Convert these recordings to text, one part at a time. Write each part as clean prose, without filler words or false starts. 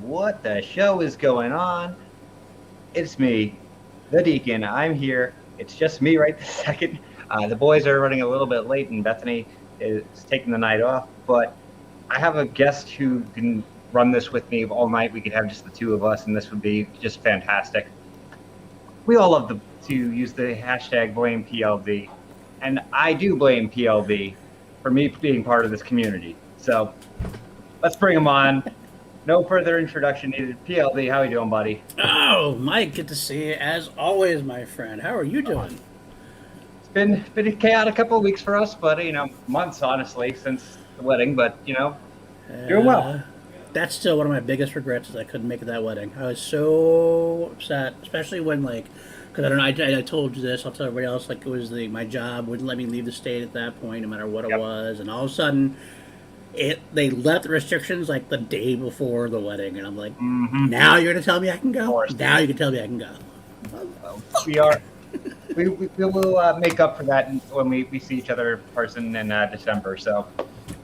what the show is going on? It's me, the Deacon. I'm here. It's just me right this second. The boys are running a little bit late, and Bethany is taking the night off. But I have a guest who can run this with me all night. We could have just the two of us, and this would be just fantastic. We all love to use the hashtag blame PLD, and I do blame PLD for me being part of this community. So let's bring him on. No further introduction needed. PLD, how you doing, buddy? Oh, Mike, good to see you as always, my friend. How are you doing? It's been a chaotic couple of weeks for us, but months honestly since the wedding. But doing well. That's still one of my biggest regrets is I couldn't make it that wedding. I was so upset, especially when because I don't know. I told you this. I'll tell everybody else. It was my job wouldn't let me leave the state at that point, no matter what it was, and all of a sudden. They left the restrictions like the day before the wedding, and I'm like, Now you're gonna tell me I can go. Now you can tell me I can go. We are. We will make up for that when we see each other in person in December. So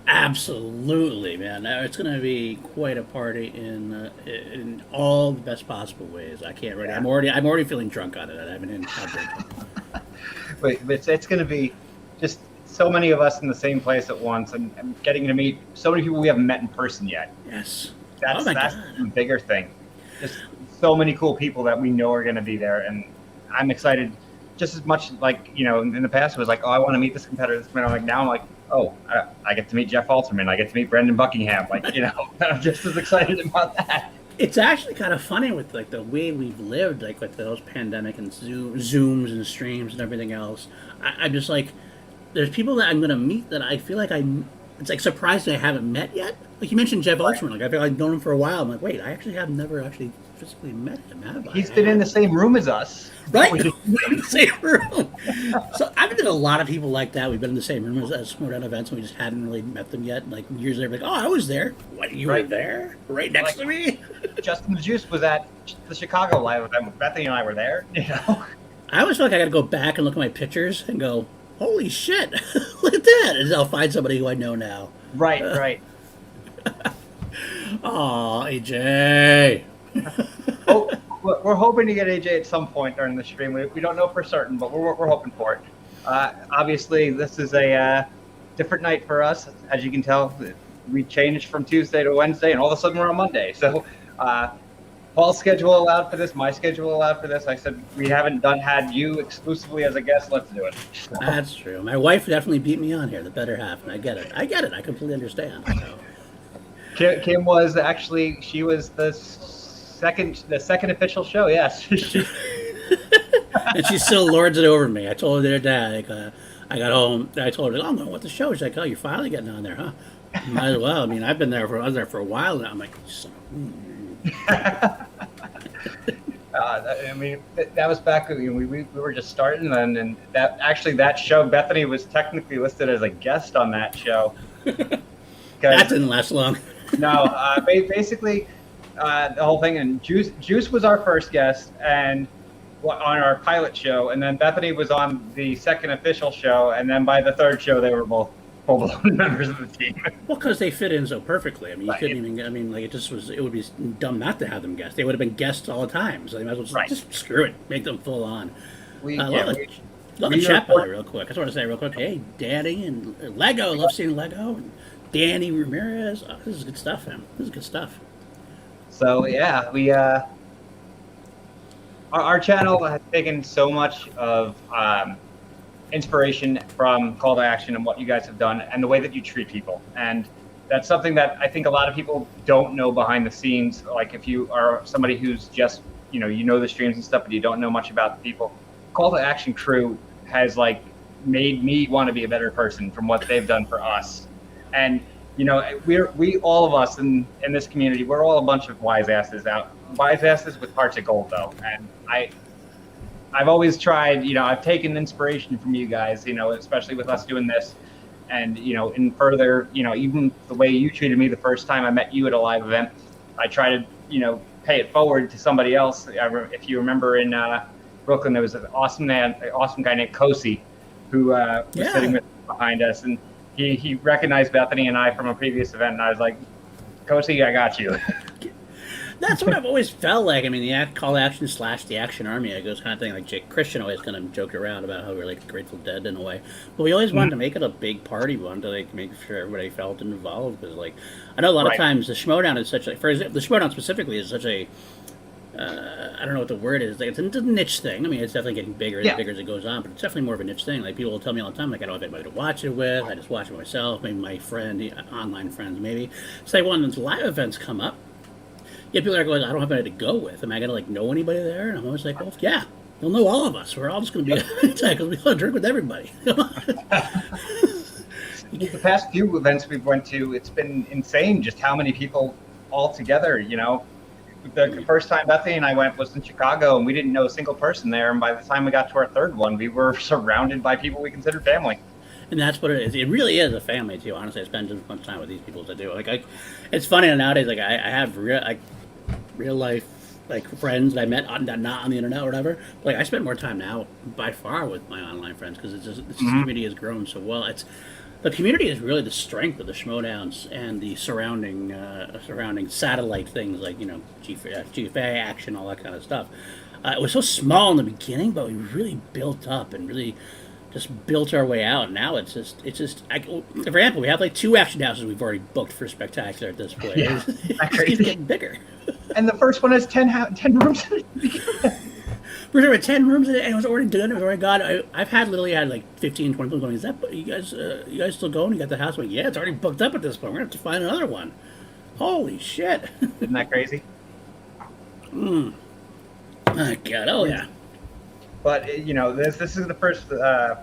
absolutely, man. It's gonna be quite a party in all the best possible ways. I can't really. I'm already feeling drunk on it. I haven't even had drink. But it's gonna be just. So many of us in the same place at once, and getting to meet so many people we haven't met in person yet. Yes, that's the bigger thing. Just so many cool people that we know are going to be there, and I'm excited. Just as much in the past it was like, oh, I want to meet this competitor. I'm like, now I'm like, oh, I get to meet Jeff Alterman. I get to meet Brendan Buckingham. I'm just as excited about that. It's actually kind of funny with the way we've lived, with those pandemic and Zooms and streams and everything else. I'm just like. There's people that I'm going to meet that I feel like it's surprising I haven't met yet. Like you mentioned Jeff Alterman, I feel like I've known him for a while. I'm like, wait, I actually have never actually physically met him, have I? He's been in the same room as us. Right? We're in the same room. So I've been in a lot of people like that. We've been in the same room as Smart events, and we just hadn't really met them yet. Like years later, like, oh, I was there. What, you were there? Right next to me? Justin the Juice was at the Chicago live event. Bethany and I were there, I always feel like I got to go back and look at my pictures and go, holy shit, look at that. And I'll find somebody who I know now. Right. Aw, AJ. Oh, we're hoping to get AJ at some point during the stream. We don't know for certain, but we're hoping for it. Obviously, this is a different night for us. As you can tell, we changed from Tuesday to Wednesday, and all of a sudden we're on Monday. So Paul's schedule allowed for this. My schedule allowed for this. I said we haven't had you exclusively as a guest. Let's do it. So. That's true. My wife definitely beat me on here, the better half, and I get it. I completely understand. So. Kim was actually she was the second official show. Yes. And she still lords it over me. I told her the other day. I got home. I told her, "Oh, I'm going with the show." She's like, "Oh, you're finally getting on there, huh?" Might as well. I mean, I was there for a while now. I'm like, that was back when we were just starting, and that show, Bethany was technically listed as a guest on that show. That didn't last long. No, basically, the whole thing, and Juice was our first guest, and on our pilot show, and then Bethany was on the second official show, and then by the third show, they were both full-blown members of the team. Well, because they fit in so perfectly. I mean, you couldn't even. I mean, it would be dumb not to have them guests. They would have been guests all the time. So they might as well just screw it, make them full on. Love the chat by real quick. I just want to say real quick. Hey, Danny and Lego. Love seeing Lego and Danny Ramirez. Oh, this is good stuff, man. This is good stuff. So yeah, we our channel has taken so much of. Inspiration from Call to Action and what you guys have done and the way that you treat people. And that's something that I think a lot of people don't know behind the scenes. Like if you are somebody who's just, you know the streams and stuff, but you don't know much about the people, Call to Action crew has made me want to be a better person from what they've done for us. And, we all of us in this community, we're all a bunch of wise asses with hearts of gold though. And I've always tried, I've taken inspiration from you guys, especially with us doing this. And, in further, even the way you treated me the first time I met you at a live event, I try to, pay it forward to somebody else. If you remember in Brooklyn, there was an awesome guy named Kosi who was sitting behind us. And he recognized Bethany and I from a previous event. And I was like, Kosi, I got you. That's what I've always felt like. I mean, the call to action / the action army, it goes kind of thing. Like Jake Christian always kind of joked around about how we're like the Grateful Dead in a way, but we always wanted to make it a big party. We wanted to like make sure everybody felt involved because like I know a lot of times the Schmodown is such like for example, the Schmodown specifically is such a I don't know what the word is. Like, it's a niche thing. I mean, it's definitely getting bigger and bigger as it goes on, but it's definitely more of a niche thing. Like, people will tell me all the time, like, I don't have anybody to watch it with. I just watch it myself. Maybe my friend, online friends, maybe. It's like when those live events come up, people are going, I don't have anybody to go with. Am I going to, like, know anybody there? And I'm always like, well, yeah, you'll know all of us. We're all just going to be because we all drink with everybody. The past few events we've went to, it's been insane just how many people all together, you know. The first time Bethany and I went was in Chicago, and we didn't know a single person there. And by the time we got to our third one, we were surrounded by people we considered family. And that's what it is. It really is a family too. Honestly, I spend as much time with these people as I do. Like, it's funny nowadays. Like, I have real life like friends that I met not on the internet or whatever. But, like, I spend more time now by far with my online friends because the community has grown so well. The community is really the strength of the Schmodowns and the surrounding satellite things like, you know, GFA, Action, all that kind of stuff. It was so small in the beginning, but we really built up and really just built our way out. Now it's just for example, we have like 2 action houses we've already booked for Spectacular at this point. Yeah, it's getting bigger. And the first one has 10 rooms. We're there with 10 rooms in it, and it was already done. It was already gone. I've literally had like 15, 20 people going, is that, you guys still going? You got the house? I'm like, yeah, it's already booked up at this point. We're going to have to find another one. Holy shit. Isn't that crazy? Oh, God. Oh, yeah. But, you know, this is the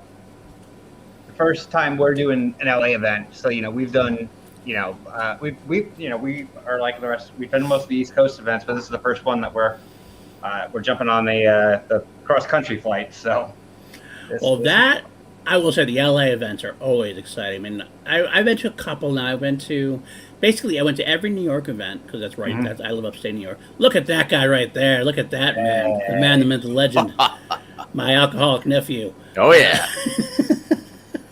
first time we're doing an LA event. So, you know, we've done, you know, we are like the rest. We've done most of the East Coast events, but this is the first one that we're jumping on the cross-country flight, so... I will say the LA events are always exciting. I mean, I've been to a couple now. I went to every New York event, because that's right, I live upstate New York. Look at that guy right there. Look at that man. The man, the myth, the legend. My alcoholic nephew. Oh, yeah.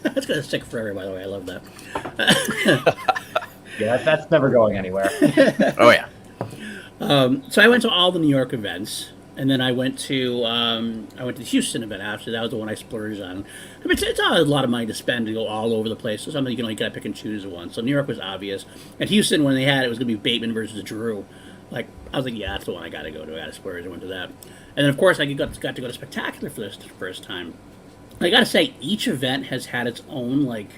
That's going to stick forever, by the way. I love that. Yeah, that's never going anywhere. Oh, yeah. So I went to all the New York events, and then I went to the Houston event after. That was the one I splurged on. I mean, it's a lot of money to spend to go all over the place. So something you can only gotta pick and choose one. So New York was obvious, and Houston, when they had it was gonna be Bateman versus Drew. Like, I was like, yeah, that's the one I gotta go to. I gotta splurge. I went to that, and then of course I got to go to Spectacular for this first time. I gotta say, each event has had its own like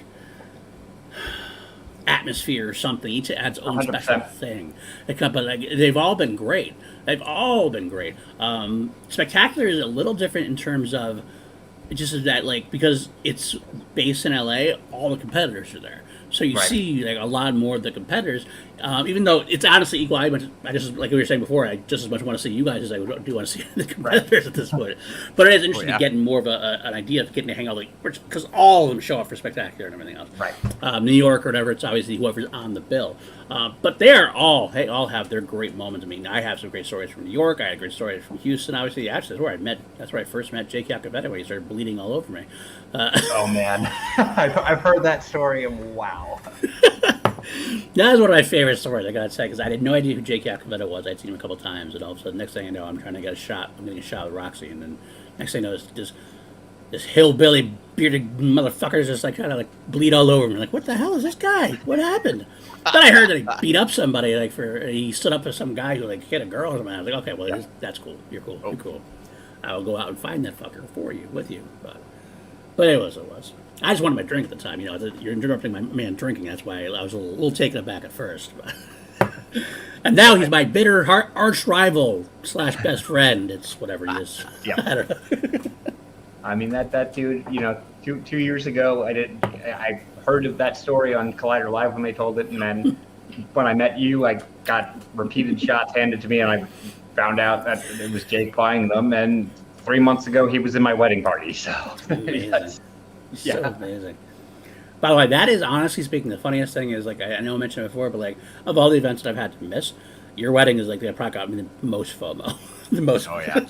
atmosphere or something. Each adds its own 100%. Special thing. But like, they've all been great. Spectacular is a little different in terms of just that, like, because it's based in LA, all the competitors are there. So you see like a lot more of the competitors, even though it's honestly equal. I just, like we were saying before, I just as much want to see you guys as I do want to see the competitors at this point. But it is interesting to get more of an idea of getting to hang out, like, because all of them show up for Spectacular and everything else. Right. New York or whatever, it's obviously whoever's on the bill. But they all have their great moments. I mean, I have some great stories from New York. I had great stories from Houston. Obviously, actually, that's where I first met Jake Iacobetta when he started bleeding all over me. Oh man, I've heard that story, and wow. That is one of my favorite stories, I gotta say, because I had no idea who Jake Iacobetta was. I'd seen him a couple times, and all of a sudden, next thing I know, I'm trying to get a shot. I'm getting a shot with Roxy, and then next thing I know, this hillbilly bearded motherfucker is just like kind of like bleed all over me. Like, what the hell is this guy? What happened? Then I heard that he beat up somebody. He stood up to some guy who like hit a girl or something. I was like, okay, well, that's cool. You're cool. You're cool. I will go out and find that fucker for you, with you. But it was. I just wanted my drink at the time. You know, you're interrupting my man drinking. That's why I was a little taken aback at first. And now he's my bitter arch rival / best friend. It's whatever he is. Yeah. I don't know. I mean, that dude, you know, two years ago, I heard of that story on Collider Live when they told it, and then when I met you, I got repeated shots handed to me, and I found out that it was Jake buying them, and 3 months ago he was in my wedding party. So amazing. So amazing. By the way, that is, honestly speaking, the funniest thing is, like, I know I mentioned it before, but like, of all the events that I've had to miss, your wedding is like the probably got me the most FOMO. The most. Oh yeah.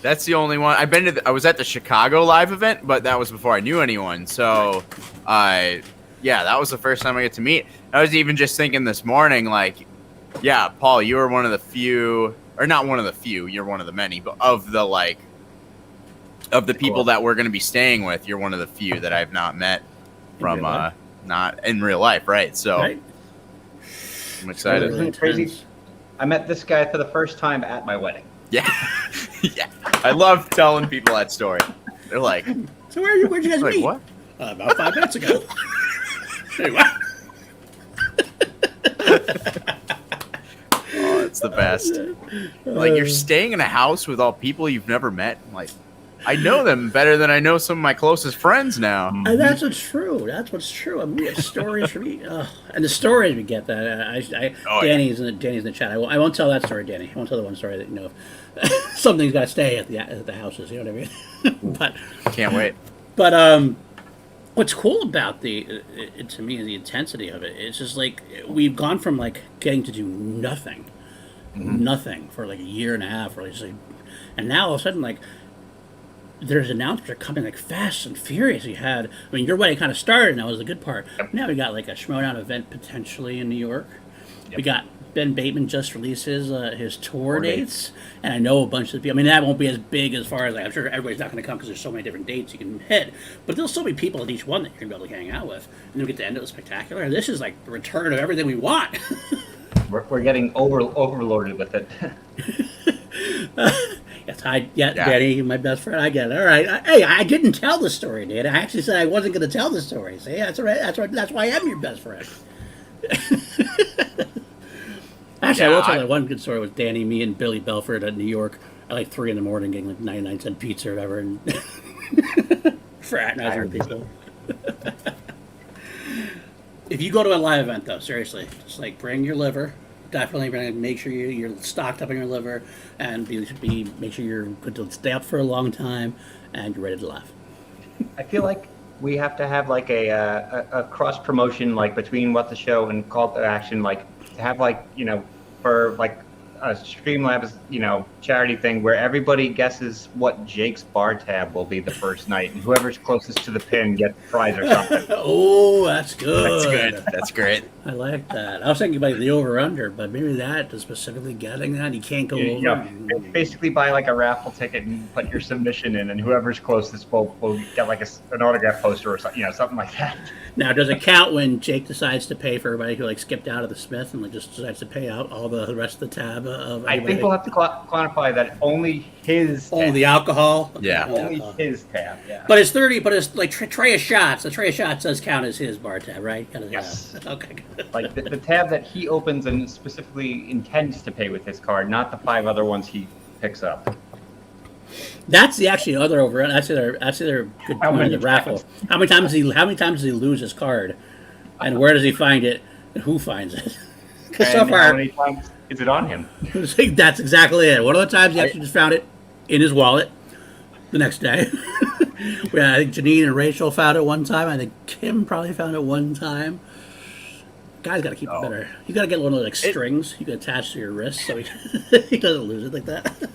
That's the only one. I was at the Chicago live event, but that was before I knew anyone. So, yeah, that was the first time I get to meet. I was even just thinking this morning, like, Yeah, Paul, you are one of the few, or not one of the few. You're one of the many, but of the people that we're going to be staying with, you're one of the few that I've not met from not in real life, right? So Right? I'm excited. Really Crazy. intense. I met this guy for the first time at my wedding. Yeah, yeah. I love telling people that story. They're like, So where'd you guys like meet? what? About 5 minutes ago. Hey, what? Oh, it's the best. Like you're staying in a house with all people you've never met. Like I know them better than I know some of my closest friends now. And that's what's true. That's what's true. I mean, we have stories from me, and the stories we get. That Danny's in the chat. I won't tell that story, Danny. I won't tell the one story that something's got to stay at the houses. You know what I mean? But Can't wait. But what's cool about to me is the intensity of it. It's just like we've gone from like getting to do nothing for like a year and a half, or just like, and now all of a sudden like there's announcements are coming like fast and furious. I mean, your wedding kind of started, and that was the good part. Now we got like a Schmodown event potentially in New York. We got Ben Bateman just released his tour dates, and I know a bunch of people. I mean, that won't be as big as far as like I'm sure everybody's not going to come because there's so many different dates you can hit. But there'll still be people at each one that you're going to be able to hang out with, and then we get to end it with spectacular. This is like the return of everything we want. We're getting overloaded with it. Yes, Danny, my best friend. I get it. All right. Hey, I didn't tell the story, dude. I actually said I wasn't going to tell the story. See, that's right. That's why I am your best friend. Actually, I will tell that one good story with Danny, me, and Billy Belford at New York at like 3 a.m. getting like 99-cent pizza or whatever, and fraternizing with people. If you go to a live event, though, seriously, just like bring your liver. Definitely make sure you're stocked up on your liver, and make sure you're good to stay up for a long time, and you're ready to laugh. I feel like we have to have like a cross promotion like between What the Show and Call to Action, like to have like for like a Streamlabs charity thing where everybody guesses what Jake's bar tab will be the first night, and whoever's closest to the pin gets the prize or something. Oh, that's good. That's good. That's great. I like that. I was thinking about the over/under, but maybe that is specifically getting that you can't go over. Basically, buy like a raffle ticket and put your submission in, and whoever's closest will get like an autograph poster or something, something like that. Now, does it count when Jake decides to pay for everybody who like skipped out of the Smith and like just decides to pay out all the rest of the tab of? I think we'll have to quantify that only his. Oh, the alcohol. Yeah. Only his tab. Yeah. But it's 30. But it's like tray of shots. The tray of shots does count as his bar tab, right? Yes. Okay. Good. Like the tab that he opens and specifically intends to pay with his card, not the 5 other ones he picks up. That's the actually other over. That's the other good point of the raffle. How many times does he lose his card, and where does he find it, and who finds it? Because so far, how many times is it on him? That's exactly it. One of the times he actually just found it in his wallet the next day. I think Janine and Rachel found it one time. I think Kim probably found it one time. Guy's got to keep it better. You got to get one of those like strings you can attach to your wrist so he doesn't lose it like that.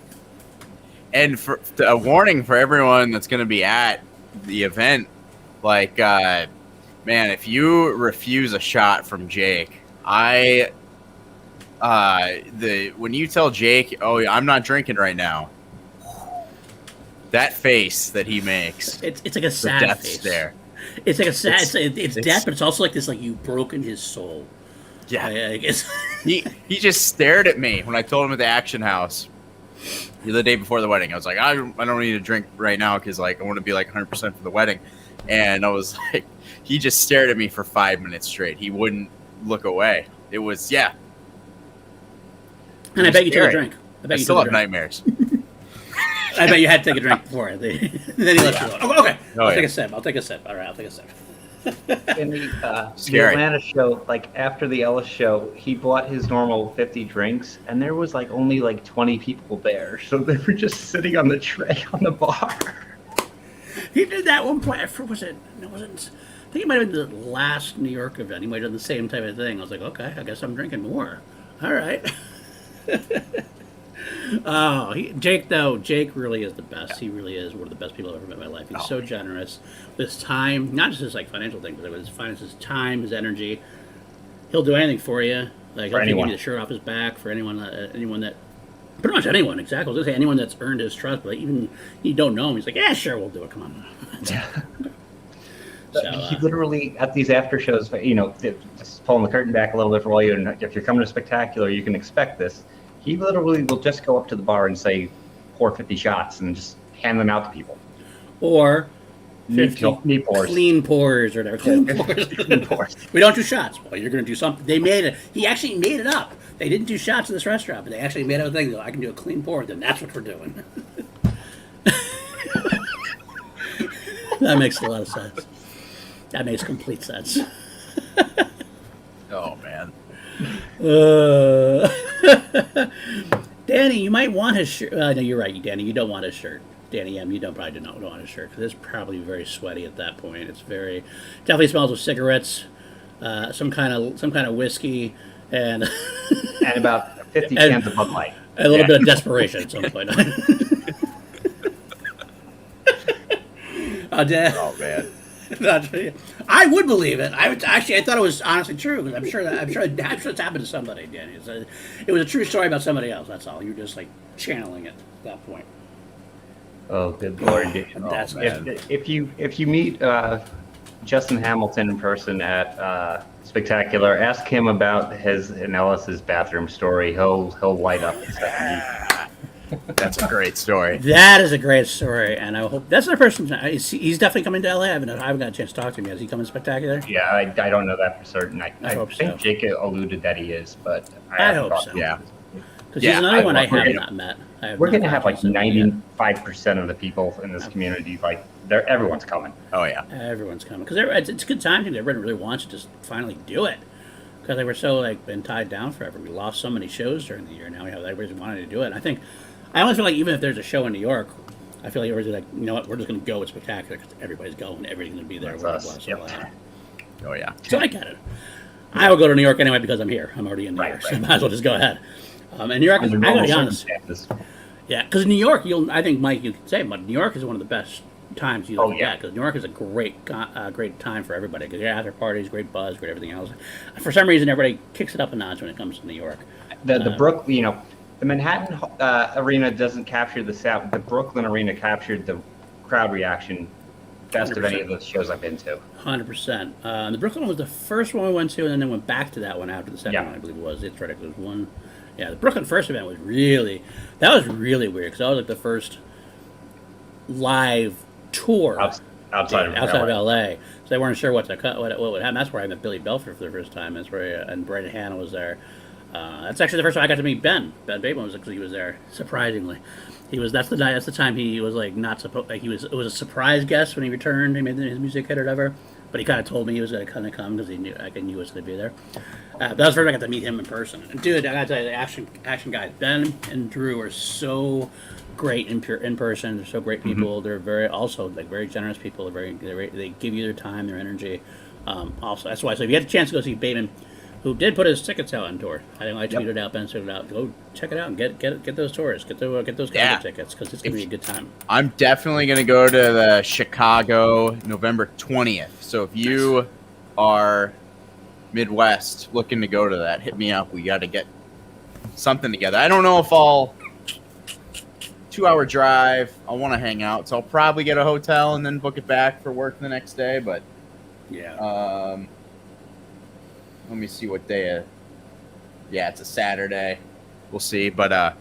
And for a warning for everyone that's going to be at the event, like, man, if you refuse a shot from Jake, when you tell Jake, "Oh, I'm not drinking right now," that face that he makes, it's like a sad face. There. It's like a sad. It's death, but it's also like this. Like you've broken his soul. Yeah, I guess. he just stared at me when I told him at the Action House the day before the wedding. I was like, I don't need to drink right now because like I want to be like 100% for the wedding. And I was like, he just stared at me for 5 minutes straight. He wouldn't look away. It was And I bet you took a drink. I still have nightmares. I bet you had to take a drink before. Then he let you go. Okay. I'll take a sip. All right, I'll take a sip. In the Atlanta show, like after the Ellis show, he bought his normal 50 drinks, and there was like only like 20 people there, so they were just sitting on the tray on the bar. He did that one point. Was it? No, wasn't. I think it might have been the last New York event. He might have done the same type of thing. I was like, okay, I guess I'm drinking more. All right. Jake really is the best. He really is one of the best people I've ever met in my life. He's so generous with his time, not just his like financial thing, but with his finances, his time, his energy. He'll do anything for you. Like, For he'll give anyone. you the shirt off his back for anyone that, pretty much anyone, exactly. I was going to say anyone that's earned his trust, but even you don't know him, he's like, yeah, sure, we'll do it, come on. So, He literally, at these after shows, just pulling the curtain back a little bit for all you, and if you're coming to Spectacular, you can expect this. He literally will just go up to the bar and say, pour 50 shots and just hand them out to people. or Neat 50 pours. clean pours or whatever. Clean pours. Clean pours. We don't do shots. Well, you're going to do something. They made it. He actually made it up. They didn't do shots in this restaurant, but they actually made up a thing. I can do a clean pour, then that's what we're doing. That makes a lot of sense. That makes complete sense. Oh man. Danny, you might want his shirt. No, you're right, Danny. You don't want his shirt. Danny M, you probably don't want his shirt because it's probably very sweaty at that point. It's definitely smells of cigarettes, some kind of whiskey, and And about 50 cans of Bud Light. a little bit of desperation at some point. Oh man. I would believe it. I thought it was honestly true because I'm sure it's happened to somebody, Danny. It was a true story about somebody else. That's all. You're just like channeling it at that point. Oh, good Lord. That's If you meet Justin Hamilton in person at Spectacular, ask him about his and Ellis's bathroom story. He'll light up. That's a great story. That is a great story, and I hope that's the person. He's definitely coming to LA. I haven't got a chance to talk to him yet. Is he coming Spectacular? Yeah, I don't know that for certain. I hope think so. Jake alluded that he is, but I hope so. Yeah. Because he's another one I we're have gonna- not met. We're going to have like met. 95% of the people in this community. Like, everyone's coming. Oh yeah. Everyone's coming because it's a good time. Everyone really wants to just finally do it because they were so been tied down forever. We lost so many shows during the year. Now we have everybody's wanting to do it. And I think I almost feel like even if there's a show in New York, I feel like everybody's like, you know what, we're just going to go with Spectacular because everybody's going. Everybody's going to be there. That's us. Yep. Oh yeah. So I get it. I will go to New York anyway because I'm here. I'm already in New Right, York, so right. might as well just go ahead. And New York, I Under gotta normal be honest. circumstances. Yeah, because New York, I think, Mike, you could say, but New York is one of the best times you can get because New York is a great time for everybody because after parties, great buzz, great everything else. For some reason, everybody kicks it up a notch when it comes to New York. The the Manhattan arena doesn't capture the sound. The Brooklyn arena captured the crowd reaction best of any of the shows I've been to. 100%. The Brooklyn one was the first one we went to, and then they went back to that one after the second one, I believe it was. It's right. It was one. Yeah, the Brooklyn first event was really weird because that was like the first live tour Outside of LA. So they weren't sure what would happen. That's where I met Billy Belford for the first time. That's where and Brandon Hanna was there. That's actually the first time I got to meet Ben. Ben Bateman was because he was there. Surprisingly, he was. That's the time he was like not supposed. Like he was. It was a surprise guest when he returned. He made his music hit or whatever. But he kind of told me he was going to kind of come because he knew I knew he was going to be there. That was the first time I got to meet him in person. And dude, I got to tell you, the action guys, Ben and Drew are so great in person. They're so great people. They're very generous people. They give you their time, their energy. Also, that's why. So if you had a chance to go see Bateman, who did put his tickets out on tour, I tweeted out, Ben tweeted out, go check it out and get those tours, get those concert tickets because it's gonna be a good time. I'm definitely gonna go to the Chicago November 20th. So if you are Midwest looking to go to that, hit me up. We got to get something together. I don't know if I'll 2-hour drive. I want to hang out, so I'll probably get a hotel and then book it back for work the next day. But yeah, let me see what day. Yeah, it's a Saturday. We'll see, but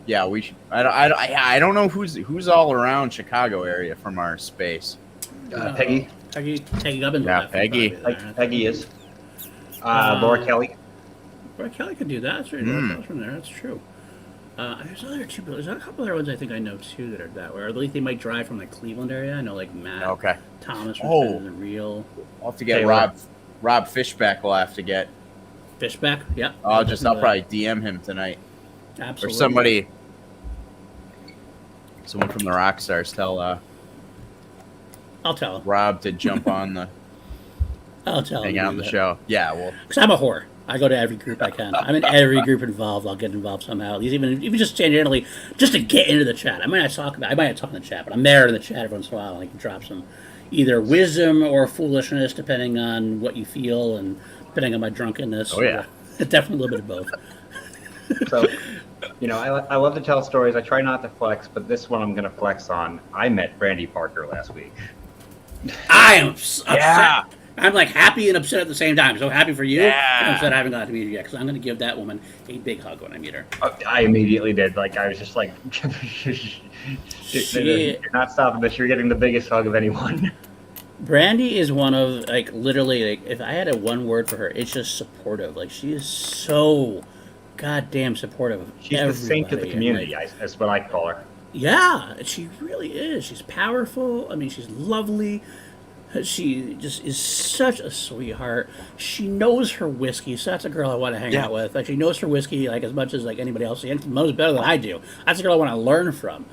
yeah, we should. I don't know who's all around Chicago area from our space. Peggy Gubbins. Yeah, Peggy. Peggy is. Laura Kelly. Laura Kelly could do that. That's right. Laura from there. That's true. There's a couple other ones I think I know too that are that way. Or at least they might drive from like Cleveland area. I know like Matt Thomas from the Real. I'll have to get Rob Fishback. We'll have to get Fishback. Yeah. I'll probably DM him tonight. Absolutely. Or someone from the Rockstars I'll tell him. Rob to jump on the. I'll tell him. Hang out on the show. Yeah, well. Because I'm a whore. I go to every group I can. I'm in every group involved. I'll get involved somehow. Even just generally, just to get into the chat. I might not talk in the chat, but I'm there in the chat every once in a while, and I can drop some either wisdom or foolishness, depending on what you feel and depending on my drunkenness. Oh yeah. Definitely a little bit of both. So, I love to tell stories. I try not to flex, but this one I'm going to flex on. I met Brandy Parker last week. I am upset. Yeah. I'm like happy and upset at the same time. So happy for you. Yeah. I'm upset I haven't got to meet her yet because I'm going to give that woman a big hug when I meet her. I immediately did. Like, I was just like, you're not stopping this. You're getting the biggest hug of anyone. Brandy is one of, like, literally, like, if I had a one word for her, it's just supportive. Like, she is so goddamn supportive of She's the saint of the everybody, and, community. like, That's what I call her. yeah, she really is. She's powerful. I mean, she's lovely. She just is such a sweetheart. She knows her whiskey, so that's a girl I want to hang Yeah. out with. Like, she knows her whiskey like as much as like anybody else, and knows better than I do. That's a girl I want to learn from.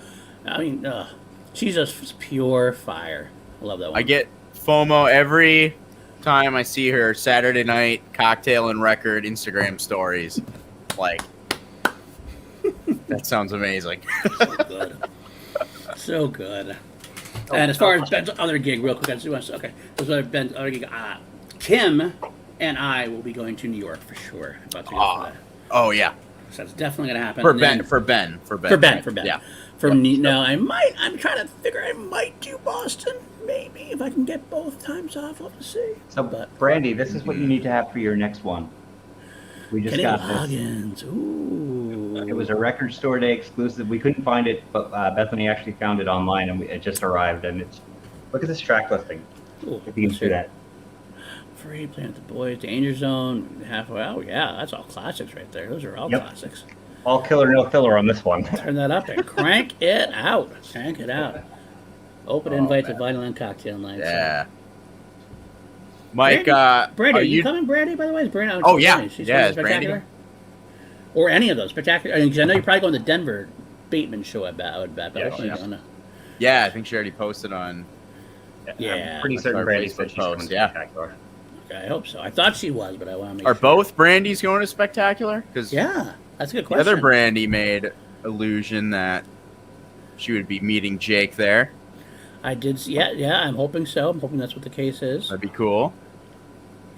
I mean, she's just pure fire. I love that one. I get FOMO every time I see her Saturday night cocktail and record Instagram stories. Like, that sounds amazing. So good. So good. And as far as Ben's other gig, real quick, I just want to okay. As far as Ben's other gig, Kim and I will be going to New York for sure. About to go for that. Oh yeah, So that's definitely going to happen. for And Ben, then- for Ben. For Ben. Yeah. Now, I'm trying to figure I might do Boston, maybe, if I can get both times off. We'll have to see. So, But Brandy, this is what you need to have for your next one. We just Kenny got this. Loggins. Ooh. It was a record store day exclusive. We couldn't find it, but Bethany actually found it online, and it just arrived. And it's look at this track listing. Ooh, If you can see that. Free, Plant the Boys, Danger Zone, Halfway. Oh, yeah, that's all classics right there. Those are all Yep. classics. All killer, no filler on this one. Turn that up and crank it out. Crank it out. Open invite to Vinyl and Cocktail Night. Yeah. Mike, Brandy, are are you you? coming, Brandy, by the way? Is Brandy, Oh, yeah. She's Yeah, going is to Brandy- Spectacular? Or any of those. Spectacular. I mean, 'cause I know you're probably going to Denver Bateman show, I would bet. But Yeah, I don't know if she's- you're gonna- Yeah, I think she already posted on. Yeah. I'm pretty That's certain our Brandy Facebook said she's post, coming to yeah. Spectacular. Okay, I hope so. I thought she was, but I want to make Are sure. both Brandies going to Spectacular? Because Yeah, that's a good the question. other Brandy made allusion that she would be meeting Jake there. I did. Yeah, I'm hoping so. I'm hoping that's what the case is. That'd be cool.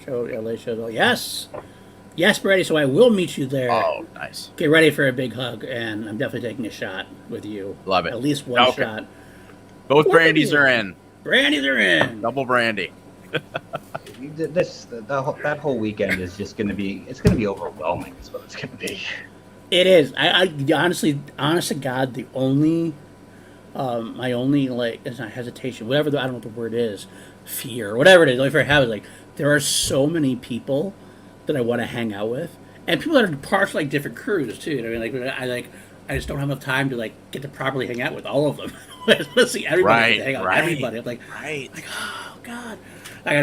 Show LA shows. Oh, yes, Brady. So I will meet you there. Oh, nice. Get ready for a big hug, and I'm definitely taking a shot with you. Love it. At least one Okay. shot. Both What Brandies are are you- in. Brandy, they're in. Double Brandy. That whole weekend is just going to be. It's going to be overwhelming. Is what it's going to be. It is. I honestly, honest to God, the only, my only like, it's not hesitation, whatever I don't know what the word is, fear, whatever it is. The only fear I have is like there are so many people that I want to hang out with, and people that are parts like different crews too. You know, what I mean, I just don't have enough time to like get to properly hang out with all of them. I just want to see everybody, to hang out with everybody. I'm like, Right. oh God. Like,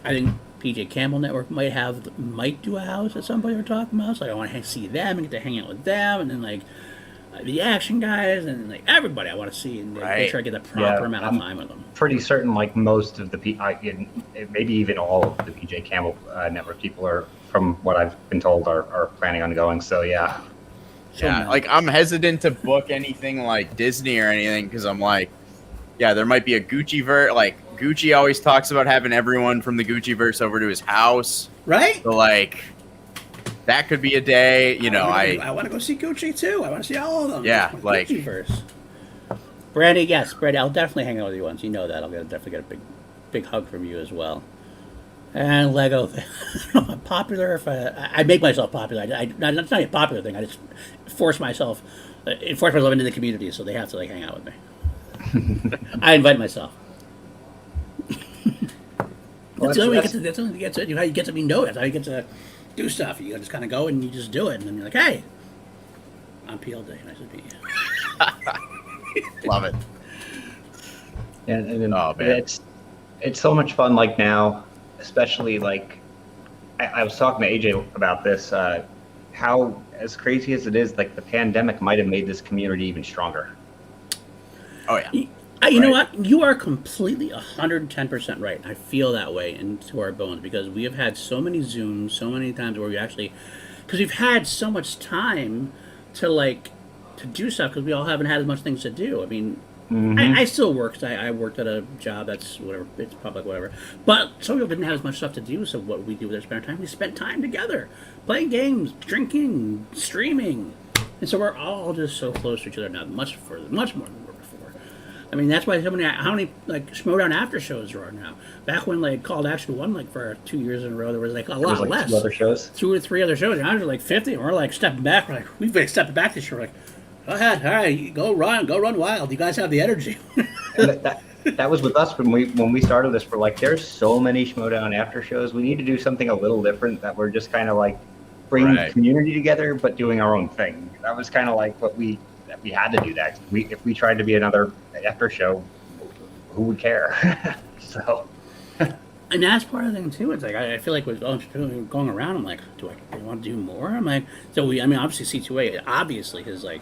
I think PJ Campbell Network might do a house at some point we're talking about. So I want to see them and get to hang out with them, and then like the action guys and like everybody I want to see and make Right. sure I get the proper Yeah, amount of time with them. Pretty certain, like most of the maybe even all of the PJ Campbell network people are, from what I've been told, are planning on going. So yeah. So Yeah, nice. like I'm hesitant to book anything like Disney or anything because I'm like, yeah, there might be a Gucci verse. Like Gucci always talks about having everyone from the Gucci verse over to his house. Right? So like, that could be a day. You know, I want to go see Gucci too. I want to see all of them. Yeah, Gucci like- verse. Brandy, yes, Brandy, I'll definitely hang out with you once. You know that. Definitely get a big hug from you as well. And Lego, I don't know if I'm popular. If I make myself popular, it's not a popular thing. I just force myself into the community, so they have to like hang out with me. I invite myself. That's the only way you get to. How you get to be known. That's how you get to do stuff. You just kind of go and you just do it, and then you're like, hey, I'm PLD. Nice to meet you. love it. And Oh, man. it's so much fun. Like now, especially like I was talking to AJ about this. How, as crazy as it is, like the pandemic might have made this community even stronger. Oh yeah. You know Right. what? You are completely 110% right. I feel that way into our bones because we have had so many Zooms, so many times where we actually, because we've had so much time to do stuff because we all haven't had as much things to do. I mean, I still work 'cause I worked at a job that's whatever, it's public, whatever. But some people didn't have as much stuff to do, so what we do with our spare time, we spent time together, playing games, drinking, streaming. And so we're all just so close to each other now, much more than we were before. I mean, that's why how many like Schmodown after shows there are now. Back when like Call to Action won like for 2 years in a row, there was like a lot like less. 2 other shows, 2 or 3 other shows. And I was like 50, and we're like stepping back. We're like, we've been stepping back this year. We're like, go ahead, all right, go run wild. You guys have the energy. that was with us when we started this. We're like, there's so many Schmodown after shows. We need to do something a little different. That we're just kind of like bringing the community together, but doing our own thing. That was kind of like what we had to do. That if we tried to be another after show, who would care? So. And that's part of the thing too. It's like I feel like with going around, I'm like, do I want to do more? I'm like, obviously C2A obviously is like,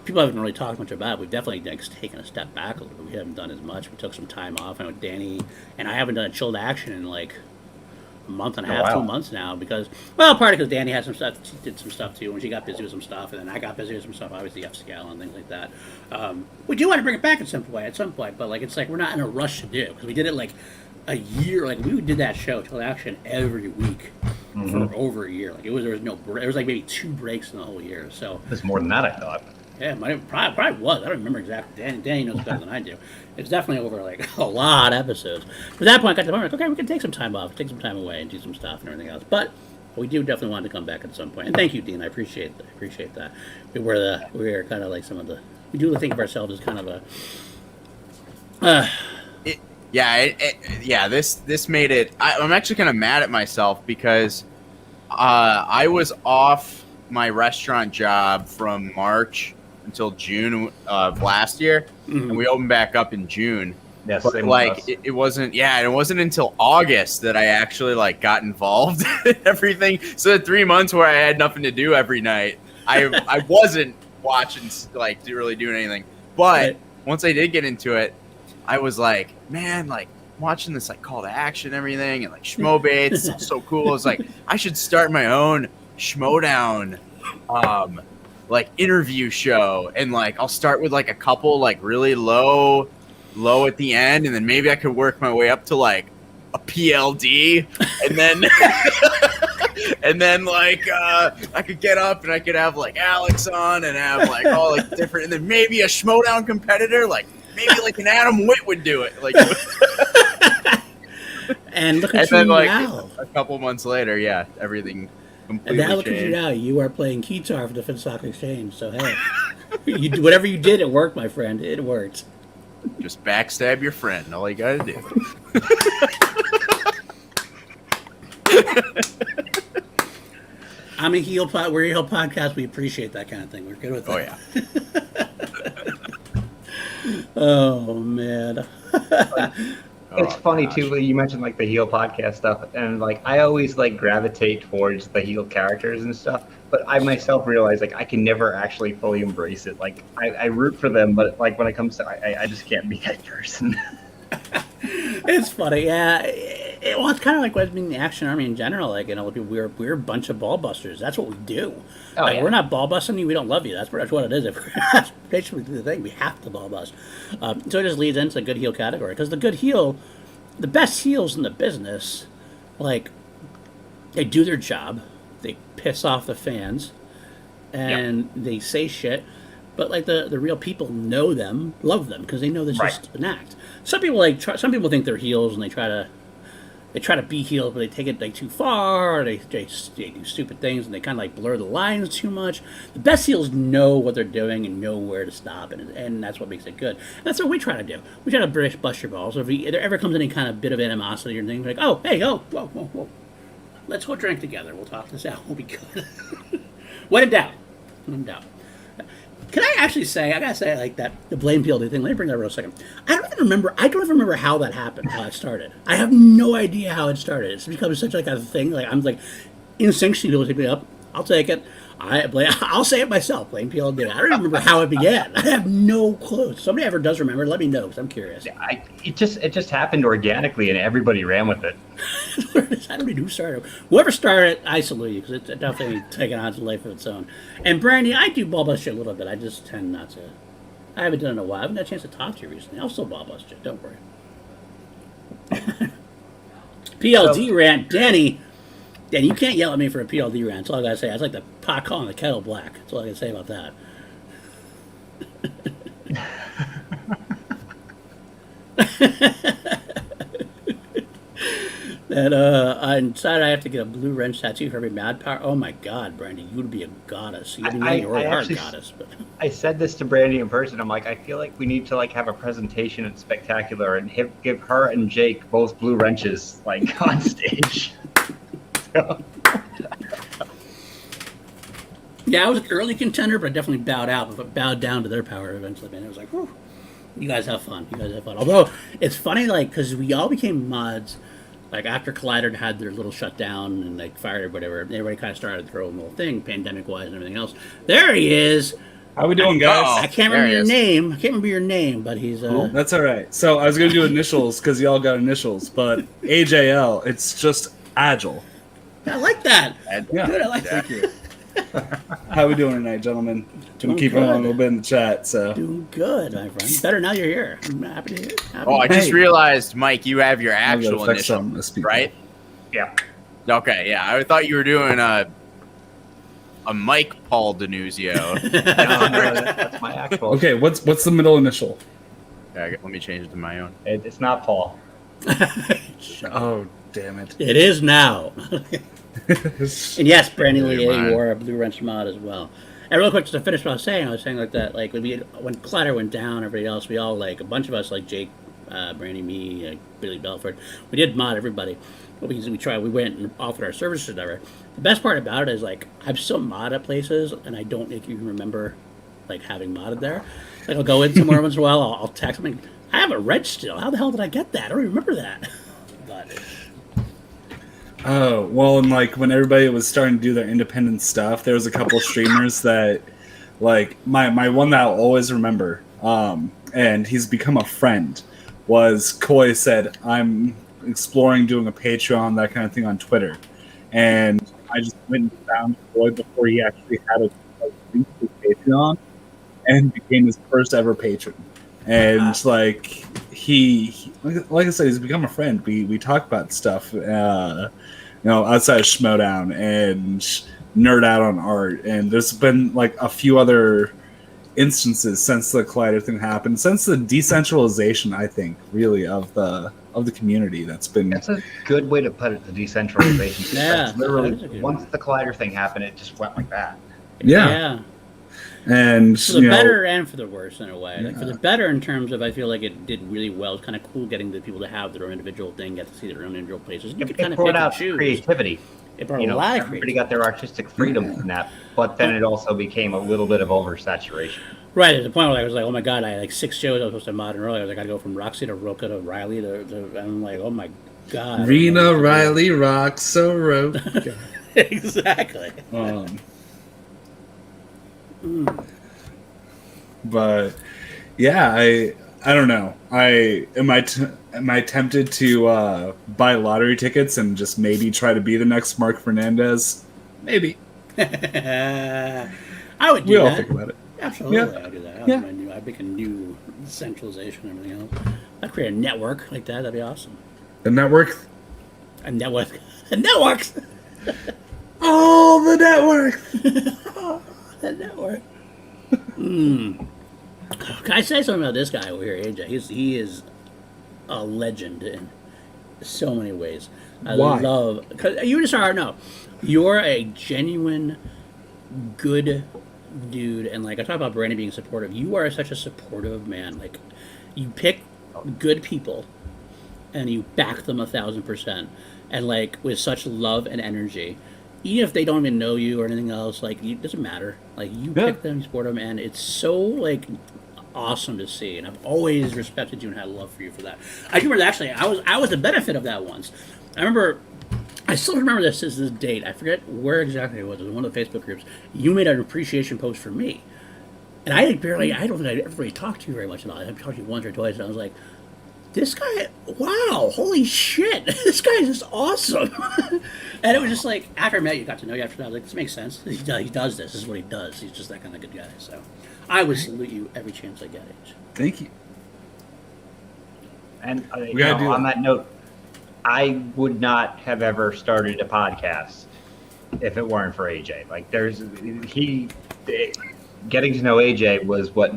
people haven't really talked much about it. We've definitely taken a step back a little bit. We haven't done as much. We took some time off. I know Danny and I haven't done a chilled action in like a month and a half, 2 months now, because, well, partly because Danny had some stuff, she did some stuff too, and she got busy with some stuff, and then I got busy with some stuff, obviously FSCAL and things like that. We do want to bring it back at some point, but like it's like we're not in a rush to do, because we did it like a year, like we did that show, Chilled Action, every week for over a year. Like there was no break. There was like maybe 2 breaks in the whole year. So it's more than that, I thought. Yeah, it probably was. I don't remember exactly. Danny knows better than I do. It's definitely over like a lot of episodes. But at that point, I got to the point, like, okay, we can take some time off, take some time away, and do some stuff and everything else. But we do definitely want to come back at some point. And thank you, Dean. I appreciate that. We were kind of like we do think of ourselves as kind of a. This made it. I'm actually kind of mad at myself because I was off my restaurant job from March until June of last year, and we opened back up in June. Yes, but like it wasn't until August that I actually like got involved in everything. So the 3 months where I had nothing to do every night, I wasn't watching, like really doing anything. But once I did get into it, I was like, man, like watching this like Call to Action and everything, and like Schmobaits, it's so cool. I was like, I should start my own Schmodown like interview show, and like I'll start with like a couple like really low at the end, and then maybe I could work my way up to like a PLD, and then and then like I could get up and I could have like Alex on and have like all like different, and then maybe a Schmodown competitor, like maybe like an Adam Witt would do it, like. And look at you like, now. A couple months later, yeah, everything completely and now look changed. at you now. You are playing guitar for the Defense Stock Exchange. So hey, whatever you did, it worked, my friend. It worked. Just backstab your friend. All you gotta do. I'm a heel pod. We're a heel podcast. We appreciate that kind of thing. We're good with that. Oh yeah. Oh man. It's funny too. You mentioned like the heel podcast stuff, and like I always like gravitate towards the heel characters and stuff. But I myself realize like I can never actually fully embrace it. Like I root for them, but like when it comes to I just can't be that person. It's funny, yeah. It's kind of like what I mean, the Action Army in general. Like, you know, we're a bunch of ball busters. That's what we do. We're not ball busting you. We don't love you. That's what it is. That's basically the thing. We have to ball bust. So it just leads into the good heel category, because the good heel, the best heels in the business, like they do their job. They piss off the fans, and they say shit. But like the real people know them, love them, because they know this is an act. Some people think they're heels and they try to be heels, but they take it like too far. Or they do stupid things and they kind of like blur the lines too much. The best heels know what they're doing and know where to stop, and that's what makes it good. And that's what we try to do. We try to bust your balls. So if there ever comes any kind of bit of animosity or anything, we're like, oh, hey, whoa, let's go drink together. We'll talk this out. We'll be good. When in doubt. Can I actually say, I gotta say, like that, the blame PLD thing, let me bring that real second. I don't even remember how that happened, how it started. I have no idea how it started. It's become such like a thing, like I'm like, instinctually people take me up, I'll take it. I'll say it myself, blame PLD. I don't even remember how it began. I have no clue. If somebody ever does remember, let me know, because I'm curious. It just happened organically, and everybody ran with it. I don't know who started. Whoever started, I salute you, because it's definitely taken on its life of its own. And Brandy, I do ball bust you a little bit. I just tend not to. I haven't done it in a while. I haven't had a chance to talk to you recently. I'll still ball bust you. Don't worry. PLD rant, Danny. Danny, you can't yell at me for a PLD rant. That's all I gotta say. That's like the pot calling the kettle black. That's all I gotta say about that. And I decided I have to get a blue wrench tattoo for every mad power. Oh my God, Brandy, you would be a goddess. You are a goddess. But I said this to Brandy in person. I'm like, I feel like we need to like have a presentation at Spectacular and give her and Jake both blue wrenches like on stage. So. Yeah, I was an early contender, but I definitely bowed down to their power eventually. Man, it was like, whew, you guys have fun. You guys have fun. Although it's funny, like, because we all became mods. Like after Collider had their little shutdown and like fired or whatever, everybody kind of started their own little thing, pandemic-wise and everything else. There he is. How we doing, guys? I can't remember your name. I can't remember your name, but he's. That's all right. So I was gonna do initials because y'all got initials, but AJL, it's just Agile. I like that. Yeah, good. I like that. Thank you. How we doing tonight, gentlemen? Doing Been keeping good. on a little bit in the chat, so. Doing good, my friend. Better now you're here. I'm happy to hear. I just realized, Mike, you have your actual affect initial, some of this people. right? Yeah. Okay, yeah. I thought you were doing a Mike Paul Denuzio. That's my actual. Okay, what's the middle initial? Let me change it to my own. It's not Paul. Oh, damn it. It is now. And yes, Brandy Lee, you are a Blue Wrench mod as well. And real quick, just to finish what I was saying like that, like when Collider went down, everybody else, we all like a bunch of us, like Jake, Brandy, me, Billy Belford, we did mod everybody. We went and offered our services or whatever. The best part about it is like I'm still mod at places, and I don't even remember like having modded there. Like I'll go in somewhere once in a while, I'll text them, I have a wrench still. How the hell did I get that? I don't even remember that. But. Oh, well, and like when everybody was starting to do their independent stuff, there was a couple streamers that, like, my one that I'll always remember, and he's become a friend, was Koi said, I'm exploring doing a Patreon, that kind of thing on Twitter. And I just went and found Koi before he actually had a link to Patreon and became his first ever patron. And like like I said, he's become a friend. We talk about stuff, outside of Schmodown and nerd out on art. And there's been like a few other instances since the Collider thing happened, since the decentralization, I think, really of the community. That's a good way to put it. The decentralization. Yeah, literally once the Collider thing happened, it just went like that. Yeah. And for the better and for the worse in a way. Like for the better in terms of I feel like it did really well. It's kind of cool getting the people to have their own individual thing, get to see their own individual places. You could kind of pick and choose. Creativity. It brought a lot of everybody got their artistic freedom in that, but then it also became a little bit of oversaturation. Right, at the point where I was like, oh my God, I had like 6 shows I was supposed to mod earlier. I was like, I gotta go from Roxy to Roka to Riley to I'm like, oh my God. Rena, Riley, Roxa, Roka. Exactly. But yeah, I don't know. Am I tempted to buy lottery tickets and just maybe try to be the next Mark Fernandez? Maybe. I would do we all that. think about it. Absolutely, Yeah. I'd do that. I'd make a new centralization and everything else. I'd create a network like that. That'd be awesome. The network. A network. A network. Oh, the network. The network. Can I say something about this guy over here, AJ? He is a legend in so many ways. Why? Love because you just are no. You're a genuine good dude, and like I talk about Brandon being supportive. You are such a supportive man. Like you pick good people, and you back them 1,000%, and like with such love and energy. Even if they don't even know you or anything else, like it doesn't matter. Like you pick them, you support them, and it's so like awesome to see. And I've always respected you and had love for you for that. I remember actually, I was the benefit of that once. I still remember this as this date. I forget where exactly it was. It was one of the Facebook groups. You made an appreciation post for me, and I don't think I'd ever really talked to you very much at all. I talked to you once or twice, and I was like, this guy, wow, holy shit, this guy is just awesome. And it was just like, after I met you, got to know you after that, I was like, this makes sense. He does this. This is what he does. He's just that kind of good guy. So I would salute you every chance I get, H. Thank you. And We gotta do on that. that note, I would not have ever started a podcast if it weren't for AJ. Like, getting to know AJ was what,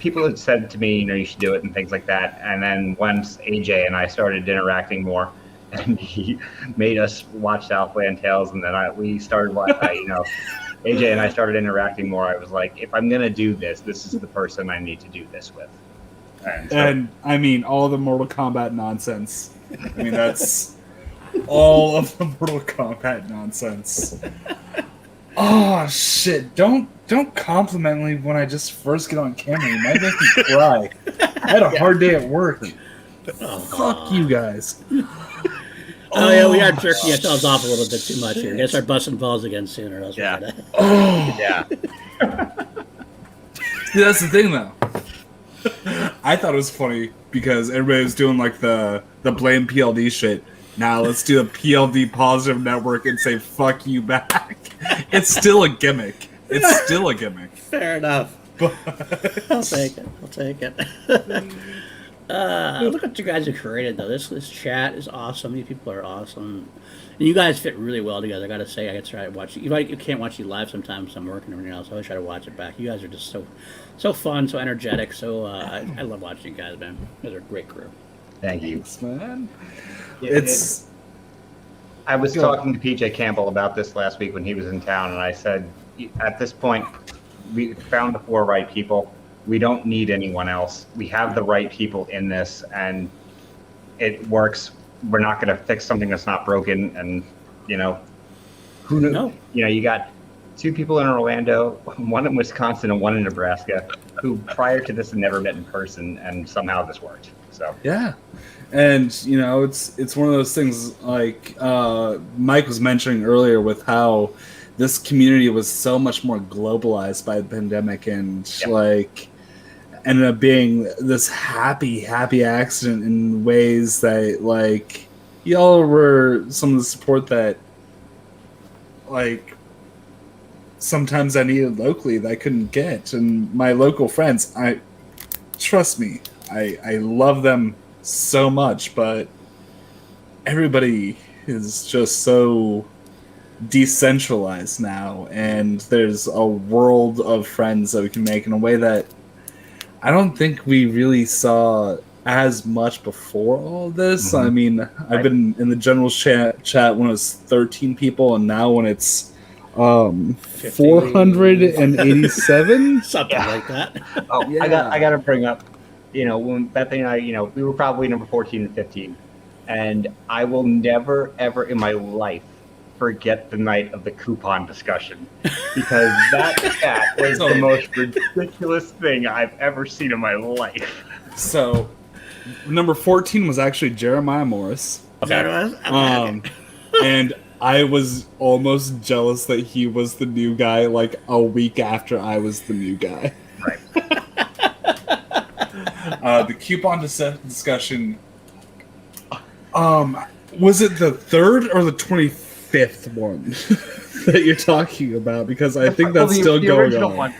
people had said to me, you should do it and things like that. And then once AJ and I started interacting more, and he made us watch Southland Tales, and then we started, AJ and I started interacting more. I was like, if I'm gonna do this, this is the person I need to do this with. And I mean, all the Mortal Kombat nonsense. I mean, that's all of the Mortal Kombat nonsense. Oh shit! Don't compliment me when I just first get on camera. You might make me cry. I had a hard day at work. Fuck you guys. Oh yeah, we are jerking ourselves off a little bit too much here. We gotta start busting balls again soon, or else Yeah. we're gonna... Oh Yeah. See, that's the thing, though. I thought it was funny because everybody was doing like the blame PLD shit. Now let's do a PLD positive network and say fuck you back. It's still a gimmick. It's still a gimmick. Fair enough. I'll take it. I'll take it. Look what you guys have created, though. This chat is awesome. These people are awesome. And you guys fit really well together, I gotta say. I gotta try to watch you. You can't watch you live sometimes. I'm working and everything else. I always try to watch it back. You guys are just so fun, so energetic. So I love watching you guys, man. You guys are a great crew. Thank you. Thanks, man. It's. I was talking to PJ Campbell about this last week when he was in town, and I said, at this point, we found the 4 right people. We don't need anyone else. We have the right people in this, and it works. We're not going to fix something that's not broken, and who knows? No. You got 2 people in Orlando, 1 in Wisconsin, and 1 in Nebraska, who prior to this had never met in person, and somehow this worked. So Yeah. And it's one of those things like Mike was mentioning earlier with how this community was so much more globalized by the pandemic, and ended up being this happy accident in ways that y'all were some of the support that sometimes I needed locally that I couldn't get. And my local friends, trust me, I love them so much, but everybody is just so decentralized now, and there's a world of friends that we can make in a way that I don't think we really saw as much before all of this. Mm-hmm. I mean, I've been in the general chat when it was 13 people, and now when it's 487 Something like that. Oh, Yeah. I got to bring up, when Bethany and I, we were probably number 14 and 15, and I will never, ever in my life forget the night of the coupon discussion, because that chat was the most ridiculous thing I've ever seen in my life. So, number 14 was actually Jeremiah Morris. And I was almost jealous that he was the new guy a week after I was the new guy. Right. The coupon discussion. Was it the 3rd or the 25th one that you're talking about? Because I think that's still the going original on. one.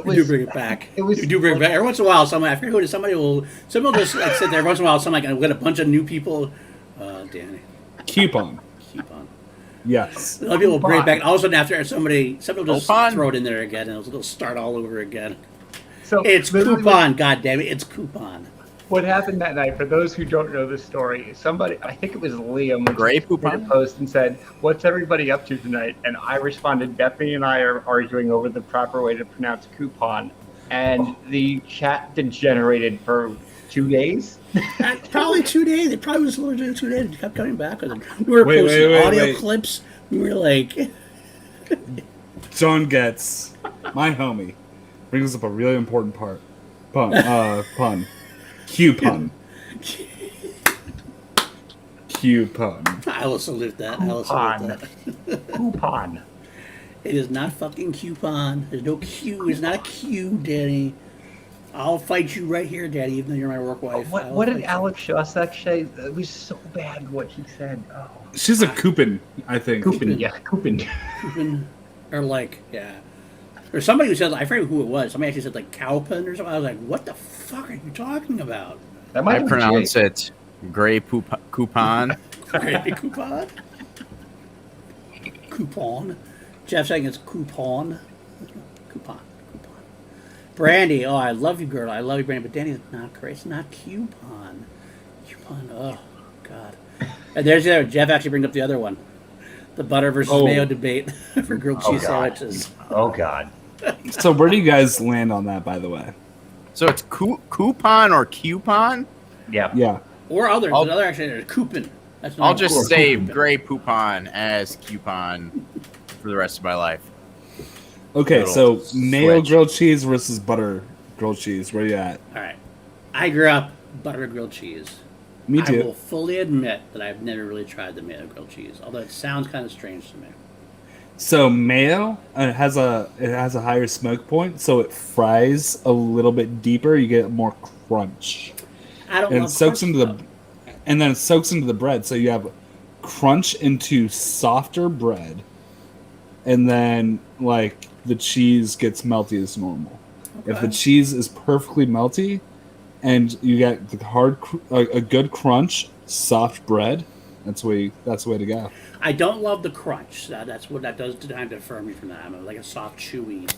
We do bring it back. It was. We do bring it back. Every once in a while, I forget who it is, somebody will just sit there. Every once in a while, somebody will get a bunch of new people. Danny. Coupon. Coupon. Yes. A lot of people will bring it back. All of a sudden, after somebody will just Coupon. throw it in there again, and it'll start all over again. So It's literally coupon, goddammit. It's coupon. What happened that night, for those who don't know the story, somebody, I think it was Liam, Gray made a coupon? post and said, "What's everybody up to tonight?" And I responded, Bethany and I are arguing over the proper way to pronounce coupon. And the chat degenerated for 2 days. Probably 2 days. It probably was literally 2 days. It kept coming back. We were Wait, posting wait, audio wait. clips. We were like... John Getz, my homie, brings up a really important pun. Coupon. Coupon. I will salute that. I will salute that. Coupon. It is not fucking coupon. There's no Q. It's not a Q, Danny. I'll fight you right here, Daddy, even though you're my work wife. What did Alex Shostak say? It was so bad what he said. Oh. She's a Coupon, I think. Coupon, yeah, Coupon. Coupon, or like, yeah. Or somebody who said, I forget who it was. Somebody actually said like cowpin or something. I was like, what the fuck are you talking about? That might I be pronounce Jay. it Gray Coupon. Great coupon. Coupon. Jeff saying it's coupon. Coupon. Brandy, oh, I love you, girl. I love you, Brandy. But Danny's not great. It's not coupon. Coupon. Oh, God. And there's the other. Jeff actually brings up the other one. The butter versus mayo debate for grilled cheese sandwiches. Oh, God. So where do you guys land on that, by the way? So it's coupon or coupon? Yeah. Yeah. Or others. Another actually, there's coupon. That's I'll not just coupon. say Gray Poupon as coupon for the rest of my life. Okay, Little so mayo switch. grilled cheese versus butter grilled cheese. Where you at? All right. I grew up butter grilled cheese. Me I will too. fully admit that I've never really tried the mayo grilled cheese, although it sounds kind of strange to me. So mayo has a higher smoke point, so it fries a little bit deeper. You get more crunch, I don't and love it soaks crunch, into though. and then it soaks into the bread. So you have crunch into softer bread, and then like the cheese gets melty as normal. If the Okay. cheese is perfectly melty, and you get the a good crunch, soft bread, that's the way to go. I don't love the crunch. That's what that does to kind of defer me from that. I'm like a soft, chewy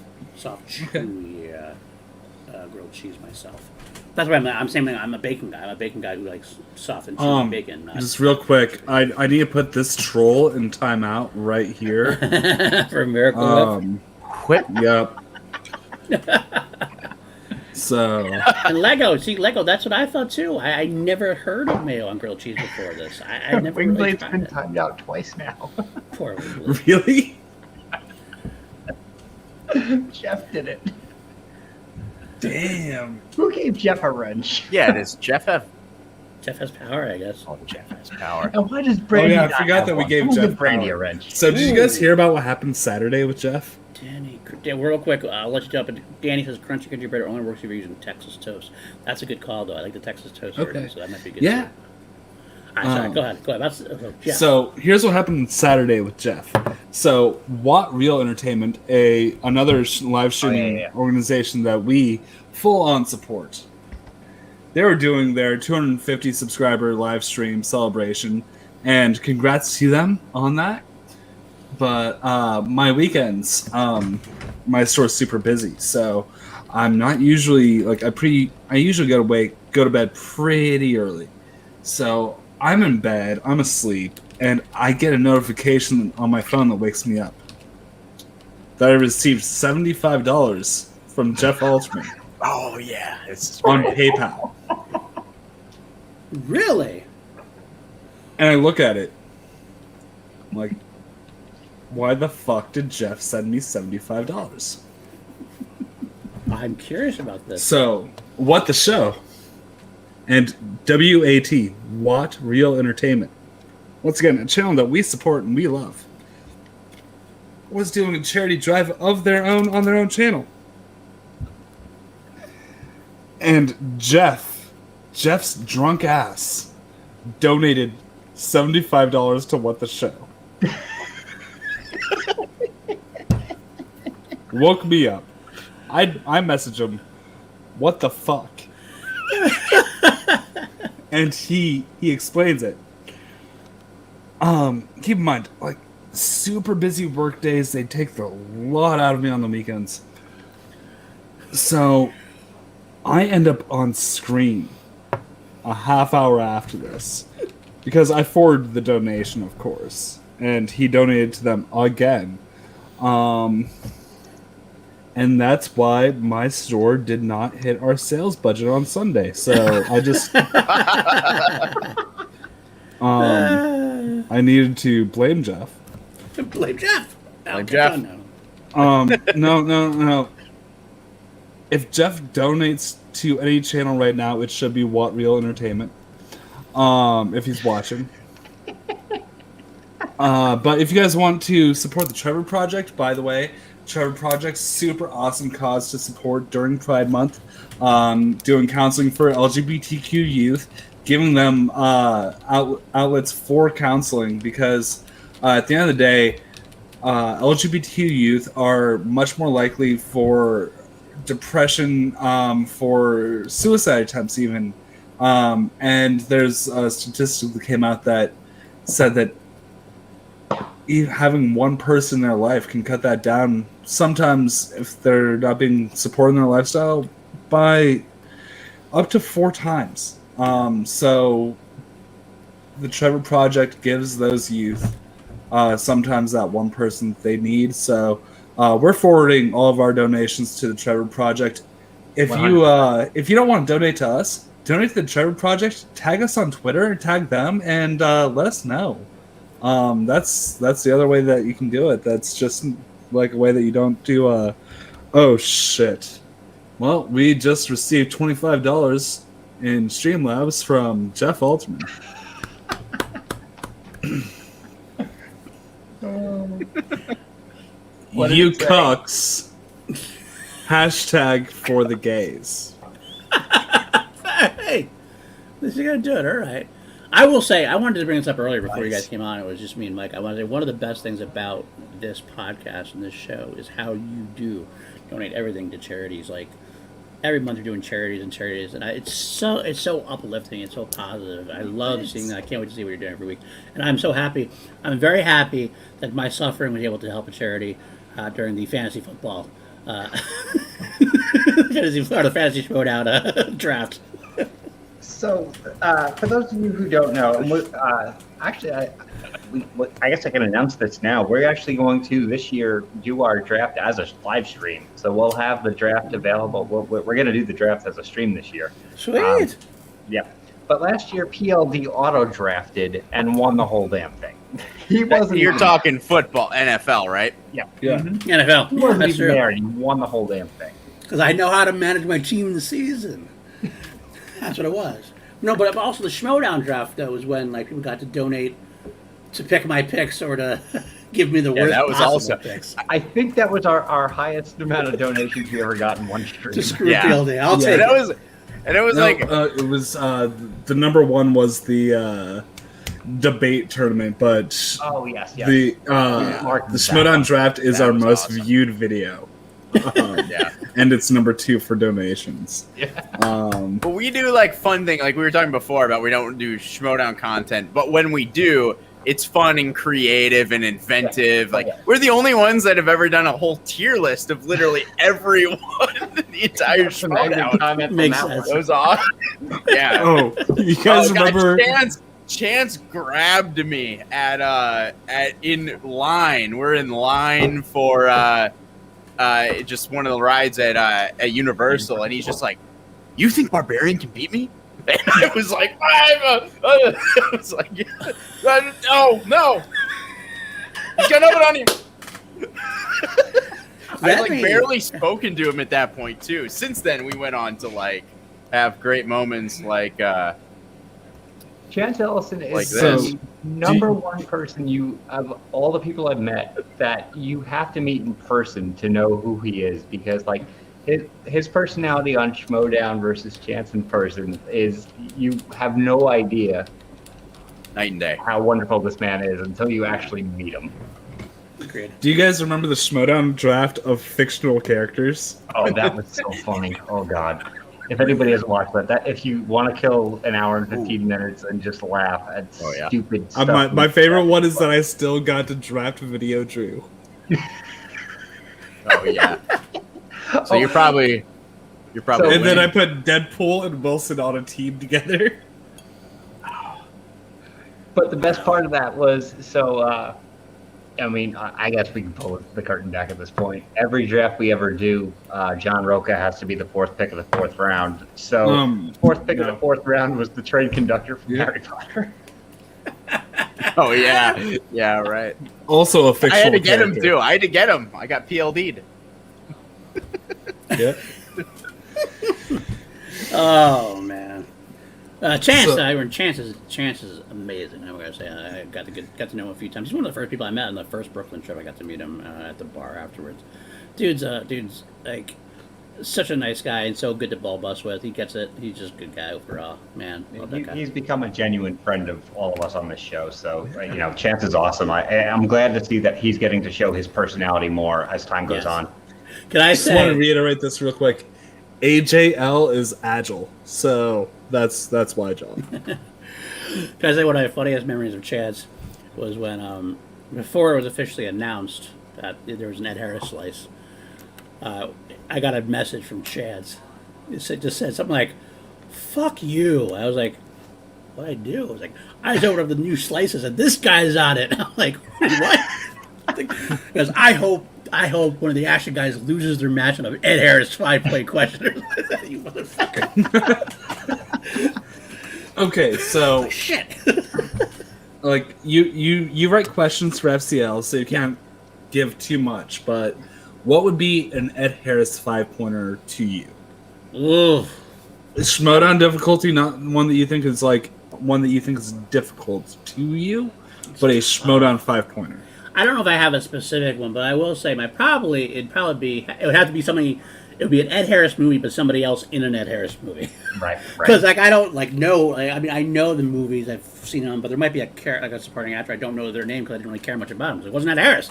grilled cheese myself. That's why I'm saying I'm a bacon guy. I'm a bacon guy who likes soft and chewy bacon. Not Just real quick, I need to put this troll in timeout right here. for Miracle Whip. Whip. Yep. So And Lego. See, Lego, that's what I thought too. I never heard of mayo on grilled cheese before this. I never really Winglade's tried been it. timed out twice now. Poor Wingblade. really, Jeff did it. damn. Who gave Jeff a wrench? Yeah, does Jeff have? Jeff has power, I guess. Oh, Jeff has power. And why does Brandy? I not forgot have that we one? gave Who Jeff gave Brandy power. a wrench. So did you guys hear about what happened Saturday with Jeff? Danny, real quick, I'll let you jump in. Danny says crunchy country bread only works if you're using Texas toast. That's a good call, though. I like the Texas toast version, so that might be good. Yeah. Too. All right, sorry, go ahead. That's Jeff. So here's what happened Saturday with Jeff. So What Real Entertainment, another live streaming organization that we full on support. They were doing their 250 subscriber live stream celebration, and congrats to them on that. But my weekends, my store's super busy, so I'm not usually like I usually go to bed pretty early. So I'm in bed, I'm asleep, and I get a notification on my phone that wakes me up that I received $75 from Jeff Altman Oh yeah, it's on PayPal. Really? And I look at it, I'm like, why the fuck did Jeff send me $75? I'm curious about this. So, what the show? And WAT, What Real Entertainment. Once again, a channel that we support and we love, was doing a charity drive of their own on their own channel. And Jeff's drunk ass, donated $75 to What the Show. Woke me up. I message him, what the fuck? And he explains it. Keep in mind, like, super busy work days, they take the lot out of me on the weekends. So I end up on screen a half hour after this because I forwarded the donation, of course, and he donated to them again. And that's why my store did not hit our sales budget on Sunday. So I just I needed to blame Jeff. Blame Jeff. Blame Jeff. No. If Jeff donates to any channel right now, it should be What Real Entertainment. If he's watching. But if you guys want to support the Trevor Project, by the way, Trevor Project, super awesome cause to support during Pride Month. Doing counseling for LGBTQ youth, giving them outlets for counseling because at the end of the day, LGBTQ youth are much more likely for depression, for suicide attempts even. And there's a statistic that came out that said that having one person in their life can cut that down, sometimes if they're not being supported in their lifestyle, by up to 4 times. So the Trevor Project gives those youth sometimes that one person that they need. So we're forwarding all of our donations to the Trevor Project. If you don't want to donate to us, donate to the Trevor Project. Tag us on Twitter and tag them, and let us know. That's the other way that you can do it. That's just like a way that you don't do. Oh shit! Well, we just received $25 in Streamlabs from Jeff Alterman. You cucks. Hashtag for the gays. Hey, this is gonna do it. All right. I will say, I wanted to bring this up earlier before you guys came on. It was just me and Mike. I want to say one of the best things about this podcast and this show is how you do donate everything to charities. Like every month you're doing charities, and it's so uplifting. It's so positive. I love seeing that. I can't wait to see what you're doing every week. And I'm so happy. I'm very happy that my suffering was able to help a charity during the fantasy football, fantasy showdown draft. So, for those of you who don't know, actually, I guess I can announce this now. We're actually going to this year do our draft as a live stream. So we'll have the draft available. We're going to do the draft as a stream this year. Sweet. Yeah. But last year, PLD auto drafted and won the whole damn thing. He wasn't. You're talking football, NFL, right? Yeah. Yeah. Mm-hmm. NFL. He wasn't That's even true. there. He won the whole damn thing. Because I know how to manage my team in the season. That's what it was. No, but also the Schmodown draft, though, was when like people got to donate to pick my picks or to give me the worst that was possible also picks. I think that was our highest amount of donations we ever got in one stream. To screw Yeah. PLD. I'll take And it. it was like it was the number one was the debate tournament, but Oh yes, yes. the Mark the that Schmodown one. draft is That our was most awesome. viewed video. yeah. And it's number 2 for donations. But we do like fun thing, like we were talking before about we don't do Schmodown content, but when we do, it's fun and creative and inventive. Like we're the only ones that have ever done a whole tier list of literally everyone in the entire Schmodown. Makes sense. It was awesome. Yeah. Oh, you guys remember? Chance grabbed me at in line. We're in line for just one of the rides at Universal, and he's just like, "You think Barbarian can beat me?" And I was like, I was like, no, he's got nothing on you. I had like barely spoken to him at that point too. Since then, we went on to like have great moments like Chance Ellison is Like the number one person of all the people I've met that you have to meet in person to know who he is, because like his personality on Schmodown versus Chance in person is, you have no idea night and day. how wonderful this man is until you actually meet him. Agreed. Do you guys remember the Schmodown draft of fictional characters? Oh, that was so funny. Oh God. If anybody hasn't watched that if you want to kill an hour and 15 minutes and just laugh at stupid stuff. My favorite one is that I still got to draft Video Drew. Oh yeah. So you're probably. And then I put Deadpool and Wilson on a team together. But the best part of that was, I mean, I guess we can pull the curtain back at this point. Every draft we ever do, John Roca has to be the 4th pick of the 4th round. So, fourth pick of the 4th round was the train conductor from Harry Potter. Oh yeah, yeah, right. Also a fictional. I had to get character. him too. I had to get him. I got PLD'd. Yeah. Oh man. Chance, So- Chance is amazing. I'm gonna say I got to know him a few times. He's one of the first people I met on the first Brooklyn trip. I got to meet him at the bar afterwards. Dude's like such a nice guy and so good to ball bust with. He gets it. He's just a good guy overall. Man, love that guy. He's become a genuine friend of all of us on this show. So, Chance is awesome. I'm glad to see that he's getting to show his personality more as time goes Yes. on. Can I I just want to say? reiterate this real quick. AJL is agile, so that's why, John. Can I say one of the funniest memories of Chad's was when before it was officially announced that there was an Ed Harris slice. I got a message from Chad's. Just said something like, "Fuck you." I was like, "What I do?" I was like, "I just opened up the new slices and this guy's on it." I'm like, "What?" Because I hope one of the action guys loses their match on an Ed Harris 5-point question. You motherfucker! Okay, so Shit. like you write questions for FCL, so you can't give too much. But what would be an Ed Harris 5-pointer to you? Ooh. Is Schmodown difficulty not one that you think is difficult to you, but a Schmodown 5-pointer? I don't know if I have a specific one, but I will say it would have to be somebody. It would be an Ed Harris movie, but somebody else in an Ed Harris movie. Right. Because I don't know. I mean, I know the movies, I've seen them, but there might be a supporting actor I don't know their name because I didn't really care much about them. So it wasn't Ed Harris,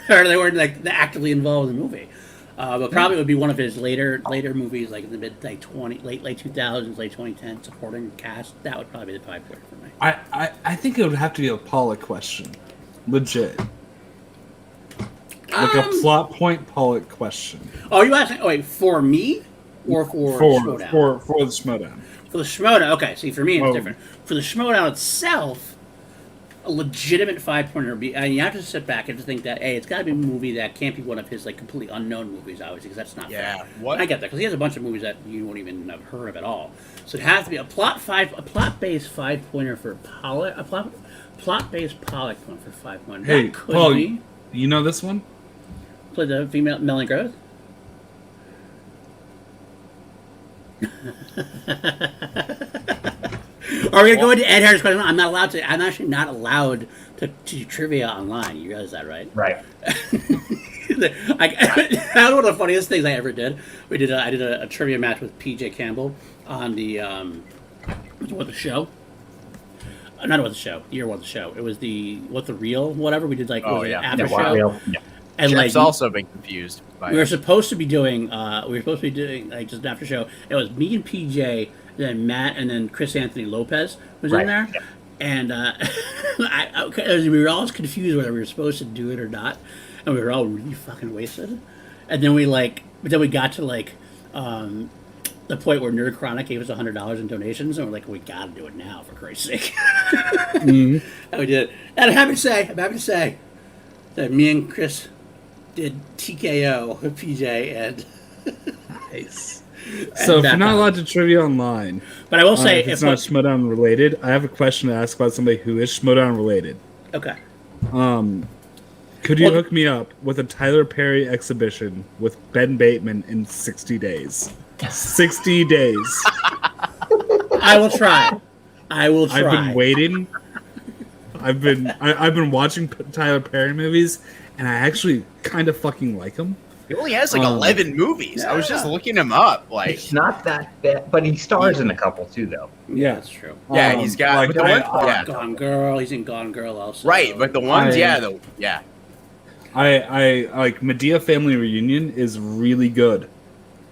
or they weren't actively involved in the movie. But probably it would be one of his later movies, like in the late 2000s, late 2010, supporting cast. That would probably be the 5-point for me. I think it would have to be a Pollock question, legit. Like a plot point Pollock question. Oh, you asking? Oh, wait, for me or for Schmodown? For the Schmodown. For the Schmodown, okay. See, for me, it's Oh. different. For the Schmodown itself, a legitimate 5-pointer would be. And you have to sit back and just think that, hey, it's got to be a movie that can't be one of his completely unknown movies, obviously, because that's not Yeah, fair. what? I get that because he has a bunch of movies that you won't even have heard of at all. So it has to be a plot-based 5-pointer for Pollock, a plot-based Pollock one for 5-pointer. Hey, That could Paul, be. you know this one? Play the female Melanie Groth. Are we gonna go into Ed Harris question? I'm not allowed to. I'm actually not allowed to do trivia online. You realize that, right? Right. That was one of the funniest things I ever did. I did a trivia match with PJ Campbell on the what the show. Not what the show. Year what the show. It was the what the real whatever we did Oh, was it yeah. after Yeah, show. yeah. And Jeff's also been confused by we were it. supposed to be doing just an after show. It was me and PJ, then Matt, and then Chris Anthony Lopez was in Right, there. yeah. And we were all confused whether we were supposed to do it or not, and we were all really fucking wasted. And then we got to the point where Nerd Chronic gave us $100 in donations, and we're like, we gotta do it now for Christ's sake. And we did it. And I'm happy to say that me and Chris did TKO with PJ and Nice. So if you're not allowed to trivia online, but I will say if it's not Schmodown related, I have a question to ask about somebody who is Schmodown related. okay. Could you Well- hook me up with a Tyler Perry exhibition with Ben Bateman in 60 days? 60 days. I will try. I've been waiting. I've been watching Tyler Perry movies, and I actually kind of fucking like them. He only has 11 movies. I was just looking him up. It's not that bad, but he stars in a couple too, though. Yeah, that's true. Yeah, he's got like, but the one- yeah. Gone Girl. He's in Gone Girl also. Right, but the ones, I- yeah. I like Medea Family Reunion is really good.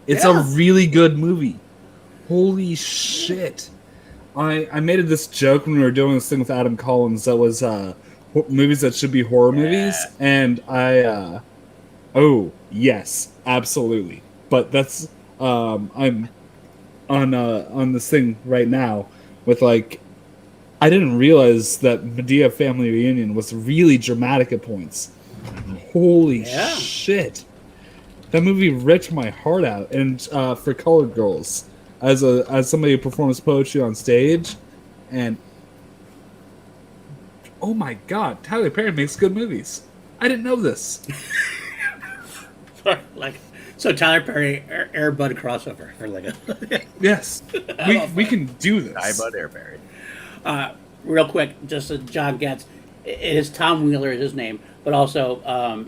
It's Yeah. a really good movie. Holy shit. I made this joke when we were doing this thing with Adam Collins that was movies that should be horror movies, and oh yes, absolutely. But that's I'm on this thing right now with I didn't realize that Medea Family Reunion was really dramatic at points. Holy shit. That movie ripped my heart out. And for Colored Girls, as somebody who performs poetry on stage, and oh my god, Tyler Perry makes good movies. I didn't know this. So Tyler Perry Air Bud crossover for Lego. Yes, we can do this. I Bud Airberry. Real quick, just so John gets, it is Tom Wheeler is his name, but also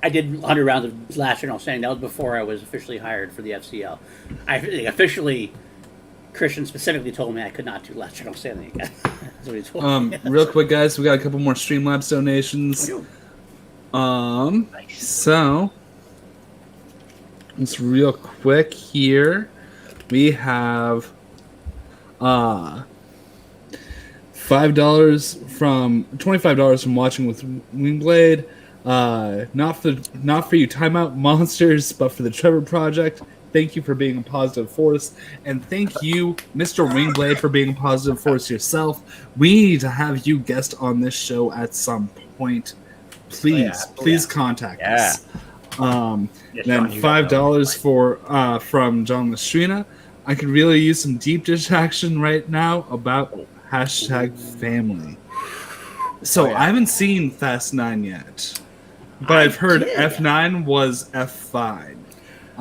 I did 100 rounds of Last General Standing. That was before I was officially hired for the FCL. Christian specifically told me I could not do Last General Standing again. That's what he told me. Real quick, guys, we got a couple more Streamlabs donations. So it's real quick here. We have $25 from watching with Wingblade. Not for you timeout monsters, but for the Trevor Project. Thank you for being a positive force, and thank you, Mr. Wingblade, for being a positive force yourself. We need to have you guest on this show at some point. Please contact us. Then $5 from John Lastrina. I could really use some deep dish action right now about #family. So I haven't seen Fast 9 yet, but I've heard F9 was F5.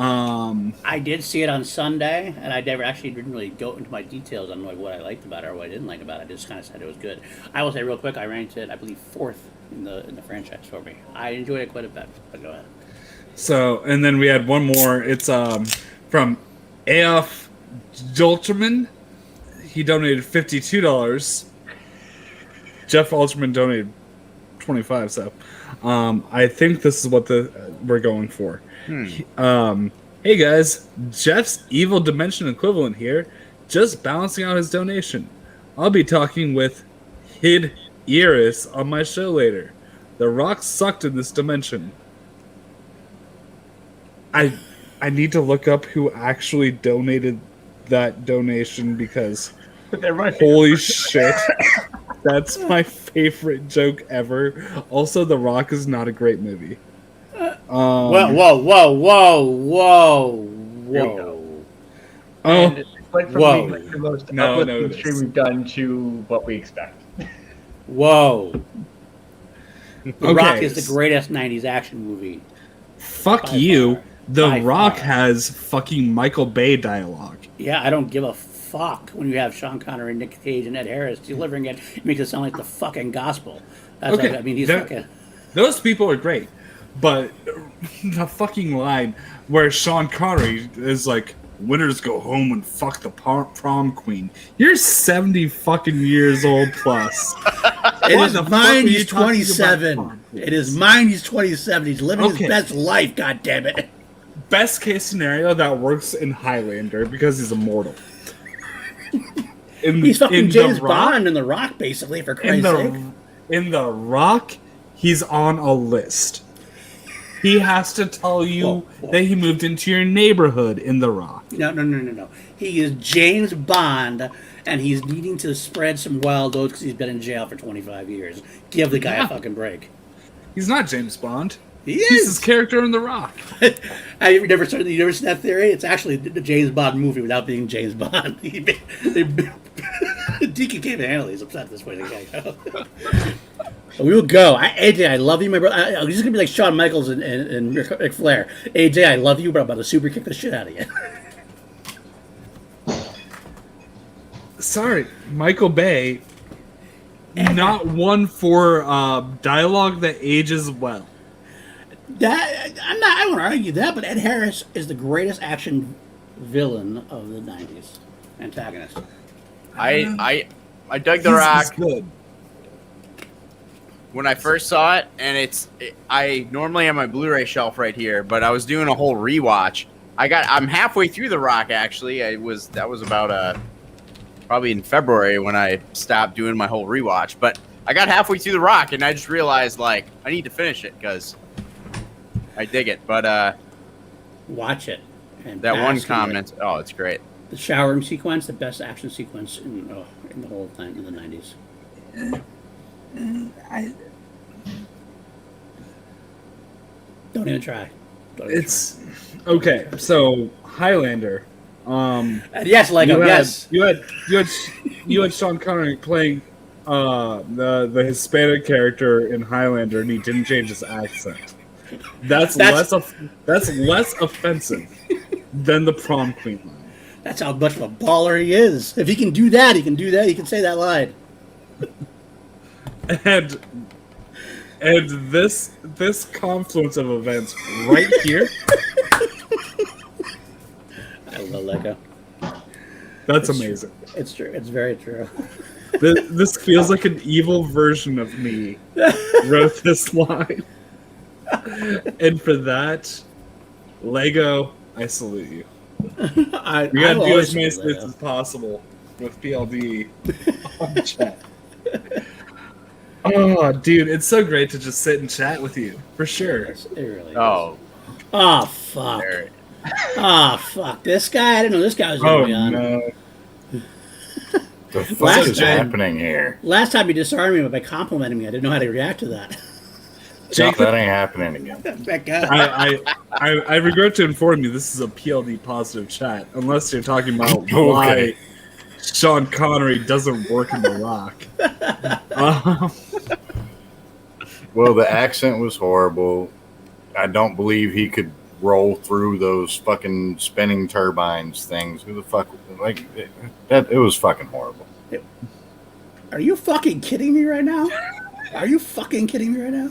I did see it on Sunday, and I never actually didn't really go into my details on what I liked about it or what I didn't like about it. I just kind of said it was good. I will say real quick, I ranked it, I believe, 4th in the franchise for me. I enjoyed it quite a bit. But go ahead. So, and then we had one more. It's from Aof Jolterman. He donated $52. Jeff Alterman donated $25. So, I think this is what we're going for. Hey guys, Jeff's Evil Dimension equivalent here, just balancing out his donation. I'll be talking with Hid Iris on my show later. The Rock sucked in this dimension. I need to look up who actually donated that donation because holy shit, that's my favorite joke ever. Also, The Rock is not a great movie. Whoa. And it's like from Whoa. being the most uplifting stream we've done to what we expect. Whoa. The Rock is the greatest 90s action movie. Fuck you. The Rock has fucking Michael Bay dialogue. Yeah, I don't give a fuck when you have Sean Connery, Nick Cage, and Ed Harris delivering it. It makes it sound like the fucking gospel. That's Okay, like, I mean, he's fucking... Those people are great. But the fucking line where Sean Connery is like, winners go home and fuck the prom queen. You're 70 fucking years old plus. It is mine, he's 27. It is mine, he's 27. He's living his best life, goddammit. Best case scenario, that works in Highlander because he's immortal. He's fucking James Bond in The Rock, basically, for Christ's sake. In The Rock, he's on a list. He has to tell you that he moved into your neighborhood in The Rock. No. He is James Bond, and he's needing to spread some wild oats because he's been in jail for 25 years. Give the guy a fucking break. He's not James Bond. He is. He's his character in The Rock. You never seen that theory? It's actually the James Bond movie without being James Bond. Deacon can't handle it. He's upset at this point. We will go. AJ, I love you, my brother. This is gonna be like Shawn Michaels and Ric Flair. AJ, I love you, but I'm about to super kick the shit out of you. Sorry, Michael Bay. Not one for dialogue that ages well. I won't argue that, but Ed Harris is the greatest action villain of the '90s. Antagonist. I dug The Rock. He's good. When I first saw it, and I normally have my Blu-ray shelf right here, but I was doing a whole rewatch. I'm halfway through The Rock actually. That was about probably in February when I stopped doing my whole rewatch. But I got halfway through The Rock, and I just realized like I need to finish it because I dig it. But watch it. And that one comment, it's great. The showering sequence, the best action sequence in the whole thing in the '90s. Don't even try. Okay. So Highlander. Yes, Lego. Yes. You had Sean Connery playing the Hispanic character in Highlander, and he didn't change his accent. That's less offensive than the prom queen line. That's how much of a baller he is. If he can do that, he can do that. He can say that line. And this confluence of events right here. I love Lego. That's amazing. It's true. It's very true. This feels like an evil version of me wrote this line. And for that, Lego, I salute you. We gotta do as many slits as possible with PLD on chat. Oh, dude, it's so great to just sit and chat with you, for sure. It really is. Oh, Fuck. there. Fuck. This guy, I didn't know this guy was going to be on. No. The fuck Last is time- happening here? Last time he disarmed me by complimenting me, I didn't know how to react to that. No, that ain't happening again. That guy. I regret to inform you this is a PLD positive chat, unless you're talking about Okay. why Sean Connery doesn't work in The Rock. Well, the accent was horrible. I don't believe he could roll through those fucking spinning turbines things. Who the fuck? Like, it was fucking horrible. Are you fucking kidding me right now? Are you fucking kidding me right now?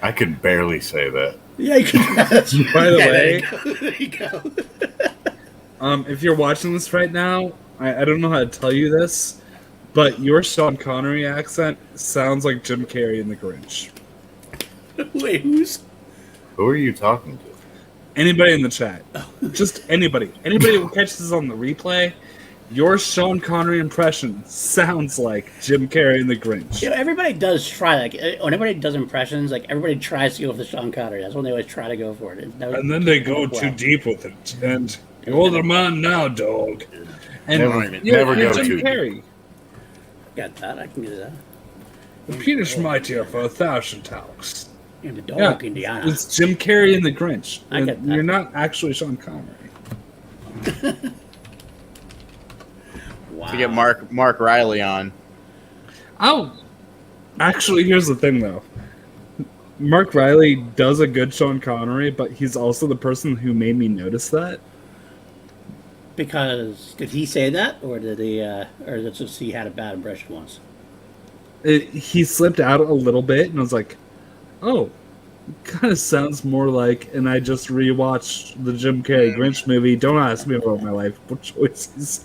I could barely say that. Yeah, you can. By the way, There you go. if you're watching this right now, I don't know how to tell you this, but your Sean Connery accent sounds like Jim Carrey in The Grinch. Wait, who's? Who are you talking to? Anybody in the chat. Just anybody. Anybody who catches this on the replay, your Sean Connery impression sounds like Jim Carrey in The Grinch. You know, everybody does try. Like when everybody does impressions, like everybody tries to go for the Sean Connery. That's when they always try to go for it. And then they go too deep with it. And you're older man now, dog. And Never go Jim too deep. Carrey. Got that? I can do that. The penis mightier for 1,000 talks. And the dog, Yeah, Indiana. it's Jim Carrey in The Grinch. I And get that. you're not actually Sean Connery. Wow. To get Mark Riley on. Oh, actually, here's the thing, though. Mark Riley does a good Sean Connery, but he's also the person who made me notice that. Because did he say that, or did he, or did just he had a bad impression once? He slipped out a little bit, and I was like, "Oh, kind of sounds more like." And I just rewatched the Jim Carrey Grinch movie. Don't ask me about my life choices.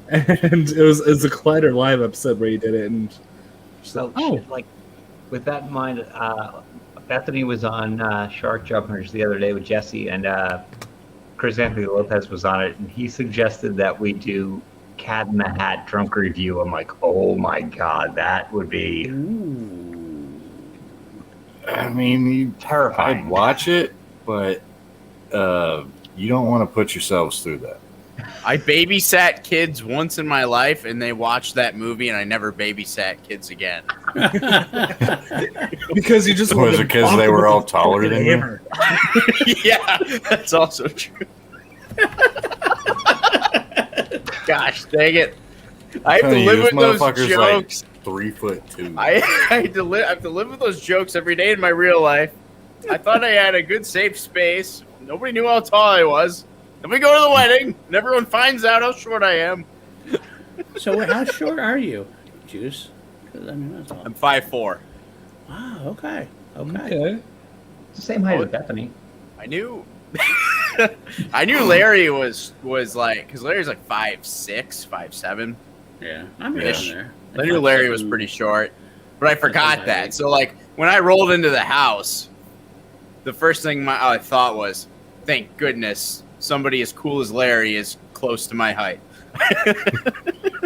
And it was a Collider Live episode where he did it, and So, oh. like, with that in mind, Bethany was on Shark Jumpers the other day with Jesse, and Chris Anthony Lopez was on it, and he suggested that we do Cat in the Hat drunk review. I'm like, oh my god, that would be I mean, terrifying. I'd watch it, but you don't want to put yourselves through that. I babysat kids once in my life, and they watched that movie, and I never babysat kids again. because you just Was wanted it to because bonk they them were with all a taller fucking than you? hammer. Yeah, that's also true. Gosh dang it. I have to Hey, live this with those motherfucker's jokes. like 3'2". I have to live with those jokes every day in my real life. I thought I had a good safe space. Nobody knew how tall I was. Then we go to the wedding, and everyone finds out how short I am. So how short are you, Juice? 'Cause, I mean, that's all. I'm 5'4". Wow. Okay. Okay. Okay. It's the same height as Bethany. I knew I knew Larry was like, because Larry's like 5'6", 5'7". Yeah. I'm Yeah. around there. I knew Larry was pretty short, but I forgot that. So like when I rolled into the house, the first thing I thought was, thank goodness somebody as cool as Larry is close to my height.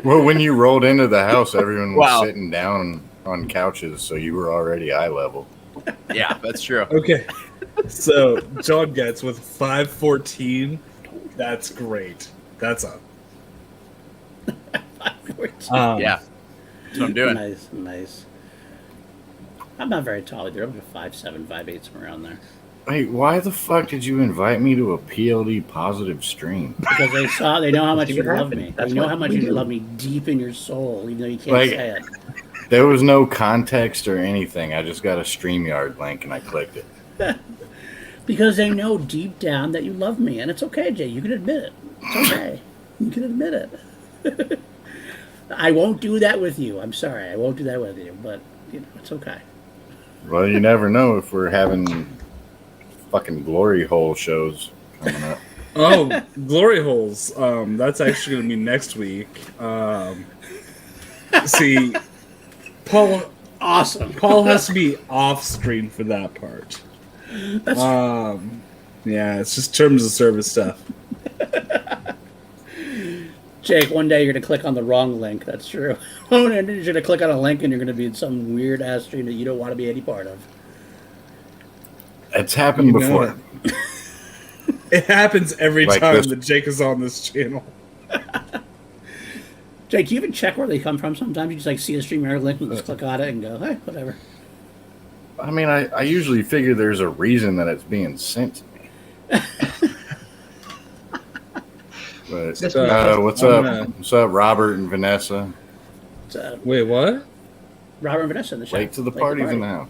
Well, when you rolled into the house, everyone was Wow. sitting down on couches, so you were already eye level. Yeah, that's true. Okay. So John gets with 5'14". That's great. That's up. Yeah, that's what I'm doing. Nice, nice. I'm not very tall either. I'm 5'7", 5'8", somewhere around there. Wait, why the fuck did you invite me to a PLD positive stream? Because they know how much See you what love happened. me. That's They know what how much we you do. love me deep in your soul, even though you can't Like- say it. There was no context or anything. I just got a StreamYard link and I clicked it. Because they know deep down that you love me, and it's okay, Jay. You can admit it. It's okay. You can admit it. I won't do that with you. I'm sorry. I won't do that with you, but it's okay. Well, you never know if we're having fucking glory hole shows coming up. Oh, glory holes. That's actually going to be next week. See, Paul. Awesome. Paul has to be off screen for that part. That's Yeah, it's just terms of service stuff. Jake, one day you're going to click on the wrong link. That's true. One day you're going to click on a link and you're going to be in some weird ass stream that you don't want to be any part of. It's happened before. It happens every Like time this. that Jake is on this channel. Jake, do you even check where they come from sometimes? You just like see a StreamYard link and just click on it and go, hey, whatever. I mean, I usually figure there's a reason that it's being sent to me. But what's up? What's up, Robert and Vanessa? Wait, what? Robert and Vanessa in the show. Late to the parties in the house.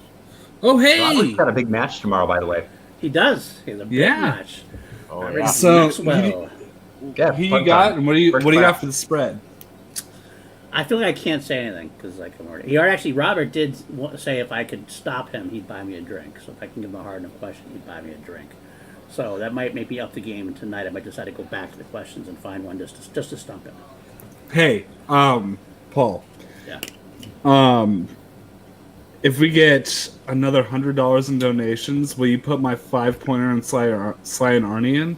Oh, hey! Robert's got a big match tomorrow, by the way. He does. He has a big Yeah. match. Oh, Robert yeah. So, Maxwell. Yeah, Who you fun got? time. And what do you First got class. for the spread? I feel like I can't say anything because like I'm already. He actually Robert did say if I could stop him, he'd buy me a drink. So if I can give him a hard enough question, he'd buy me a drink. So that might maybe up the game. And tonight I might decide to go back to the questions and find one just to stump him. Hey, Paul. Yeah. If we get another $100 in donations, will you put my 5-pointer in Sly and Arnie in?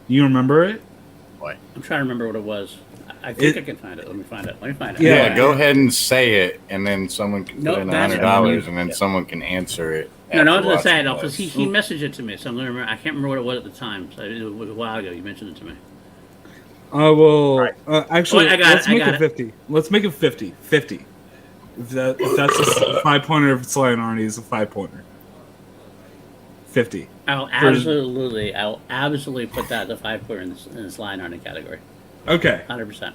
You remember it? I'm trying to remember what it was. I think I can find it. Let me find it. Yeah, go ahead and say it, and then someone can Nope, put in that's- $100, and then someone can answer it. No, I was after going to say it watching because this. he messaged it to me. So I'm gonna remember. I can't remember what it was at the time. So it was a while ago. You mentioned it to me. Well, actually, Oh, I got let's it, I make got it 50. Let's make it 50. 50. If that's a 5-pointer, if Sly and Arnie is a 5-pointer. 50. I'll absolutely put that as a 5-pointer in this line on a category. Okay. 100%.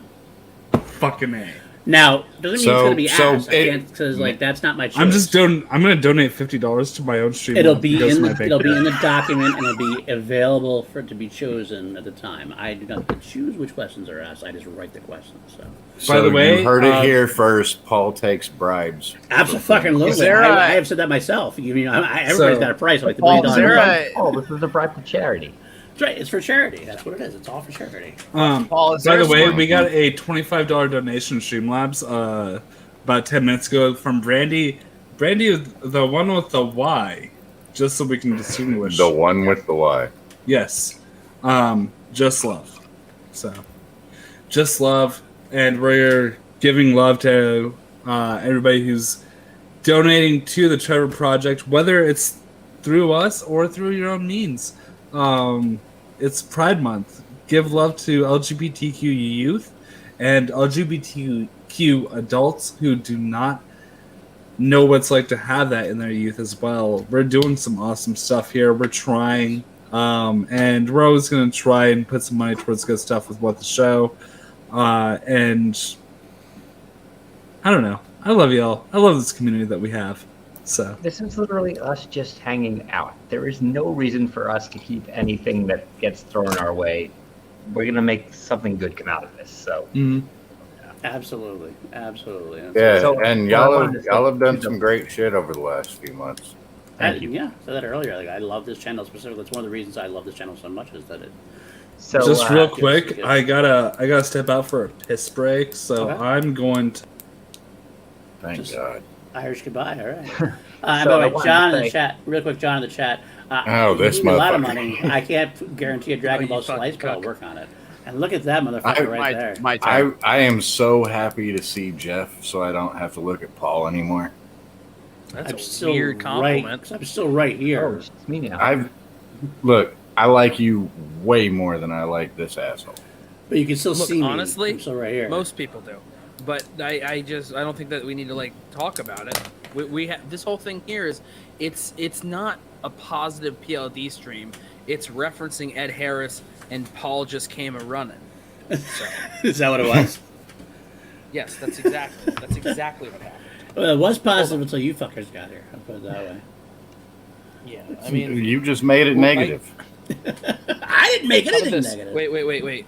Fucking A. Now, doesn't mean it's So- going to be so ass. I it- can't because like that's not my choice. I'm gonna donate $50 to my own stream. It'll when be it goes in to my the bank it'll be in account. the document and it'll be available for it to be chosen at the time. I do not choose which questions are asked. I just write the questions. So So By the way, you heard it here first. Paul takes bribes. absolutely, Is there a- I have said that myself. You know, everybody's So- got a price like the Paul, $1 is there million. a- Oh, this is a bribe to charity. That's right. It's for charity. That's what it is. It's all for charity. Paul, is By there the way, some- we got a $25 donation to Streamlabs about 10 minutes ago from Brandy. Brandy, the one with the Y, just so we can distinguish. The one with the Y. Yes. Just love. So, just love. And we're giving love to everybody who's donating to the Trevor Project, whether it's through us or through your own means. It's Pride Month. Give love to LGBTQ youth and LGBTQ adults who do not know what it's like to have that in their youth as well. We're doing some awesome stuff here. We're trying. And we're always going to try and put some money towards good stuff with what the show. And I don't know. I love y'all. I love this community that we have. So This is literally us just hanging out. There is no reason for us to keep anything that gets thrown our way. We're gonna make something good come out of this. So Absolutely. Yeah, So- and well, I y'all wanted to have done say- some great shit over the last few months. Thank you. Yeah, I said that earlier. Like, I love this channel specifically. That's one of the reasons I love this channel so much is that it. So just real yes, quick, yes. I gotta step out for a piss break. So Okay. I'm going to. Thank Just- God. Irish goodbye. All right. So By I the way, wanted John to in the say- chat. Real quick, John in the chat. Oh, this you need a lot of motherfucker. money. I can't guarantee a Dragon Oh, Ball you fucking Slice, but I'll cuck. work on it. And look at that motherfucker right there. my time. I am so happy to see Jeff, so I don't have to look at Paul anymore. That's I'm a still weird right. compliment. I'm still right here. Oh, it's me now. I like you way more than I like this asshole. But you can still Look, see me. honestly, I'm still right here. Most people do, but I don't think that we need to like talk about it. We have this whole thing here is it's not a positive PLD stream. It's referencing Ed Harris and Paul just came a running. So Is that what it was? yes, that's exactly what happened. Well, it was positive until you fuckers got here. I'll put it that way. Yeah, I mean, You just made it Well, negative. I didn't make how about anything this? negative. Wait.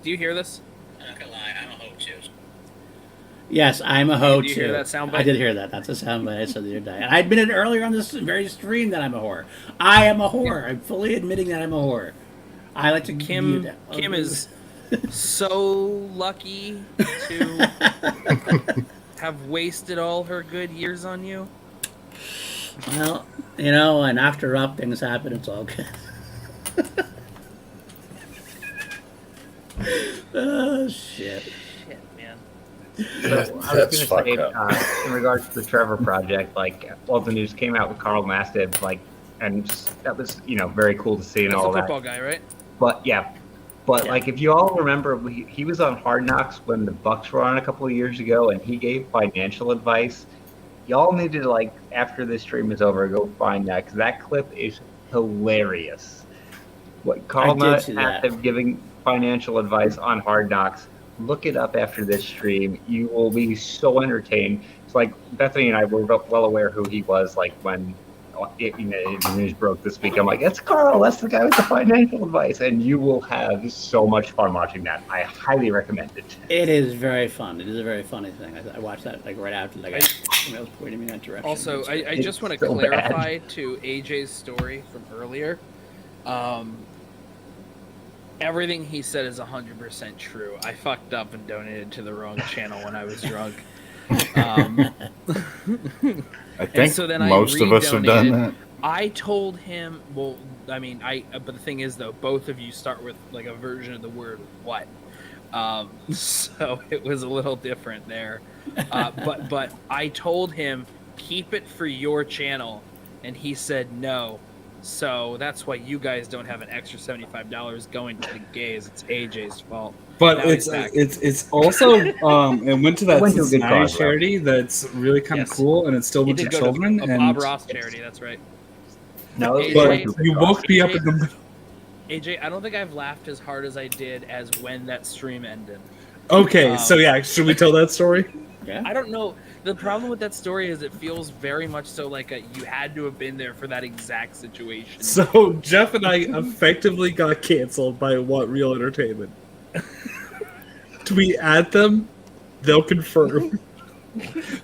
Do you hear this? I'm not gonna lie, I'm a hoe too. Yes, I'm a hoe Did you too. hear that soundbite? I did hear that. That's a soundbite I said the other day. And I admitted earlier on this very stream that I'm a whore. I am a whore. I'm fully admitting that I'm a whore. I like to Kim be Kim is so lucky to have wasted all her good years on you. Well, you know, and after up things happen, it's all good. Oh shit. Shit, man. So I was That's going to say, fucked in regards to the Trevor project, like, well, the news came out with Carl Mastib, like, and that was, very cool to see and That's all the that. football guy, right? But yeah, like, if you all remember, he was on Hard Knocks when the Bucks were on a couple of years ago, and he gave financial advice. Y'all need to, like, after this stream is over, go find that, because that clip is hilarious. What Carl did see that. Mastib giving financial advice on Hard Knocks. Look it up after this stream. You will be so entertained. It's like Bethany and I were well aware who he was. Like when the news broke this week, I'm like, it's Carl. That's the guy with the financial advice, and you will have so much fun watching that. I highly recommend it. It is very fun. It is a very funny thing. I watched that like right after somebody else pointed me in that direction. Also, I just want to so bad. clarify to AJ's story from earlier. Everything he said is 100% true. I fucked up and donated to the wrong channel when I was drunk. I think so then most of us have done that. I told him, well, I mean, but the thing is, though, both of you start with like a version of the word "what," so it was a little different there. But I told him keep it for your channel, and he said no. So that's why you guys don't have an extra $75 going to the gays. It's AJ's fault. But Now it's he's back. it's also it went to that Went to a good Cincinnati cause, though. charity that's really kind of Yes. cool, and it's still He with the did go children. to a And Bob Ross charity. That's right. No, AJ, but you woke me up in the middle. AJ, I don't think I've laughed as hard as I did as when that stream ended. Okay, so yeah, should we tell that story? Yeah. I don't know. The problem with that story is it feels very much so like you had to have been there for that exact situation. So Jeff and I effectively got canceled by What Real Entertainment. Tweet at them, they'll confirm.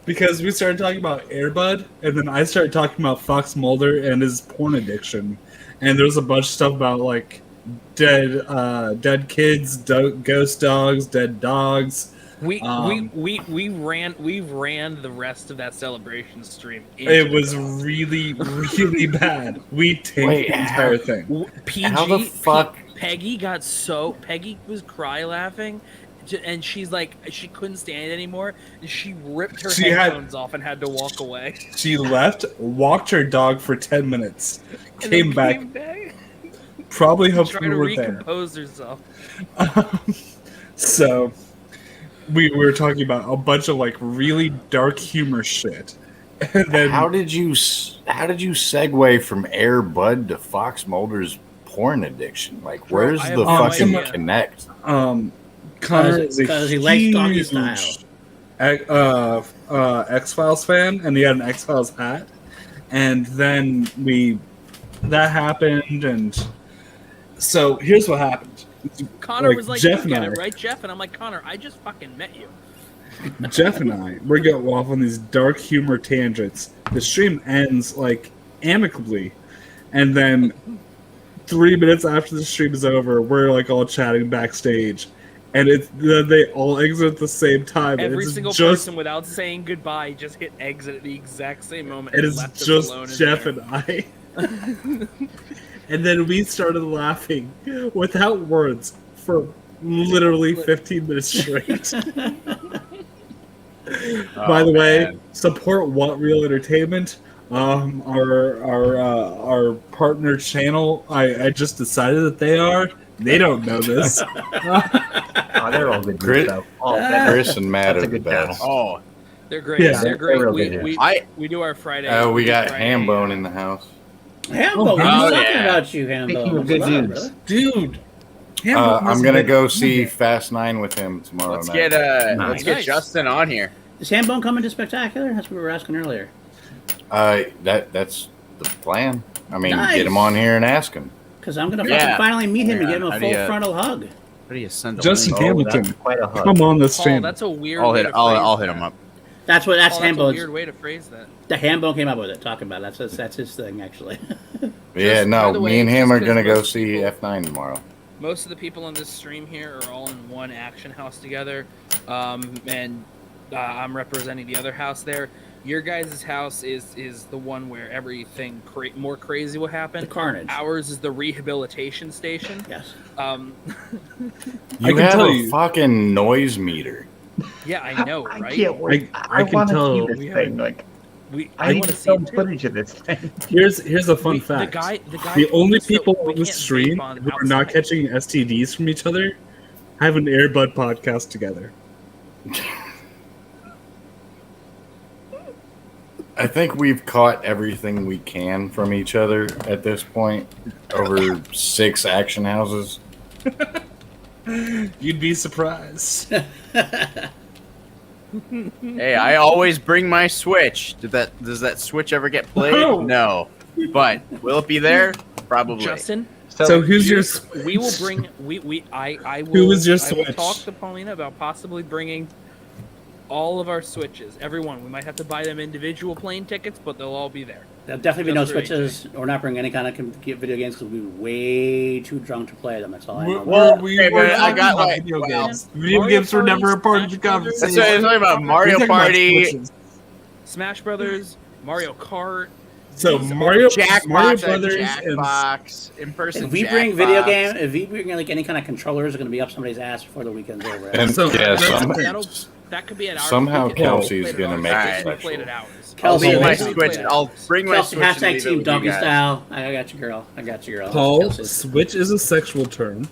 Because we started talking about Airbud, and then I started talking about Fox Mulder and his porn addiction, and there's a bunch of stuff about like dead kids, ghost dogs, dead dogs. We ran the rest of that celebration stream. It was really, really bad. We tanked Wait, the entire thing. PG. How the fuck? Peggy was cry laughing, and she's like she couldn't stand it anymore, and she ripped her headphones off and had to walk away. She left, walked her dog for 10 minutes, came back, probably hoped trying we to were there. recompose herself. So we were talking about a bunch of like really dark humor shit, and then How did you segue from Air Bud to Fox Mulder's porn addiction? Like, where's I have the no fucking idea. connect? Connor is Because a he likes doggy huge style. X-Files fan, and he had an X-Files hat, and then that happened, and so here's what happened. Connor was like, Jeff "You get and I- it, right, Jeff?" And I'm like, "Connor, I just fucking met you." Jeff and I, we're going off on these dark humor tangents. The stream ends like amicably, and then 3 minutes after the stream is over, we're like all chatting backstage, and they all exit at the same time. and Every it's single just, person, without saying goodbye, just hit exit at the exact same moment. It and is left us just alone in Jeff there. and I. And then we started laughing without words for literally 15 minutes straight. By the way, support What Real Entertainment. Our partner channel. I just decided that they don't know this. Oh, they're all good Chris- stuff. Oh, Chris and Matt that's are a the good best. channel. Oh, They're great. Yeah. They're great. They're real We, good, we, I we do our Friday. We got Friday, Hambone in the house. Hambo, Oh, we're oh, talking yeah. about you, Hambo. Speaking of good What's up, dudes. brother? Dude, I'm gonna go see Fast 9 with him tomorrow Let's night. get Nice. Justin on here. Is Hambone coming to Spectacular? That's what we were asking earlier. That's the plan. I mean, Nice. get him on here and ask him. Because I'm gonna Yeah. fucking finally meet him and give him How a do full you- frontal hug. How do you send a Justin link? Hamilton, That's quite a hug. come on the Paul, stream. that's a weird. I'll way hit. to I'll phrase hit him that. up. That's Paul, that's that's a Hambone's. weird way to phrase that. The Hambone came up with it, talking about it. That's his thing, actually. Yeah, Just, by no, the me way, and him just are 'cause gonna go most see people- F9 tomorrow. Most of the people in this stream here are all in one action house together, and I'm representing the other house there. Your guys' house is the one where everything more crazy will happen. The carnage. Ours is the rehabilitation station. Yes. You can have tell a you- fucking noise meter. Yeah, I know, I right? can't wait. I can want to tell- see this We thing. haven't- Like, I I need want to to see film it too. footage of this thing. Here's a fun The fact. guy The only told us that people we on the can't stream vape on who are not outside. catching STDs from each other have an Airbud podcast together. I think we've caught everything we can from each other at this point over 6 action houses. You'd be surprised. Hey, I always bring my Switch. Does that Switch ever get played? No. No. But will it be there? Probably. Justin, So who's your? we will bring I will. Who is your I will Switch? talk to Paulina about possibly bringing all of our Switches. Everyone, we might have to buy them individual plane tickets, but they'll all be there. There'll definitely be no Just for switches. We're not bringing any kind of video games because we'll be way too drunk to play them. That's all I know. Okay, but I got like like video well, games. Video Mario games were Party, never a part of the Smash Brothers. That's conversation. what I'm talking about. We're Mario talking about Party, Switches. Smash Brothers, Mario Kart. So These are- Mario Jackbox, Brothers, and Jackbox, in person. If we bring video game, if we bring like any kind of controllers, are going to be up somebody's ass before the weekend's over. And So, yeah, that's- That could be at ours. Somehow We can Kelsey's play it at gonna ours. make it We sexual. played at ours. I'll Kelsey, leave my Kelsey, Switch. I'll bring my Kelsey, Switch. and hashtag leave it team with you doggy guys. style. I got you, girl. I got you, girl. Paul, Kelsey. Switch is a sexual term.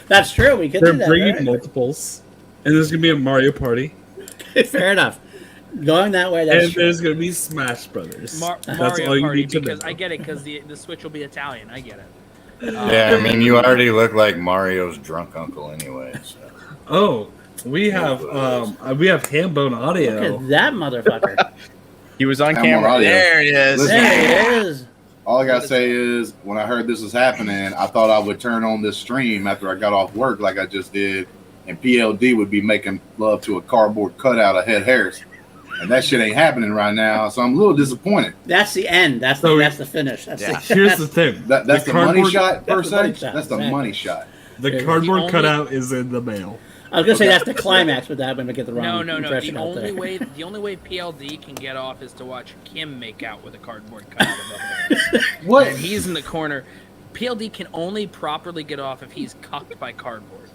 That's true. We could They're do that. bringing Right? multiples, and there's gonna be a Mario Party, Fair enough. Going that way, that's and true. there's gonna be Smash Brothers. That's Mario all you Party, need to because know. I get it, because the Switch will be Italian. I get it. Yeah, I mean, you already look like Mario's drunk uncle anyway. So. Oh, we have Hambone Look audio. at that motherfucker. He was on I'm camera. on audio. There it is. Listen. There it is. All I gotta say is, when I heard this was happening, I thought I would turn on this stream after I got off work, like I just did, and PLD would be making love to a cardboard cutout of Ed Harris, and that shit ain't happening right now. So I'm a little disappointed. That's the end. That's So- the finish. That's Yeah. Here's the thing: That's the money cardboard- shot per That's the money se. shot, That's the exactly. money shot. The cardboard only- cutout is in the mail. I was gonna say that's the climax, but that might get the wrong No. impression The out only there. way PLD can get off is to watch Kim make out with a cardboard cutout of him. What? And he's in the corner. PLD can only properly get off if he's cucked by cardboard.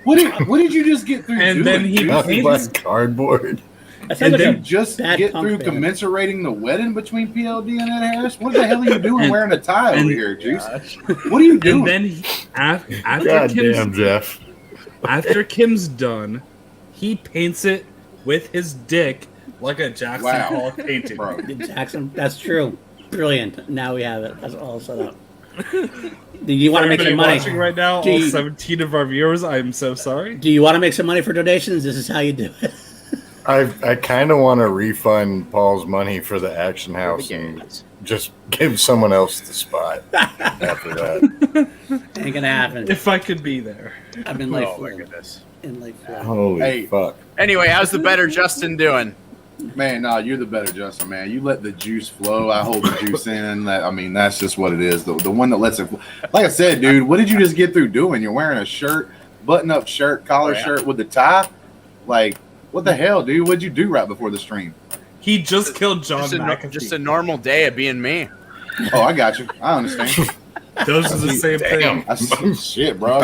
What did you just get through And doing? then he- dude? Nothing but cardboard. That sounds And like You a then just bad get punk through band. commensurating the wedding between PLD and Ed Harris? What the hell are you doing And- wearing a tie and- over here, Juice? What are you doing? And then after God Kim's damn, Jeff. after Kim's done, he paints it with his dick like a Jackson Wow. Pollock painting. Bro, Jackson. That's true. Brilliant. Now we have it. That's all set up. Do you want to make Everybody some money? watching right now, Do all you- 17 of our viewers, I'm so sorry. Do you want to make some money for donations? This is how you do it. I kind of want to refund Paul's money for the action house and just give someone else the spot after that. Ain't gonna happen. If I could be there. I've been like, Oh my goodness. in like, Holy Hey. fuck. Anyway, how's the better Justin doing? man, nah, you're the better Justin, man. You let the juice flow. I hold the juice in. I mean, that's just what it is. The one that lets it flow. Like I said, dude, what did you just get through doing? You're wearing a shirt, button-up shirt, collar shirt with the tie. Like, what the hell, dude? What'd you do right before the stream? He just killed John McAfee. Just a normal day of being me. Oh, I got you. I understand. Those are the same Damn. thing. Shit, bro.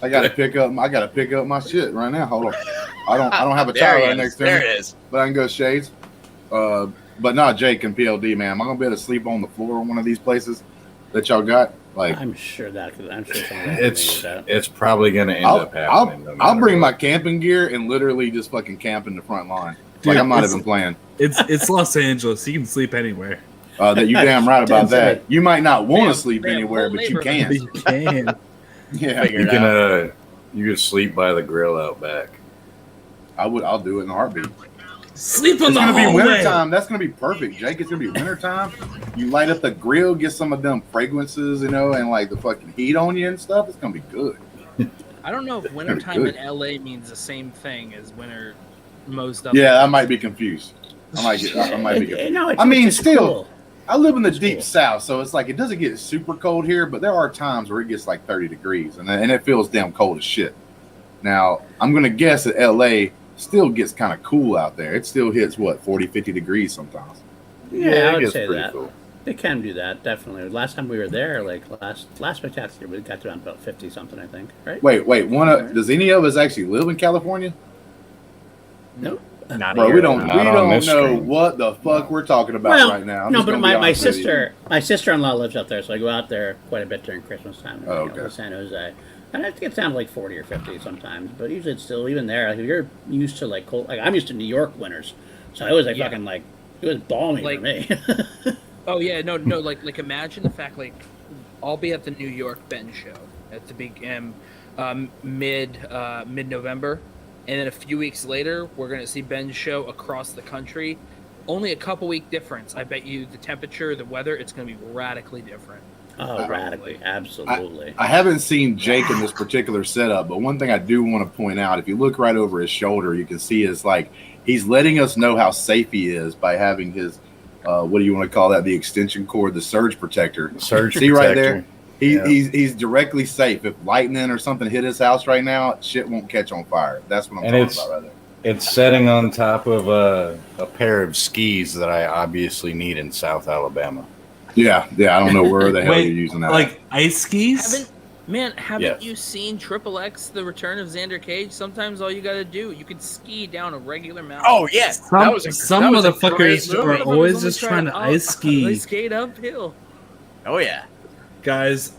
I gotta pick up my shit right now. Hold on. I don't have a There tie he right is. next to There me, it is. but I can go shades. But not Jake and PLD, man. Am I gonna be able to sleep on the floor in one of these places that y'all got? Like, I'm sure that. I'm sure someone else will do that. It's probably gonna end up happening. no I'll matter bring what. my camping gear and literally just fucking camp in the front lawn. Dude, Like, I'm not it's- even playing. It's Los Angeles. You can sleep anywhere. That you damn right about That's that. right. You might not want Damn, to sleep damn, anywhere, whole but you neighborhood. can. You can. Yeah, Figure You it can out. you can sleep by the grill out back. I'll do it in a heartbeat. Sleep in It's the gonna be hallway. wintertime. That's gonna be perfect, Jake. It's gonna be wintertime. You light up the grill, get some of them fragrances, and like the fucking heat on you and stuff. It's gonna be good. I don't know if wintertime in LA means the same thing as winter most of Yeah, I might be confused. I might be confused. No, I mean, it's still, cool. I live in the deep cool. south, so it's like it doesn't get super cold here, but there are times where it gets like 30 degrees, and it feels damn cold as shit. Now, I'm gonna guess that LA still gets kind of cool out there. It still hits what 40, 50 degrees sometimes. Yeah, it I would gets say pretty that. cool. They can do that, definitely. Last time we were there, like last spectacular, we got to around about 50 something, I think. Right? Wait, does any of us actually live in California? Nope. Not Bro, here. we don't Not on know this screen. what the fuck we're talking about Well, right now. I'm no, just but gonna be my honest with you. sister-in-law lives up there, so I go out there quite a bit during Christmas time. Oh, To okay. San Jose, and I think it's down to like 40 or 50 sometimes, but usually it's still even there. Like if you're used to like cold, like I'm used to New York winters, so it was like Yeah. fucking like it was balmy Like- for me. Oh yeah, no, like imagine the fact like I'll be at the New York Ben show at the big mid November, and then a few weeks later we're gonna see Ben's show across the country. Only a couple week difference. I bet you the temperature, the weather, it's gonna be radically different. Oh, radically, absolutely. I haven't seen Jake in this particular setup, but one thing I do want to point out, if you look right over his shoulder, you can see is like he's letting us know how safe he is by having his what do you want to call that? The extension cord, the surge protector. Surge See right there? protector. He's directly safe. If lightning or something hit his house right now, shit won't catch on fire. That's what I'm And talking it's- about right there. It's setting on top of a pair of skis that I obviously need in South Alabama. Yeah. I don't know where the hell Wait, you're using that. Like ice skis? Haven't Yes. you seen Triple X, The Return of Xander Cage? Sometimes all you gotta do, you can ski down a regular mountain. Oh yes, Some that was a motherfuckers great are movie. always Only just try trying to ice They ski. skate uphill. Oh yeah. Guys,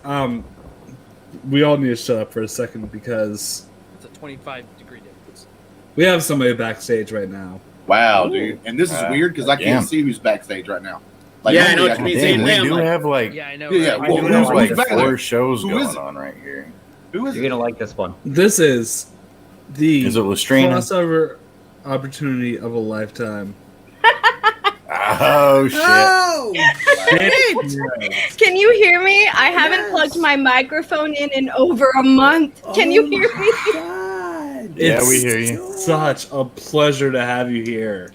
we all need to shut up for a second because It's a 25-degree difference. we have somebody backstage right now. Wow, dude. And this is weird because I damn. can't see who's backstage right now. Like, Yeah, I know normally what you mean. can Same Damn, see we thing, do like- have like Yeah, I know. Yeah, right? we well, do who's- have like who's back 4 there? shows Who going is it? on right here. Who is You're it? gonna like this one. This is the Is it Lestrina? crossover opportunity of a lifetime. Oh shit! Oh, can you hear me? I haven't Yes. plugged my microphone in over a month. Can you hear me? God. Yeah, It's we hear you. Such a pleasure to have you here.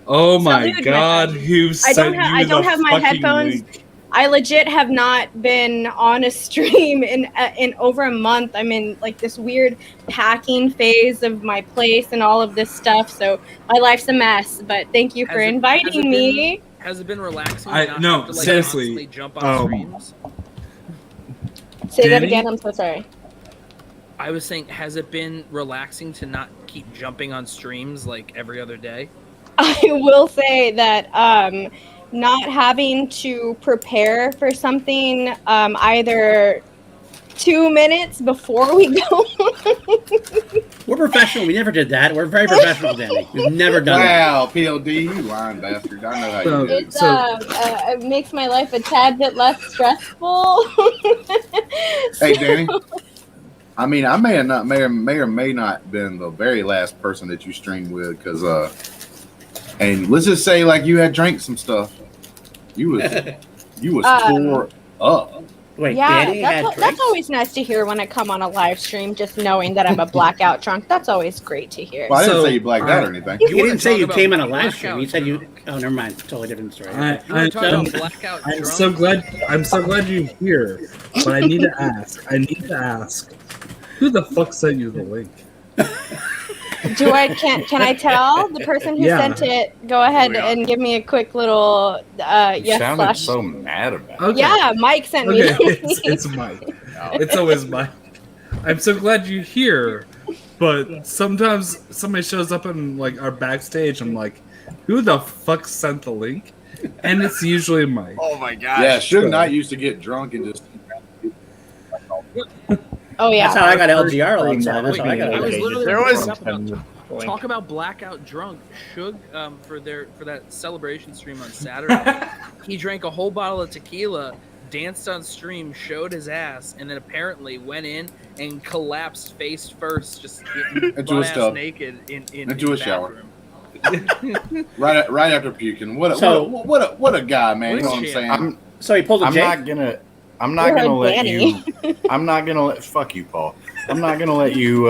Oh my Salute, my God, friend. who I sent don't you have- I don't the have my fucking headphones. link? I legit have not been on a stream in over a month. I'm in like this weird packing phase of my place and all of this stuff. So my life's a mess. But thank you for Has it inviting me. Has it been relaxing? I- to not no, have to, like, seriously, constantly jump on streams? Say that Danny? again. I'm so sorry. I was saying, has it been relaxing to not keep jumping on streams like every other day? I will say that not having to prepare for something either 2 minutes before we go. We're professional. We never did that. We're very professional, Danny. We've never done that. Wow, PLD, you lying bastard. I know how So- you do. It's it makes my life a tad bit less stressful. Hey, Danny. I mean, I may or may not been the very last person that you streamed with, because and let's just say like you had drank some stuff. You was tore up. Wait, Yeah, Danny had that's drinks? always nice to hear when I come on a live stream, just knowing that I'm a blackout drunk. That's always great to hear. Well, I didn't So, say you blacked out or anything. You wanna didn't say talk you about came on a live stream. blackout You said you. drunk? Oh, never mind. Totally different story. You were talking about blackout I'm drunk? so glad you're here. But I need to ask. Who the fuck sent you the link? Can I tell the person who Yeah. sent it? Go ahead and give me a quick little You yes sounded slash. so mad about it. Okay. Yeah, Mike sent me. Okay, it's Mike. It's always Mike. I'm so glad you're here, but sometimes somebody shows up in like our backstage. I'm like, who the fuck sent the link? And it's usually Mike. Oh my gosh. Yeah, Suge Knight used to get drunk and just. Oh yeah. That's how I got LGR all the time. That's Wait, how I got I was LGR. literally There was- talk about blackout drunk. Suge, for that celebration stream on Saturday, he drank a whole bottle of tequila, danced on stream, showed his ass, and then apparently went in and collapsed face first, just Into a butt-ass tub. naked in Into a the shower. bathroom. Right after puking. What a guy, man. You know what I'm saying? So he pulled a I'm Jake. I'm not You're gonna a let Danny. you. I'm not gonna let. Fuck you, Paul. I'm not gonna let you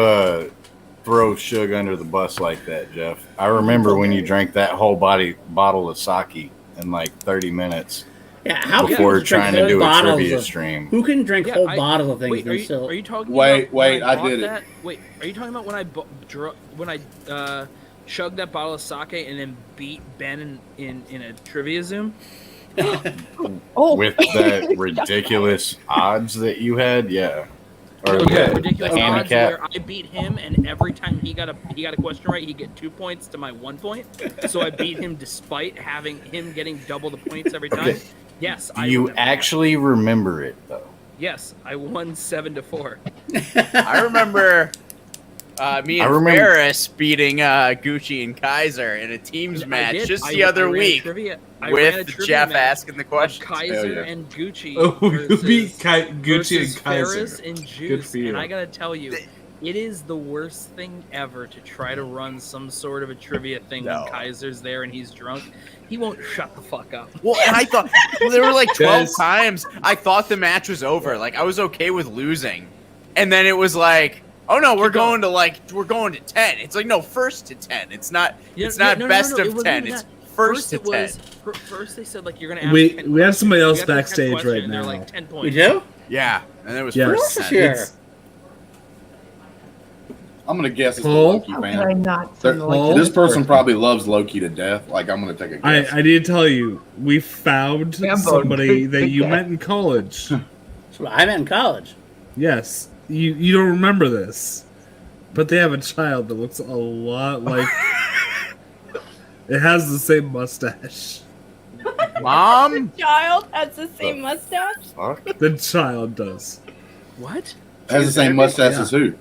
throw Suge under the bus like that, Jeff. I remember when you drank that whole bottle of sake in like 30 minutes Yeah, how before can you trying to drink do whole a bottles trivia of- stream. Who can drink Yeah, whole I- bottles of things Wait, and still? are you talking Wait, about when wait, I bought did it. that? Wait, are you talking about when I chugged that bottle of sake and then beat Ben in a trivia Zoom? Oh, With that ridiculous odds that you had, yeah. Or Yeah, the ridiculous odds handicap. where I beat him, and every time he got a question right, he'd get 2 points to my 1 point. So I beat him despite having him getting double the points every time. Okay. Yes, Do I you remember that. actually remember it though? Yes, I won 7-4. I remember me I and remember- Ferris beating Gucci and Kaiser in a teams I match did. just I- the I other ran a week trivia- I ran a with trivia Jeff match asking the of questions. Kaiser yeah. and Gucci. Oh, you versus- beat Gucci versus and Kaiser. Ferris and Good Juice, for you. and I gotta tell you, it is the worst thing ever to try to run some sort of a trivia thing No. when Kaiser's there and he's drunk. He won't shut the fuck up. Well, and I thought there were like 12 Guys. times I thought the match was over. Like I was okay with losing, and then it was like, oh no, we're Keep going. going to 10. It's like no, first to 10. It's not. Yeah, It's not no, best it of wasn't 10. even It's that. first to it 10. was first they said like you're gonna ask We 10 have somebody else questions. You got to 10 backstage right questions, and they're now. like 10 points. We do? Yeah, and it was Yes. first to Sure. 10. It's- I'm gonna guess it's the Paul? Loki How could I fan. not There- send the Paul? link? This person probably loves Loki to death. Like I'm gonna take a guess. I need to tell you, we found Rambo, somebody big- that big you guy. met in college. So I met in college. Yes, you don't remember this, but they have a child that looks a lot like. It has the same mustache. Mom, child has the same mustache. Fuck. The child does. What? Has the same mustache Yeah. as who?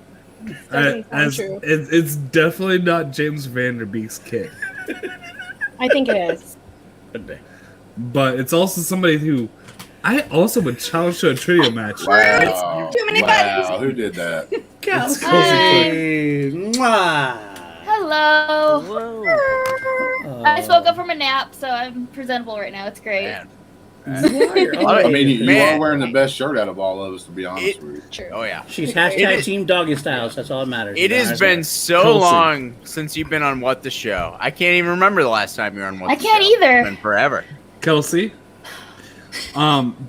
Doesn't sound true. It's definitely not James Vanderbeek's kid, I think it is. Could be. but it's also somebody who I also would challenge to a trivia match. Wow. Too many Wow. buttons. Who did that? It's Hey, mwah. Hello. Whoa. I just woke up from a nap, so I'm presentable right now. It's great. man. I mean, you Man. are wearing the best shirt out of all of us, to be honest It- with you. True. Oh yeah. She's It hashtag is- Team Doggy Styles. That's all that matters. It has Guys. been so Kelsey. long since you've been on What the Show. I can't even remember the last time you were on What I the can't Show. either. It's been forever. Kelsey,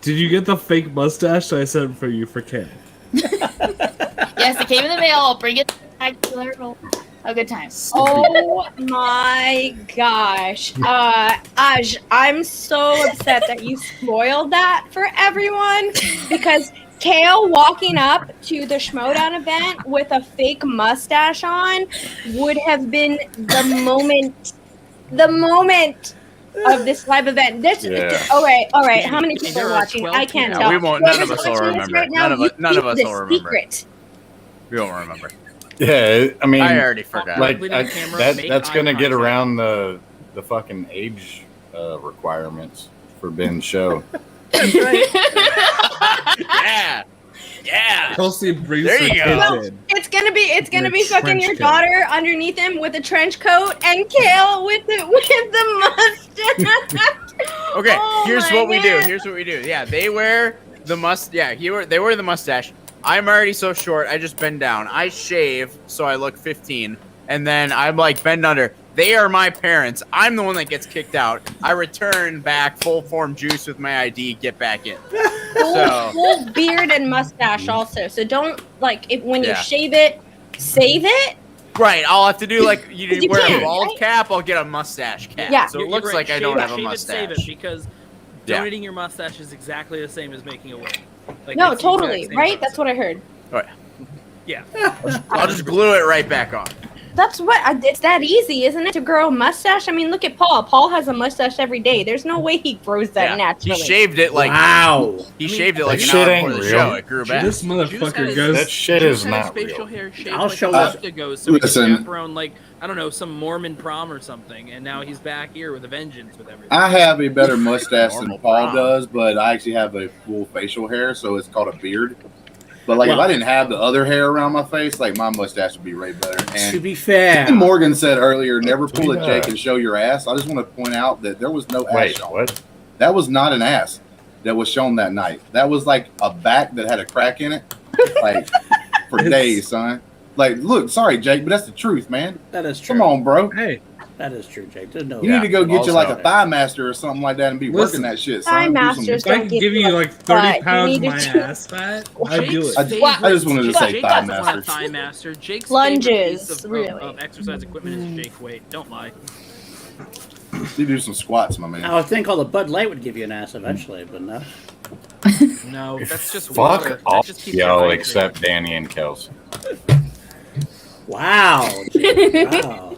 did you get the fake mustache that I sent for you for Kim? Yes, it came in the mail. I'll bring it back to the a good time. Oh my gosh. Aj, I'm so upset that you spoiled that for everyone because Kale walking up to the Schmodown event with a fake mustache on would have been the moment of this live event. Yeah. All right. How many people There are are watching? 12 I can't Yeah, tell. we won't- none of Whoever's us will watching this remember. right now, None you of us keep will this remember. secret. We don't remember. Yeah, I mean, I already forgot. like Ugly to the camera, make that's eye gonna get contact. around the fucking age requirements for Ben's show. Yeah. Yeah. Kelsey brings There her you kids go. in. It's gonna be In a fucking trench your coat. daughter underneath him with a trench coat and Kale with the mustache. Okay, Oh here's my what we do. God. Here's what we do. Yeah, they wear the they wear the mustache. I'm already so short. I just bend down. I shave so I look 15, and then I'm like bend under. They are my parents. I'm the one that gets kicked out. I return back full form Juice with my ID. Get back in. So Full beard and mustache also. So don't when you Yeah. shave it, save it. right, I'll have to do like you 'Cause you wear a can, bald right? cap. I'll get a mustache cap. Yeah. So it You're looks right. like I Shave don't it, have a shave it, save mustache. it, because Yeah. donating your mustache is exactly the same as making a wig. Like, No, it's the exact totally. same Right? That's process. what I heard. Yeah. I'll just glue it right back on. That's what it's that easy, isn't it, to grow a mustache? I mean, look at Paul. Paul has a mustache every day. There's no way he grows that Yeah. naturally. He shaved it like Wow. He shaved it like an that hour shit before ain't the real. show. It grew back. This motherfucker has- goes. That shit Juice is had not his facial real. hair shaved I'll like show a you. month ago, so he could Listen. chaperone like I don't know some Mormon prom or something, and now he's back here with a vengeance with everything. I have a better mustache than Normal Paul brown. does, but I actually have a full facial hair, so it's called a beard. But like, if Well- I didn't have the other hair around my face, like my mustache would be way better. To And be fair, Morgan said earlier, never pull a Yeah. Jake and show your ass. I just want to point out that there was no ass Wait, shown. what? That was not an ass that was shown that night. That was like a back that had a crack in it, like for days, son. Like, look, sorry, Jake, but that's the truth, man. that is true. Come on, bro. Hey, That is true, Jake. There's no. You need to go get you like a Also- thigh master or something like that and be Listen, working that shit, Thigh son. Do some- masters if I don't could give give you you a like 30 butt. You pounds of need my to- ass fat, I'd do it. I just wanted to say Jake thigh doesn't want a master. thigh master. Jake's Lunges, favorite piece of, really. of exercise equipment is Jake weight. Don't lie. You do some squats, my man. I would think all the Bud Light would give you an ass eventually, but no. No, that's just water. Fuck That off, just keeps you y'all, hydrated. except Danny and Kelsey. Wow. Jake, wow.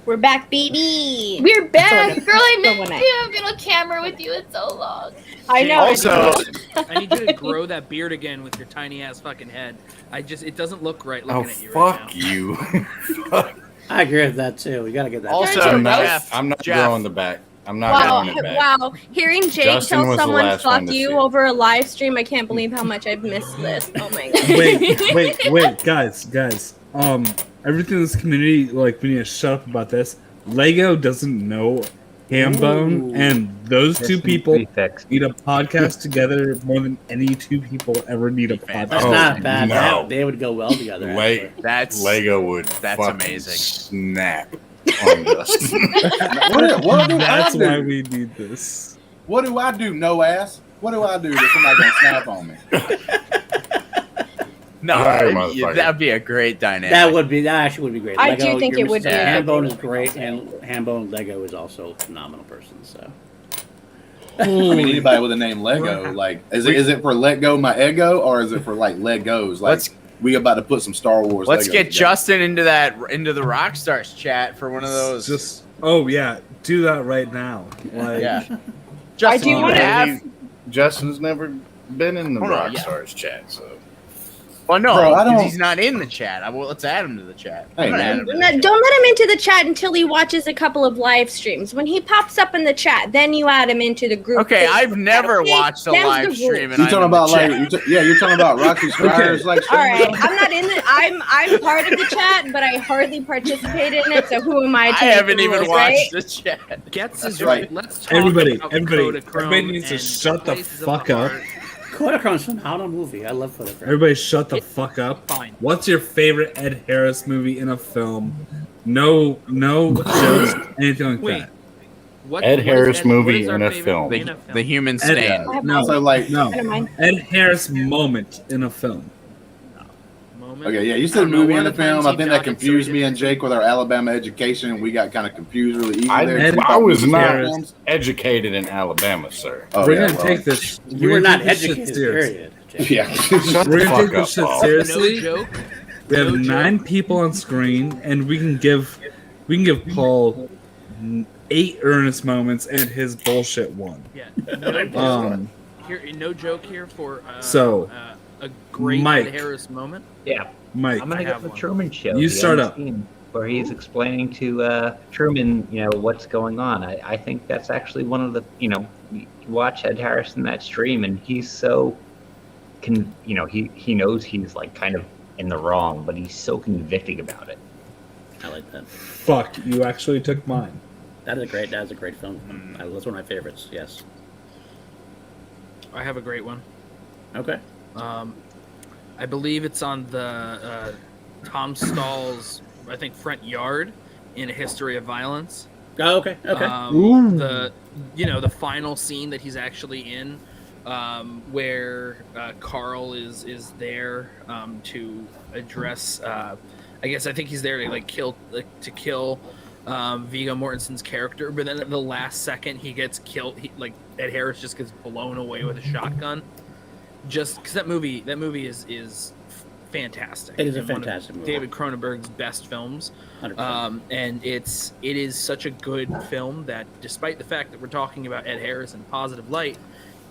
We're back, baby. We're back, Sort of. girl. I Someone missed I- you. I've been on camera with you in so long. I know. Also, I need you to grow that beard again with your tiny ass fucking head. It doesn't look right Oh, looking at you right fuck now. you. I agree with that too. We gotta get that. Also, Turn I'm to not, Jeff, I'm not Jeff. growing the back. I'm not Wow, growing it back. wow. Hearing Jake Justin tell was the someone last fuck one to you see it. over a live stream, I can't believe how much I've missed this. Oh my god. wait, guys. Everything in this community, like, we need to shut up about this. Lego doesn't know Hambone, Ooh. and those two people Prefix. need a podcast together more than any two people ever need a That's podcast. Oh, not bad. no. They would go well together. Leg- actually. that's Lego would That's fucking amazing. snap on Justin. What do I That's why do? we need this. What do I do? No ass. What do I do that somebody gonna snap on me? no. Alright, motherfucker. That'd be a great dynamic. That actually would be great. I do think it would be. Hambone is great, and Hambone Lego is also a phenomenal person. So I mean, anybody with the name Lego, like, is it for let go my ego, or is it for like Legos? Like, Let's- we about to put some Star Wars. Let's Legos get together. Justin into the Rockstars chat for one of those. Just yeah, do that right now. Like, yeah. I Justin, do you wanna- have. Justin's never been in the Hold on, yeah. Rockstars chat, so Well, no, Bro, I because don't- he's not in the chat. Let's add him to the chat. Hey, I'm gonna man. add him to the No, chat. don't let him into the chat until he watches a couple of live streams. When he pops up in the chat, then you add him into the group. Okay, I've Facebook never chat, okay? watched a Them's the live rules. stream, and You I'm talking in the about like, chat. you're talking about Rocky Squires, like. All right, I'm not in the. I'm part of the chat, but I hardly participate in it. So who am I to I make haven't the even rules, watched right? the chat. Gets is right. right. Let's talk Everybody, about everybody Kodachrome needs to and shut the Places of fuck the up. Heart. Kodachron's phenomenal movie. I love Kodachrome. Everybody shut the fuck up. Fine. What's your favorite Ed Harris movie in a film? No jokes, anything like Wait. that. Ed Harris what movie is our in a favorite film. in a film? The Human Stain. I have No, So like, no. Never mind. Ed Harris moment in a film. Moment. okay, yeah, you I said don't know, movie one and a of the times film. I he think that jogged, so he confused me didn't- and Jake with our Alabama education, and we got kind of confused really easy there. Ed- I was We thought not movies were films. educated in Alabama, sir. Oh, We're yeah, gonna well, take this. You we're were gonna not take this shit educated. serious. Period. Jake. Yeah, Shut We're the gonna take fuck this up, shit Paul. seriously. No joke. We have No joke. 9 people on screen, and we can give Paul 8 earnest moments and his bullshit one. Yeah. No, Um, here, no joke here for So, a great Mike. Ed Harris moment. Yeah, Mike, I'm gonna I go have the one. Truman Show. You the start end up. scene where he's explaining to Truman, what's going on. I think that's actually one of the, you watch Ed Harris in that stream, and he's so, he knows he's like kind of in the wrong, but he's so convicting about it. I like that. fuck, you actually took mine. That is a great film. That's one of my favorites. Yes. I have a great one. Okay. I believe it's on the Tom Stall's, I think, front yard in A History of Violence. Oh, okay. Okay. Ooh. The final scene that he's actually in, where Carl is there to address. I think he's there to kill Viggo Mortensen's character, but then at the last second he gets killed. Ed Harris just gets blown away with a shotgun. Just because that movie is fantastic. It is a and one of fantastic movie. David Cronenberg's best films. 100%. And it is such a good film that, despite the fact that we're talking about Ed Harris in a positive light,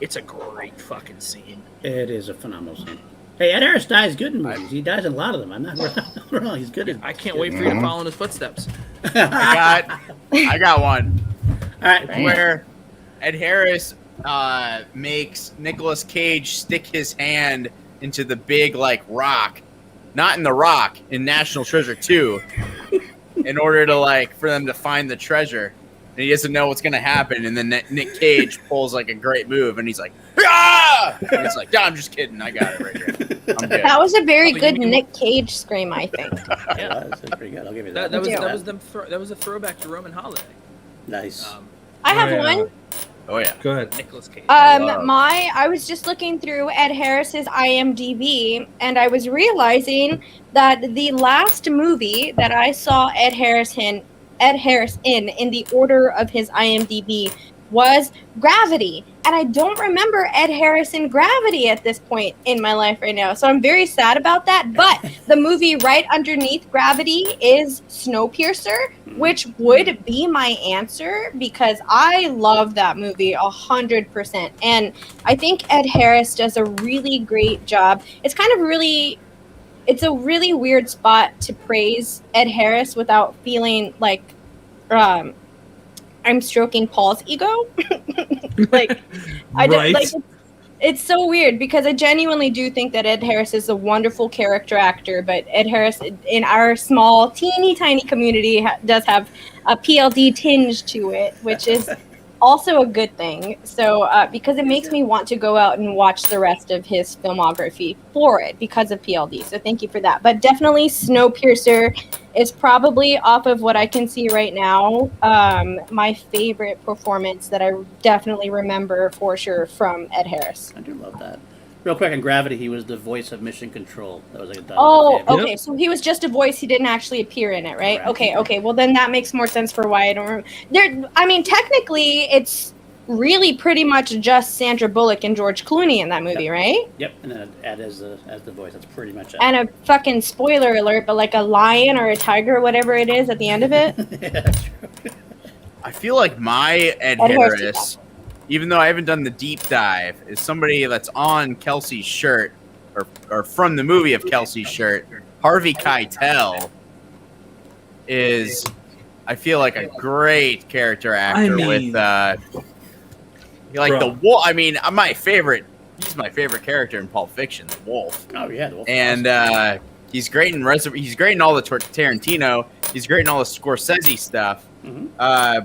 it's a great fucking scene. It is a phenomenal scene. Hey, Ed Harris dies good in movies. He dies in a lot of them. I'm not wrong. He's good. I can't wait for you to follow in his footsteps. I got one. All right. Where Ed Harris makes Nicolas Cage stick his hand into the big like rock, not in The Rock, in National Treasure 2, in order to like for them to find the treasure. And he doesn't know what's gonna happen, and then Nick Cage pulls like a great move, and he's like, "Ah!" And it's like, "No, I'm just kidding. I got it right here. I'm good." That was a very Oh, good you mean- Nick Cage scream, I think. Yeah, that's pretty good. I'll give you That, that. that was a throwback to Roman Holiday. Nice. I have yeah. one. Oh yeah. Go ahead. Nicolas Cage. I was just looking through Ed Harris's IMDb, and I was realizing that the last movie that I saw Ed Harris in the order of his IMDb was Gravity, and I don't remember Ed Harris in Gravity at this point in my life right now, so I'm very sad about that. But the movie right underneath Gravity is Snowpiercer, which would be my answer because I love that movie 100%, and I think Ed Harris does a really great job. It's a really weird spot to praise Ed Harris without feeling like I'm stroking Paul's ego. Like I don't Right. like it's so weird because I genuinely do think that Ed Harris is a wonderful character actor, but Ed Harris in our small teeny tiny community does have a PLD tinge to it, which is also a good thing. So because it makes me want to go out and watch the rest of his filmography for it because of PLD. So thank you for that. But definitely Snowpiercer is probably, off of what I can see right now, my favorite performance that I definitely remember for sure from Ed Harris. I do love that. Real quick, in Gravity, he was the voice of Mission Control. That was like a Oh, favorite. okay. So he was just a voice. He didn't actually appear in it, right? Correct. Okay. Well, then that makes more sense for why I don't remember. I mean, technically, it's really pretty much just Sandra Bullock and George Clooney in that movie, right? Yep, and then Ed as the voice. That's pretty much it. And a fucking spoiler alert, but like a lion or a tiger or whatever it is at the end of it. Yeah, that's true. I feel like my Ed Ed Harris Harris, even though I haven't done the deep dive, is somebody that's on Kelsey's shirt or from the movie of Kelsey's shirt. Harvey Keitel is, I feel like, a great character actor I mean, with like bro. the wolf. I mean, my favorite. He's my favorite character in Pulp Fiction, the Wolf. Oh yeah, the Wolf. And he's great in He's great in all the Tarantino. He's great in all the Scorsese stuff. Mhm.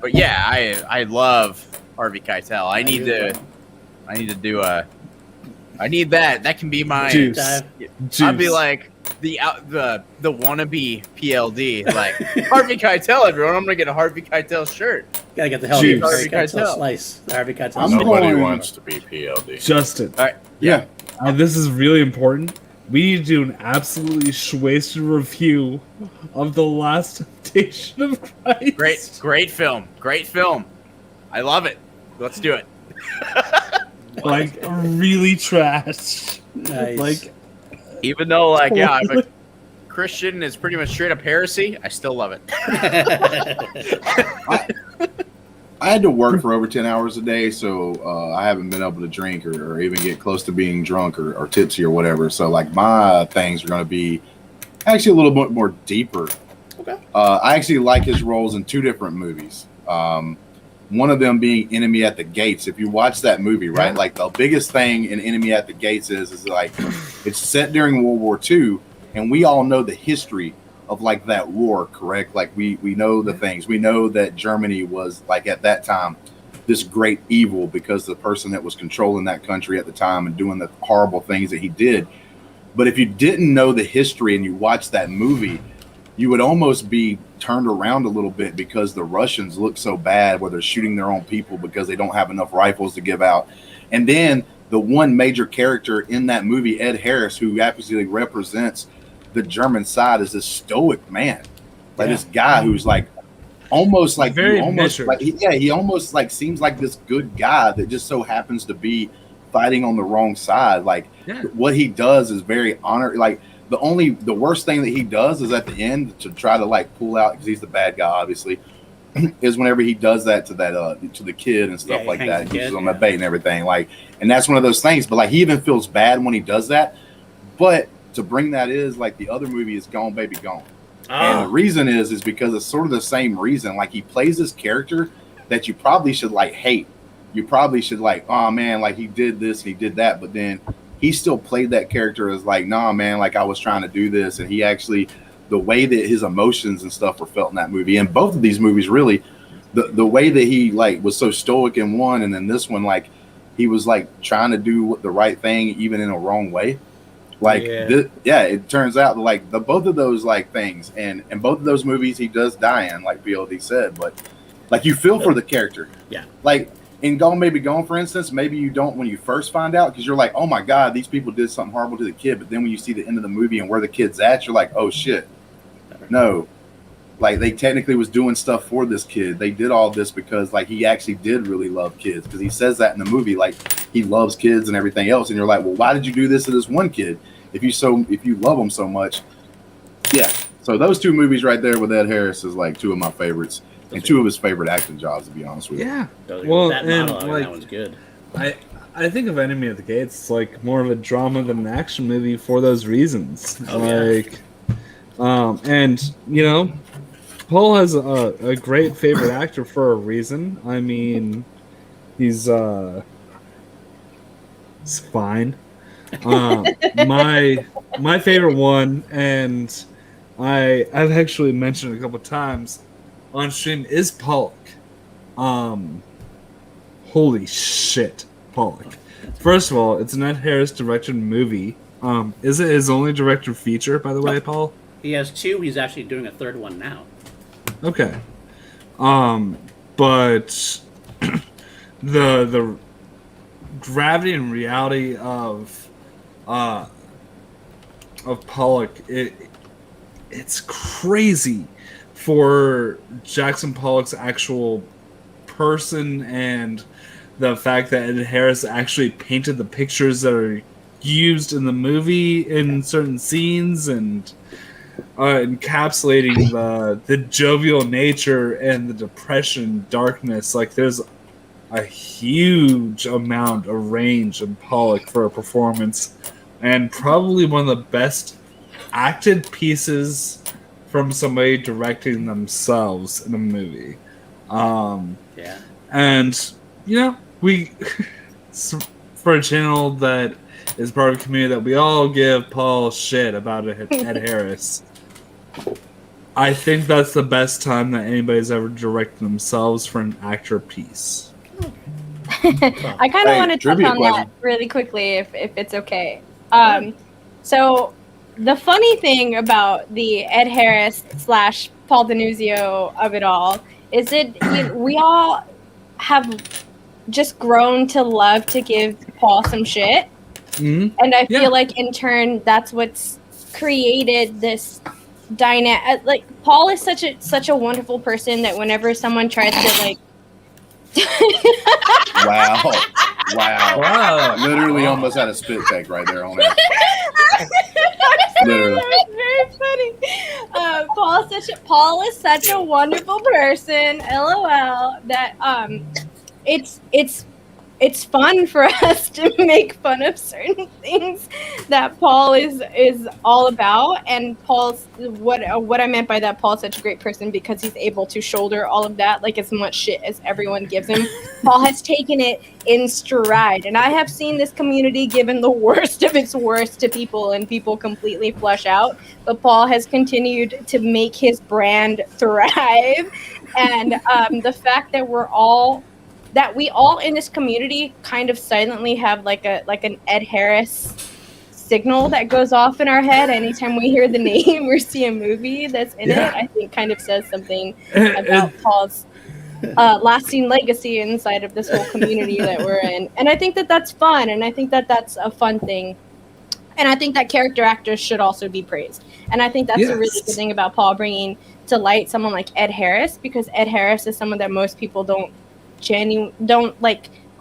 But yeah, I love Harvey Keitel. I need that. That can be my. Juice. Dive. I'd be like the wannabe PLD, like Harvey Keitel. Everyone, I'm gonna get a Harvey Keitel shirt. Gotta get the hell Juice. Harvey Harvey Keitel Keitel. slice. The Harvey Keitel I'm slice. Nobody going- wants to be PLD. Justin, All right. Yeah. this is really important. We need to do an absolutely wasted review of The Last Temptation of Christ. Great film. I love it. Let's do it. Like, really trash. Nice. Like, Even though, like, yeah, I'm a Christian is pretty much straight up heresy. I still love it. I had to work for over 10 hours a day, so I haven't been able to drink or even get close to being drunk or tipsy or whatever. So, like, my things are going to be actually a little bit more deeper. Okay. I actually like his roles in two different movies. One of them being Enemy at the Gates. If you watch that movie, right, like the biggest thing in Enemy at the Gates is like it's set during World War II, and we all know the history of like that war, correct? Like we know the things. We know that Germany was like at that time this great evil because the person that was controlling that country at the time and doing the horrible things that he did. But if you didn't know the history and you watched that movie, you would almost be turned around a little bit because the Russians look so bad where they're shooting their own people because they don't have enough rifles to give out. And then the one major character in that movie, Ed Harris, who absolutely represents the German side, is this stoic man. Like this guy who's like almost like Very almost measured. like he almost like seems like this good guy that just so happens to be fighting on the wrong side. Like Yeah. what he does is very honor. Like the worst thing that he does is at the end to try to like pull out, because he's the bad guy, obviously, is whenever he does that to the kid and stuff like that, he uses on the bait and everything, like, and that's one of those things. But like, he even feels bad when he does that. But to bring that is like the other movie is Gone Baby Gone. And the reason is because it's sort of the same reason. Like, he plays this character that you probably should like hate. You probably should like, oh man, like he did this and he did that, but then he still played that character as like, nah, man, like I was trying to do this. And he actually, the way that his emotions and stuff were felt in that movie, and both of these movies really, the way that he like was so stoic in one, and then this one, like he was like trying to do the right thing even in a wrong way. Like, it turns out that like both of those like things, and both of those movies he does die in, like PLD said, but like you feel for the character. Yeah. Like in Gone Baby Gone, for instance, maybe you don't when you first find out, because you're like, oh my God, these people did something horrible to the kid. But then when you see the end of the movie and where the kid's at, you're like, oh shit. No. Like, they technically was doing stuff for this kid. They did all this because like he actually did really love kids, because he says that in the movie, like he loves kids and everything else. And you're like, well, why did you do this to this one kid if you love them so much? Yeah. So those two movies right there with Ed Harris is like two of my favorites, and two of his favorite acting jobs, to be honest with you. Yeah. Well, that one's good. I think of Enemy at the Gates, it's like more of a drama than an action movie for those reasons. And you know, Paul has a great favorite actor for a reason. I mean, he's fine. My favorite one, and I've actually mentioned it a couple times on stream, is Pollock. Holy shit, Pollock. First of all, it's an Ed Harris directed movie. Is it his only director feature, by the way, Paul? He has two. He's actually doing a third one now. Okay. But the gravity and reality of Pollock, it's crazy for Jackson Pollock's actual person, and the fact that Ed Harris actually painted the pictures that are used in the movie in certain scenes, and encapsulating the jovial nature and the depression, darkness. Like, there's a huge amount of range in Pollock for a performance, and probably one of the best acted pieces from somebody directing themselves in a movie. And you know, we for a channel that is part of a community that we all give Paul shit about Ed Harris, I think that's the best time that anybody's ever directed themselves for an actor piece. I kind of want to touch on that really quickly, if it's okay. So the funny thing about the Ed Harris / Paul Denuzio of it all is that we all have just grown to love to give Paul some shit. Mm-hmm. And I feel like in turn, that's what's created this dynamic. Like, Paul is such a wonderful person that whenever someone tries to like, wow, literally almost had a spit take right there on it. Literally. That's very funny. Paul is such a wonderful person. LOL. That it's fun for us to make fun of certain things that Paul is all about. And Paul's what I meant by that, Paul's such a great person because he's able to shoulder all of that, like as much shit as everyone gives him. Paul has taken it in stride. And I have seen this community given the worst of its worst to people, and people completely flush out. But Paul has continued to make his brand thrive. And the fact that we all in this community kind of silently have like an Ed Harris signal that goes off in our head anytime we hear the name or see a movie that's in it, I think kind of says something about Paul's lasting legacy inside of this whole community that we're in. And I think that that's fun, and I think that that's a fun thing. And I think that character actors should also be praised. And I think that's a really good thing about Paul bringing to light someone like Ed Harris, because Ed Harris is someone that most people don't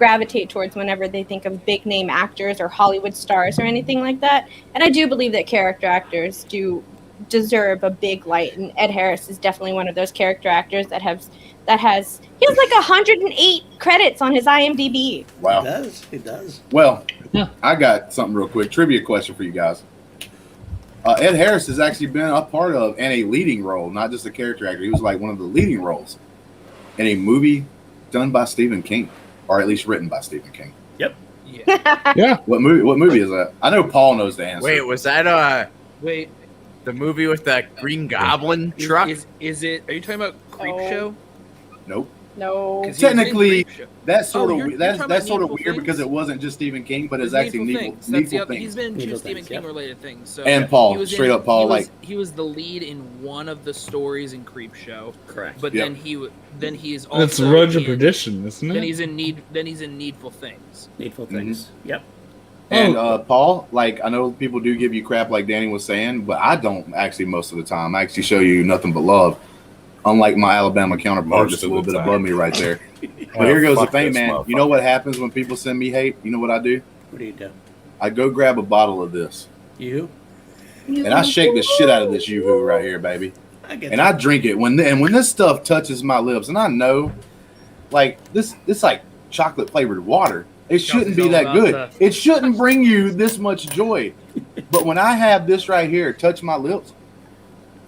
gravitate towards whenever they think of big name actors or Hollywood stars or anything like that. And I do believe that character actors do deserve a big light, and Ed Harris is definitely one of those character actors he has like 108 credits on his IMDb. Wow. He does. Well, I got something real quick. Trivia question for you guys. Ed Harris has actually been a part of and a leading role, not just a character actor. He was like one of the leading roles in a movie done by Stephen King, or at least written by Stephen King. Yep. Yeah. What movie is that? I know Paul knows the answer. Wait, was that Wait. the movie with that Green Goblin truck? Is it? Are you talking about Creep Oh. Show? Nope. No. 'Cause he was in Technically, Creep Show. that's sort Oh, of you're that's talking that's about sort of Needful weird Things? because it wasn't just Stephen King, but it's Needful actually Needful Things. That's the Needful other, Things. he's been in two Needful Stephen Things, King yep. related things. So And Paul, he was straight up Paul, he was the lead in one of the stories in Creep Show, Correct. but Yep. then he is also That's Road to in- Perdition, isn't Then it? he's in Needful Things. Needful Things. Yep. And Paul, like, I know people do give you crap, like Danny was saying, but I don't actually most of the time. I actually show you nothing but love, unlike my Alabama counterpart, Most just a of little the bit time. above me right there. But here goes the fuck thing, this man. You know what happens when people send me hate? You know what I do? What do you do? I go grab a bottle of this, You? and I shake the shit out of this Yoo-hoo right here, baby. I get And I drink it when this stuff touches my lips, and I know, like this like chocolate flavored water. It shouldn't be all that about good. the- It shouldn't bring you this much joy. But when I have this right here touch my lips,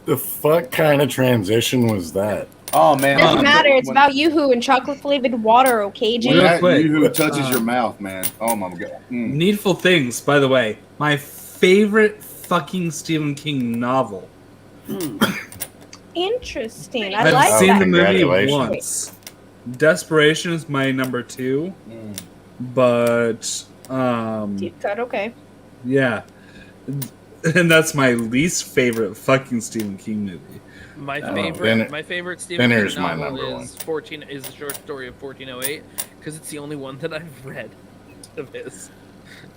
The fuck kind of transition was that? oh man, Doesn't matter. It's when about Yoo-hoo and chocolate flavored water, okay, when Jay? Real that quick, Yoo-hoo touches uh, your mouth, man. Oh my god. Mm. Needful Things, by the way, my favorite fucking Stephen King novel. Interesting. I I've like seen that. the movie Congratulations. once. Desperation is my number 2, but Deep cut, okay. yeah, and that's my least favorite fucking Stephen King movie. My Oh, favorite Stephen Thinner's King my novel number is 14 is the short story of 1408 because it's the only one that I've read of his.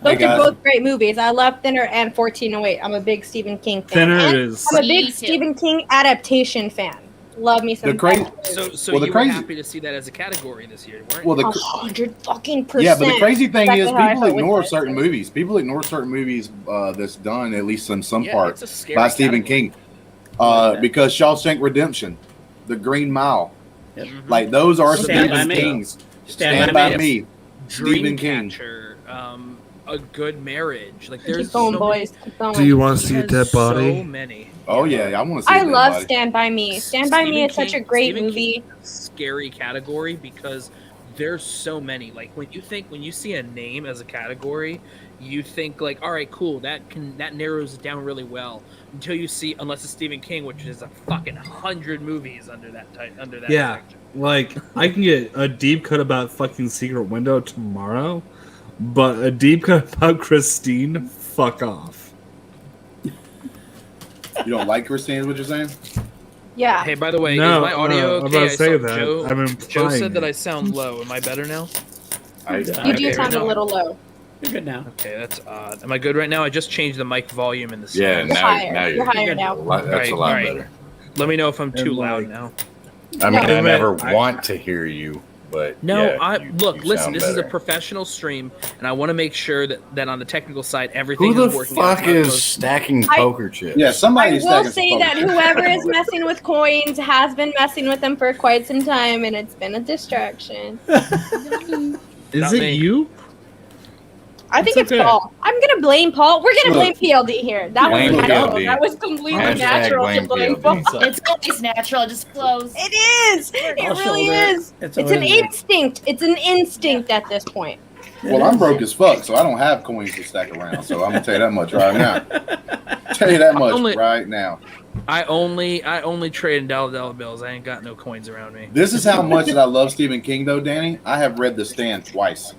Those guys. are both great movies. I love Thinner and 1408. I'm a big Stephen King fan. Thinner And is I'm a Me big too. Stephen King adaptation fan. Love me some. The crazy- So Well, the you crazy- were happy to see that as a category this year, weren't Well, you? the 100% yeah, but the crazy thing Exactly is how I people felt with ignore this. certain movies. People ignore certain movies that's done at least in some Yeah, part it's a scary by Stephen category. King. Because Shawshank Redemption, The Green Mile, Mhm. like those are Stand Stephen by Me. King's. Stand Stand by by Me. Me. Stephen King. Dreamcatcher, A Good Marriage. Like there's Keep going, so boys. Keep going. Do you want to He see a has dead body? So many. Oh yeah, I want to see. I Dead love Body. Stand By Me. Stand By Me Stephen is such a King- great Stephen movie. King is a scary category because there's so many. Like when you see a name as a category, you think like, all right, cool, that narrows it down really well until you see, unless it's Stephen King, which is a fucking 100 movies under that Yeah. section. like I can get a deep cut about fucking Secret Window tomorrow, but a deep cut about Christine, fuck off. You don't like Christine? Is what you're saying? Yeah. Hey, by the way, No, is my audio I'm okay? about to I say saw that. Joe, I'm Joe implying said that it. I sound low. Am I better now? You do Okay, sound right a now. little low. You're good now. Okay, that's odd. Am I good right now? I just changed the mic volume in the Yeah, sound. You're higher. now You're higher good. now. That's a lot Alright. better. Let me know if I'm too And, loud like, now. I mean, No. I never I- want to hear you, but No, yeah, look, you listen, sound this is a better. professional stream, and I want to make sure that on the technical side, everything Who is the working out. fuck is stacking I- poker chips? Yeah, I somebody's will stacking say some that poker. whoever is messing with coins has been messing with them for quite some time, and it's been a distraction. Is Not it me. you? I think It's it's okay. Paul. I'm gonna blame Paul. We're gonna blame PLD here. That was Blame natural. PLD. That was completely Hashtag natural to blame blame PLD. Paul. It's always natural. It just flows. It is. It I'll really shoulder it. is. It's It's an always there. instinct. It's an instinct at this point. Well, I'm broke as fuck, so I don't have coins to stack around. So I'm gonna tell you that much right now. Tell you that much Only- right now. I only trade in dollar bills. I ain't got no coins around me. This is how much that I love Stephen King, though, Danny. I have read The Stand twice.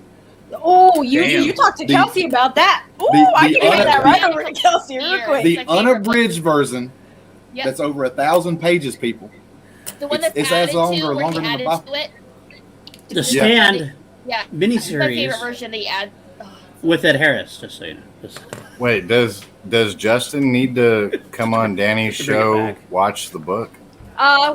Oh, you Damn. talked to The- Kelsey about that. Oh, I the can hand that un- right over to Kelsey real quick. The My favorite unabridged version Yep. that's over 1,000 pages, people. The one it's- that's it's as added longer- to, where longer he than the added Bible. to it. The Stand Yeah, that's my miniseries favorite version they add. Oh, with Ed Harris, just so you know. Just, Wait, does Justin need to come on Danny's To bring it show, back. watch the book?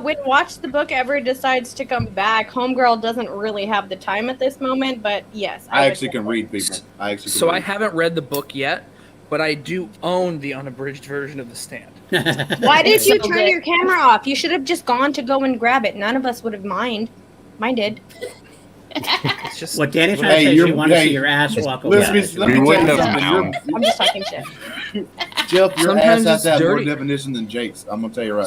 When Watch the Book ever decides to come back, Homegirl doesn't really have the time at this moment, but yes. I would actually can read people. So I haven't read the book yet, but I do own the unabridged version of The Stand. Why did you So turn good. your camera off? You should have just gone to go and grab it. None of us would have minded. It's just What Danny's trying to Hey, say is you're- you want to hey, see your ass walk away. Let me tell We you wouldn't have something. known. I'm just talking shit. Jeff, your Sometimes ass has it's to have more dirty. definition than Jake's. I'm gonna tell you right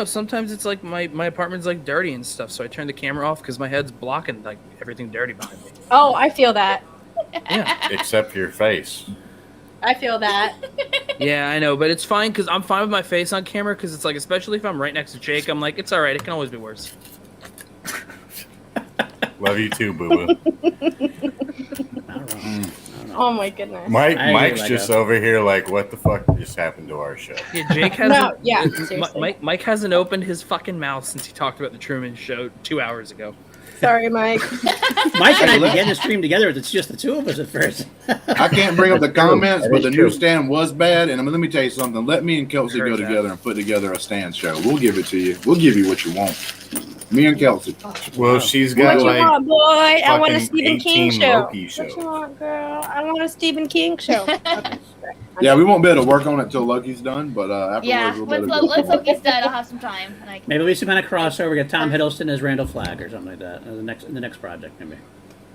sometimes it's like my apartment's like dirty and stuff, so I turn the camera off because my head's blocking like everything dirty behind me. Oh, I feel that. Yeah, Except your face. I feel that. yeah, I know, but it's fine because I'm fine with my face on camera because it's like, especially if I'm right next to Jake, I'm like, it's all right. It can always be worse. Love you too, boo boo. Oh my goodness. Mike, I agree, Mike's Lego. just over here like, what the fuck just happened to our show? Yeah, Jake hasn't. No, yeah, seriously. Mike hasn't opened his fucking mouth since he talked about the Truman Show 2 hours ago. Sorry, Mike. Mike and I began to stream together. It's just the two of us at first. I can't bring up the comments, That but is the true. newsstand was bad. And let me tell you something. Let me and Kelsey Heard go that. together and put together a stand show. We'll give it to you. We'll give you what you want. Me and Kelsey. Well, she's What got you like want, boy? I want a fucking Stephen King 18 show. Loki What you shows. want, girl? I want a Stephen King show. Okay. Yeah, we won't be able to work on it till Loki's done, but afterwards Yeah, we'll once be able to once Loki's done, I'll have some time. And I can... Maybe we should kind of crossover. Get Tom Hiddleston as Randall Flagg or something like that. In the next project, maybe.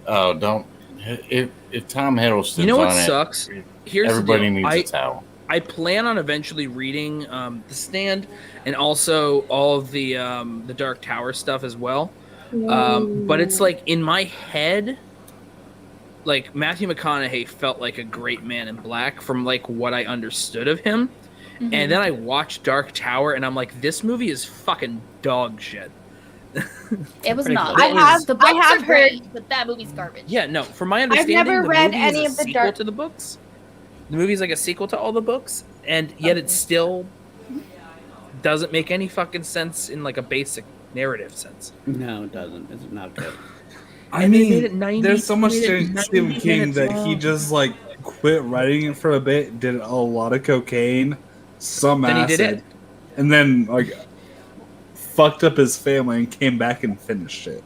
Oh, don't. If Tom Hiddleston's You know what on sucks? it, Here's everybody the deal. needs a towel. I plan on eventually reading The Stand and also all of the Dark Tower stuff as well. But it's like in my head, like Matthew McConaughey felt like a great Man in Black from like what I understood of him. Mhm. And then I watched Dark Tower and I'm like, this movie is fucking dog shit. It was Pretty not. cool. It was- the books I have are great, but that movie's garbage. Yeah, no, from my understanding, never the read movie any is of a the sequel Dark- to the books. The movie is like a sequel to all the books, and yet it still doesn't make any fucking sense in like a basic narrative sense. No, it doesn't. It's not good. I And they mean, made it 90 there's so much they made it to 90 Stephen King minutes that he long. just like quit writing it for a bit, did a lot of cocaine, some Then he acid, did it. and then like fucked up his family and came back and finished it.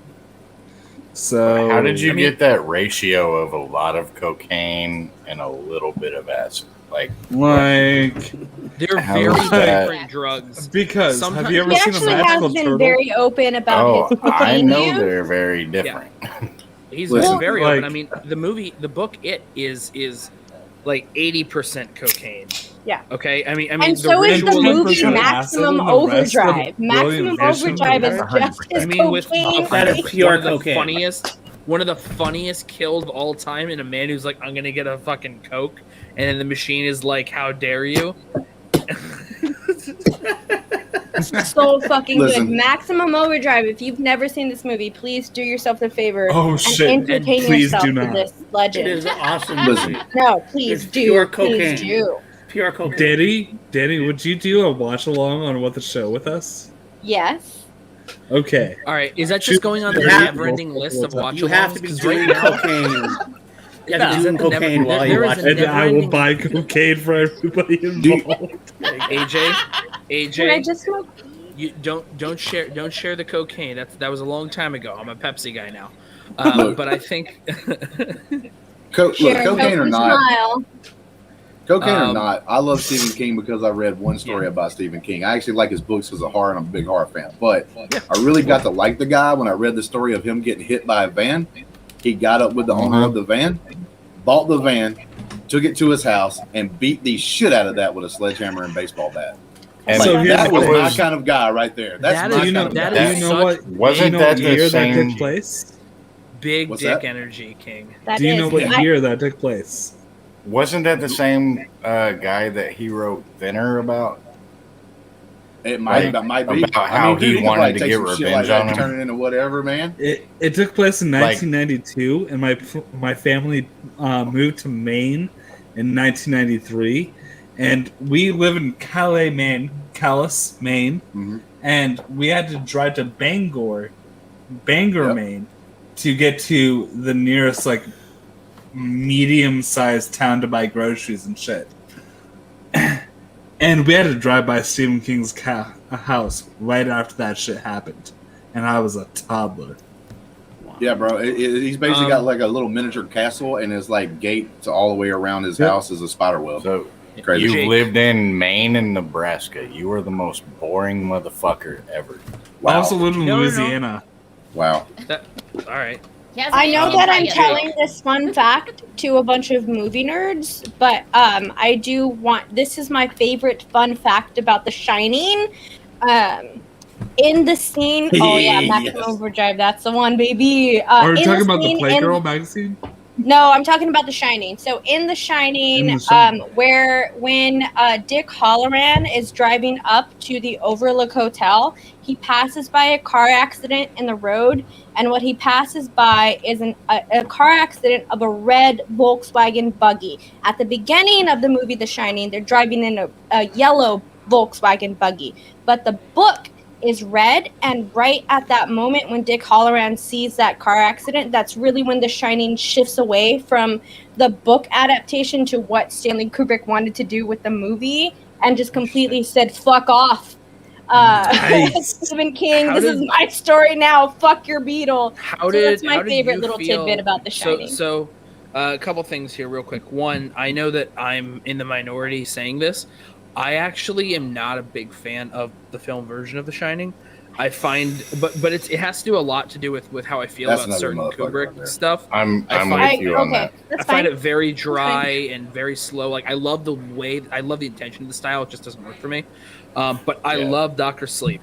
So How did you I mean- get that ratio of a lot of cocaine and a little bit of acid? Like, like They're How very is that? different drugs. because Sometimes- have you ever He seen a actually magical has been turtle? very open about oh, his I cocaine know use. they're very different. He's Listen, very like- open. I mean, the book, It is like 80% cocaine. Yeah. Okay. I mean, And the so is the ritual- movie 10% Maximum acid and the rest of Overdrive. Maximum brilliant vision. Overdrive is That's just 100%. as I mean, with cocaine. That is pure one of the cocaine. one of the funniest kills of all time, in a man who's like, "I'm gonna get a fucking coke," and then the machine is like, "How dare you?" So fucking Listen. good. Maximum Overdrive. If you've never seen this movie, please do yourself the favor Oh, and shit. entertain Please yourself do with not. this It legend. is an awesome Listen. movie. No, please It's do. pure Please cocaine. do. Pure cocaine. Danny, would you do a watch along on What the Show with us? Yes. Okay. All right, is that just going on the You have- never-ending list of watch? You have to be doing cocaine. You have to be doing cocaine while you there watch is it. a And I will never-ending- buy cocaine for everybody involved. AJ, Can I AJ, just smoke? you don't share the cocaine. That was a long time ago. I'm a Pepsi guy now, Look. but I think Look, Share cocaine or and not, smile. cocaine or Um, not, I love Stephen King because I read one story about Stephen King. I actually like his books as a horror, and I'm a big horror fan. But I really got to like the guy when I read the story of him getting hit by a van. He got up with the owner of the van, bought the van, took it to his house, and beat the shit out of that with a sledgehammer and baseball bat. And Like, So here's that the was thing. my kind of guy right there. That's That my is- kind know, of that guy. is do you know such- what? Wasn't do you know that what the year same- that took place? big What's dick that? energy, King. That Do you know is- what I- year that took place? Wasn't that the same guy that he wrote Thinner about? It might, Like, that might be. about how dude, he could wanted probably to take get some shit revenge like that on and him. turn it into whatever, man. It took place in Like- 1992, and my family moved to Maine in 1993, and we live in Calais, Maine, Mhm. and we had to drive to Bangor, Yep. Maine, to get to the nearest like medium-sized town to buy groceries and shit. And we had to drive by Stephen King's house right after that shit happened. And I was a toddler. Yeah, bro. He's basically got like a little miniature castle, and his like gate to all the way around his house is a spider web. So Crazy. you've Jake. lived in Maine and Nebraska. You are the most boring motherfucker ever. I also lived in No. Louisiana. Wow. All right. He has I a know name that tag I'm yet. telling this fun fact to a bunch of movie nerds, but I do want. This is my favorite fun fact about The Shining. In the scene, oh yeah, Maximum Yes. Overdrive. That's the one, baby. Are you in talking about the scene Playgirl magazine? No, I'm talking about The Shining. So in The Shining, In The Shining. when Dick Halloran is driving up to the Overlook Hotel, he passes by a car accident in the road, and what he passes by is a car accident of a red Volkswagen buggy. At the beginning of the movie The Shining, they're driving in a yellow Volkswagen buggy, but the book is red, and right at that moment when Dick Halloran sees that car accident, that's really when The Shining shifts away from the book adaptation to what Stanley Kubrick wanted to do with the movie, and just completely said, fuck off. Nice. Stephen King, How this did- is my story now, fuck your Beetle. How So that's did my how did favorite you little feel- tidbit about The Shining. So, a couple things here, real quick. One, I know that I'm in the minority saying this. I actually am not a big fan of the film version of The Shining. I find, but it has to do a lot to do with how I feel That's about certain another motherfucker right Kubrick there. stuff. I'm find- with you on that. That's I find fine. it very dry and very slow. Like I love the way, I love the intention of the style. It just doesn't work for me. But I Yeah. love Dr. Sleep.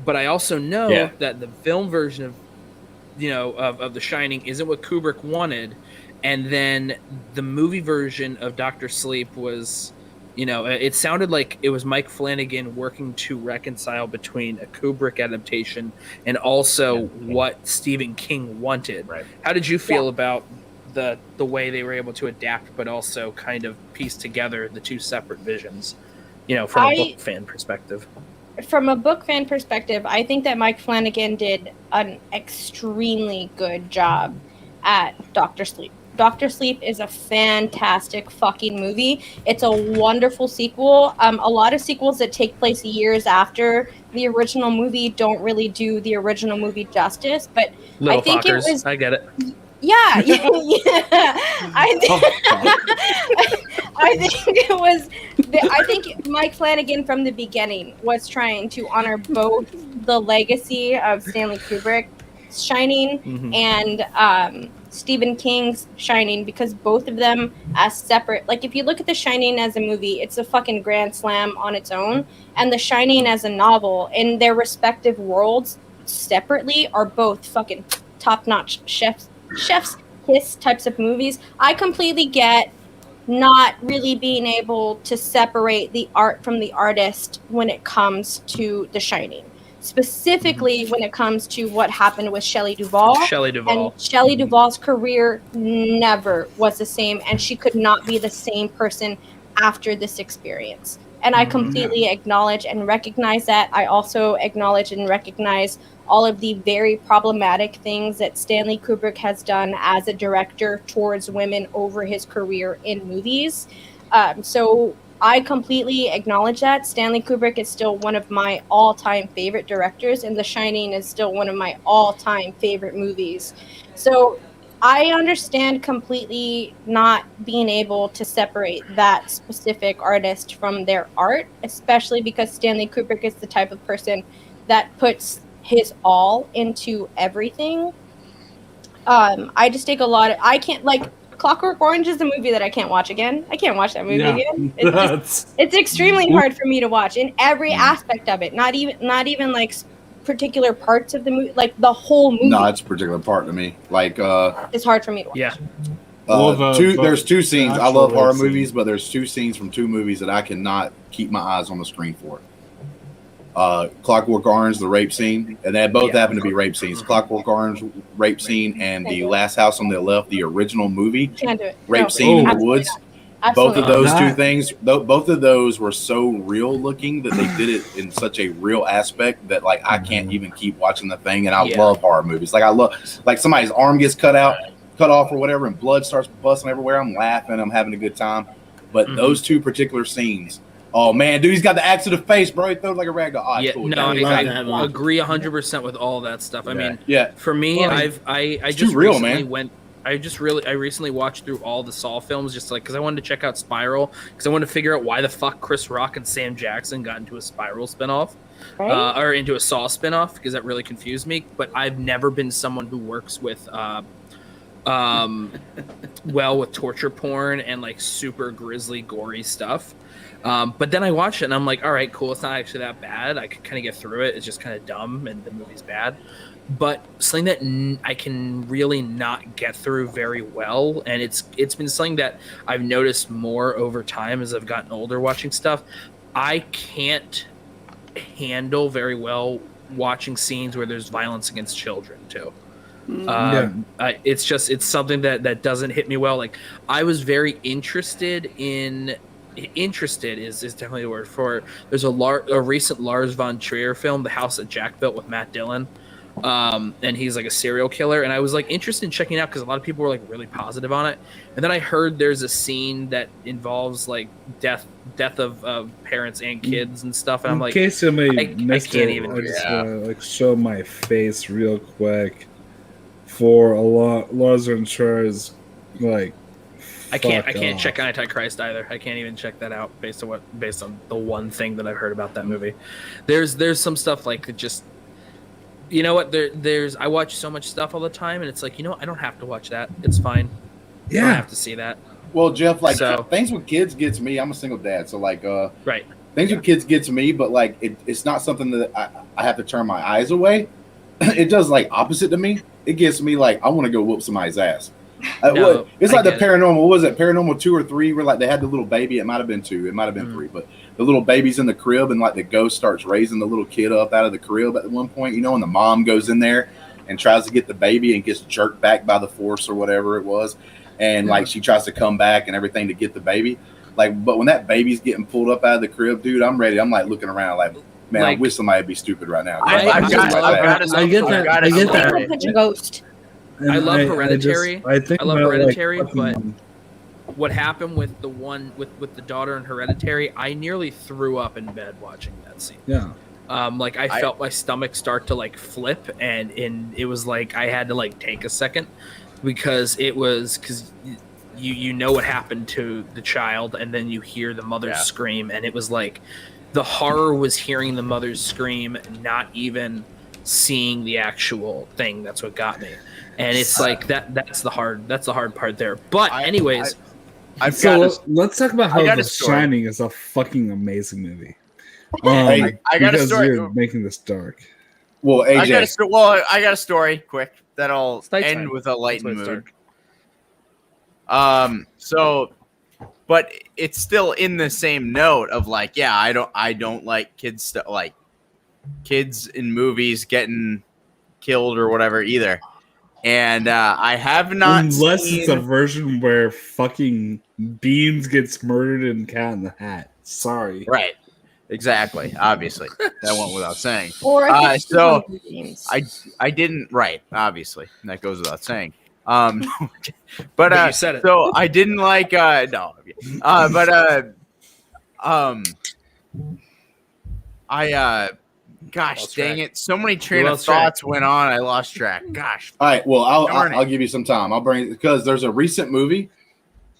But I also know Yeah. that the film version of, of The Shining isn't what Kubrick wanted, and then the movie version of Dr. Sleep was, it sounded like it was Mike Flanagan working to reconcile between a Kubrick adaptation and also what Stephen King wanted. Right. How did you feel about the way they were able to adapt, but also kind of piece together the two separate visions, from a book fan perspective? From a book fan perspective, I think that Mike Flanagan did an extremely good job at Dr. Sleep. Dr. Sleep is a fantastic fucking movie. It's a wonderful sequel. A lot of sequels that take place years after the original movie don't really do the original movie justice, but Little I think fuckers. it was I get it. yeah. I think it was. I think Mike Flanagan from the beginning was trying to honor both the legacy of Stanley Kubrick's Shining Mhm. and Stephen King's Shining, because both of them as separate. Like if you look at The Shining as a movie, it's a fucking grand slam on its own, and The Shining as a novel in their respective worlds separately are both fucking top-notch chef's kiss types of movies. I completely get not really being able to separate the art from the artist when it comes to The Shining, specifically when it comes to what happened with Shelley Duvall. Shelley Duvall. And Shelley Duvall's career never was the same, and she could not be the same person after this experience. And I completely acknowledge and recognize that. I also acknowledge and recognize all of the very problematic things that Stanley Kubrick has done as a director towards women over his career in movies. So I completely acknowledge that. Stanley Kubrick is still one of my all-time favorite directors, and The Shining is still one of my all-time favorite movies. So I understand completely not being able to separate that specific artist from their art, especially because Stanley Kubrick is the type of person that puts his all into everything. I just take a lot of, I can't, like, Clockwork Orange is a movie that I can't watch again. I can't watch that movie again. It's extremely hard for me to watch in every aspect of it. Not even like particular parts of the movie, like the whole movie. No, it's a particular part to me. Like, It's hard for me to watch. Yeah. there's two scenes. I actual love horror rape scene. movies, but there's two scenes from two movies that I cannot keep my eyes on the screen for. Clockwork Orange, the rape scene, and they both happen to be rape scenes. Clockwork Orange rape scene and the Last House on the Left, the original movie Can't do it. rape No, scene in the absolutely woods. not. Both of Absolutely those two That- things, both of those were so real looking that they did it in such a real aspect that like I can't even keep watching the thing. And I Yeah. love horror movies. Like I love like somebody's arm gets cut off or whatever, and blood starts busting everywhere. I'm laughing. I'm having a good time. But Mhm. those two particular scenes Oh man, dude, he's got the axe to the face, bro. He throws like a rag doll. Oh, Yeah, cool. no, love I that movie. agree 100% with all that stuff. I mean, Yeah. for me, Well, I it's just too real, recently man. I recently watched through all the Saw films just like because I wanted to check out Spiral because I wanted to figure out why the fuck Chris Rock and Sam Jackson got into a Spiral spinoff. Right? Or into a Saw spinoff because that really confused me. But I've never been someone who works with with torture porn and like super grisly, gory stuff. But then I watched it and I'm like, all right, cool. It's not actually that bad. I could kind of get through it. It's just kind of dumb and the movie's bad. But something that I can really not get through very well, and it's been something that I've noticed more over time as I've gotten older watching stuff. I can't handle very well watching scenes where there's violence against children too. It's something that doesn't hit me well. Like I was very interested is definitely the word for it. There's a recent Lars von Trier film, The House That Jack Built with Matt Dillon. And he's like a serial killer, and I was like interested in checking it out because a lot of people were like really positive on it. And then I heard there's a scene that involves like death of parents and kids and stuff, and I'm like, in case you may I miss can't it, even I do just that. wanna, like show my face real quick for a lot Lars von Trier's like. I can't fuck off. check Antichrist either. I can't even check that out based on the one thing that I've heard about that movie. There's some stuff like that just. You know what? I watch so much stuff all the time, and it's like, you know what? I don't have to watch that. It's fine. I don't have to see that. Well, Jeff, like So- things with kids gets me. I'm a single dad, so like Right. things with kids gets me, but like it's not something that I have to turn my eyes away. It does like opposite to me. It gets me like I want to go whoop somebody's ass. No, It's I like the get it. paranormal. What was it? Paranormal 2 or 3, where like they had the little baby. It might have been 2. It might have been 3, but the little baby's in the crib, and like the ghost starts raising the little kid up out of the crib at one point, you know, and the mom goes in there and tries to get the baby and gets jerked back by the force or whatever it was, and like she tries to come back and everything to get the baby. Like, but when that baby's getting pulled up out of the crib, dude, I'm ready. I'm like looking around, like, man, I Like- wish somebody would be stupid right now. I I've got I get that. I get that. Such a ghost. And I love Hereditary. I think I love about, Hereditary, like, but what happened with the one with the daughter in Hereditary, I nearly threw up in bed watching that scene. yeah. Like I felt my stomach start to like flip, and it was like I had to like take a second because you know what happened to the child, and then you hear the mother scream, and it was like the horror was hearing the mother's scream, not even seeing the actual thing. That's what got me, and it's like that's the hard part there. But anyways. Let's talk about how got The a story. Shining is a fucking amazing movie. I got a because story. You're making this dark. Well, AJ, I got a story quick that'll nighttime. end with a light That's why it's mood. But it's still in the same note of like, yeah, I don't like kids like kids in movies getting killed or whatever either. And I have not Unless seen... it's a version where fucking Beans gets murdered in Cat in the Hat. Sorry. Right. Exactly. Obviously. That went without saying. Or if it's so Hunger Games. I didn't obviously. That goes without saying. But you said it. So I didn't like gosh Lost dang track. it. So many train You of lost track. thoughts went on, I lost track. Gosh. all right. Well, Darn it. I'll give you some time. I'll bring because there's a recent movie.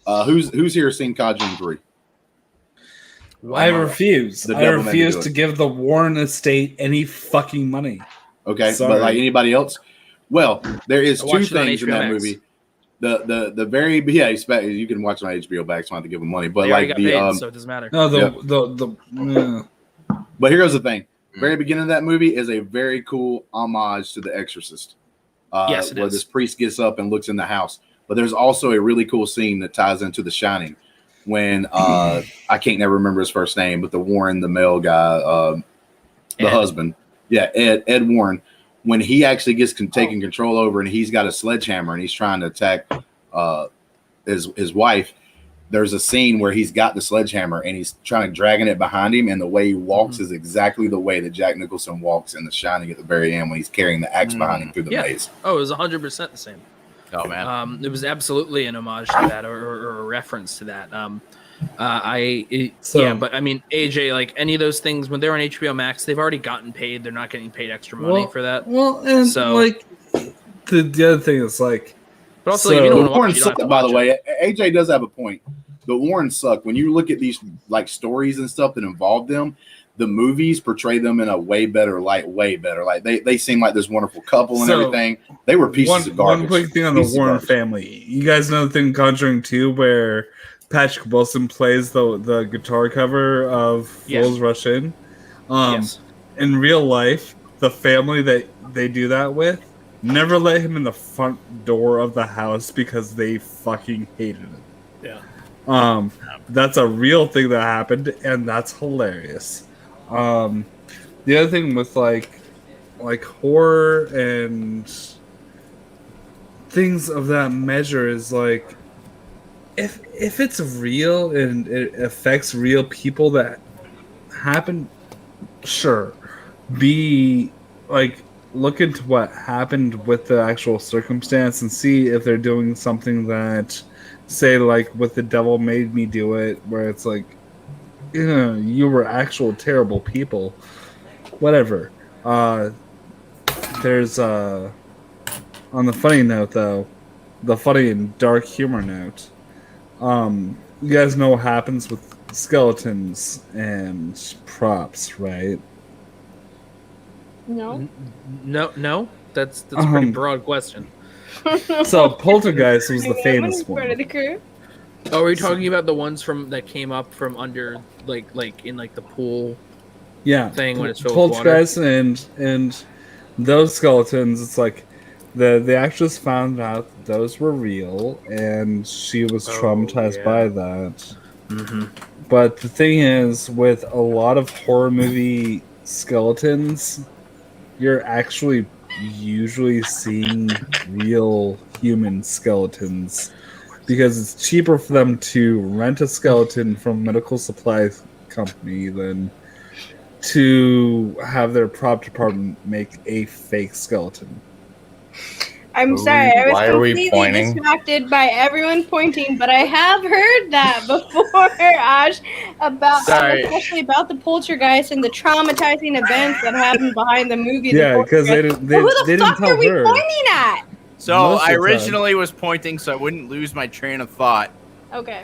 Who's here seen Conjuring 3? I refuse. The I devil made me refuse do to it. give the Warren estate any fucking money. Okay, Sorry. but like anybody else, well, there is I two watched it on things in HBO that Max. movie. The very you can watch it on HBO Max. Don't have to give them money, but They already like got the paid, so it doesn't matter. No, Yep. But here's the thing: very beginning of that movie is a very cool homage to The Exorcist. Yes, it where is. this priest gets up and looks in the house. But there's also a really cool scene that ties into The Shining when I can't never remember his first name, but the Warren, the male guy, the Ed. husband, Ed Warren, when he actually gets taking control over and he's got a sledgehammer and he's trying to attack his wife. There's a scene where he's got the sledgehammer and he's trying to dragging it behind him, and the way he walks is exactly the way that Jack Nicholson walks in The Shining at the very end when he's carrying the axe behind him through the Yeah. maze. Oh, it was 100% the same. Oh man. It was absolutely an homage to that, or a reference to that. Yeah, but I mean, AJ, like any of those things when they're on HBO Max, they've already gotten paid. They're not getting paid extra money for that. Well, and So- like the other thing is like, But also, like, if you don't The want to watch, Warrens it, you don't have suck, to by the watch way. it. AJ does have a point. The Warrens suck. When you look at these like stories and stuff that involve them, the movies portray them in a way better light, way better. Like they seem like this wonderful couple and So, everything. They were pieces of garbage. One quick thing on the Pieces of Warren garbage. family. You guys know the thing in Conjuring 2 where Patrick Wilson plays the guitar cover of Yes. Fools Rush In? Yes. In real life, the family that they do that with never let him in the front door of the house because they fucking hated him. Yeah. That's a real thing that happened, and that's hilarious. The other thing with like horror and things of that measure is like if it's real and it affects real people that happen, sure. Be like look into what happened with the actual circumstance and see if they're doing something that, say, like with The Devil Made Me Do It, where it's like, you know, you were actual terrible people. Whatever. There's on the funny note though, the funny and dark humor note. You guys know what happens with skeletons and props, right? No. No, that's a pretty broad question. So Poltergeist was the I'm famous part of one. the crew. Oh, are you talking about the ones that came up from under, like in like the pool? Yeah, Thing when it's filled with water? Poltergeist and those skeletons. It's like the actress found out those were real, and she was traumatized yeah. by that. Mm-hmm. But the thing is, with a lot of horror movie skeletons, you're actually usually seeing real human skeletons because it's cheaper for them to rent a skeleton from a medical supply company than to have their prop department make a fake skeleton. I'm sorry, I was Why are we completely pointing? distracted by everyone pointing, but I have heard that before, Ash, about Sorry. especially about the poltergeist and the traumatizing events that happened behind the movie. The Yeah, because they Poltergeist. didn't. They, Who the they didn't fuck tell are we her. pointing at? So Most of I the time. originally was pointing so I wouldn't lose my train of thought, Okay.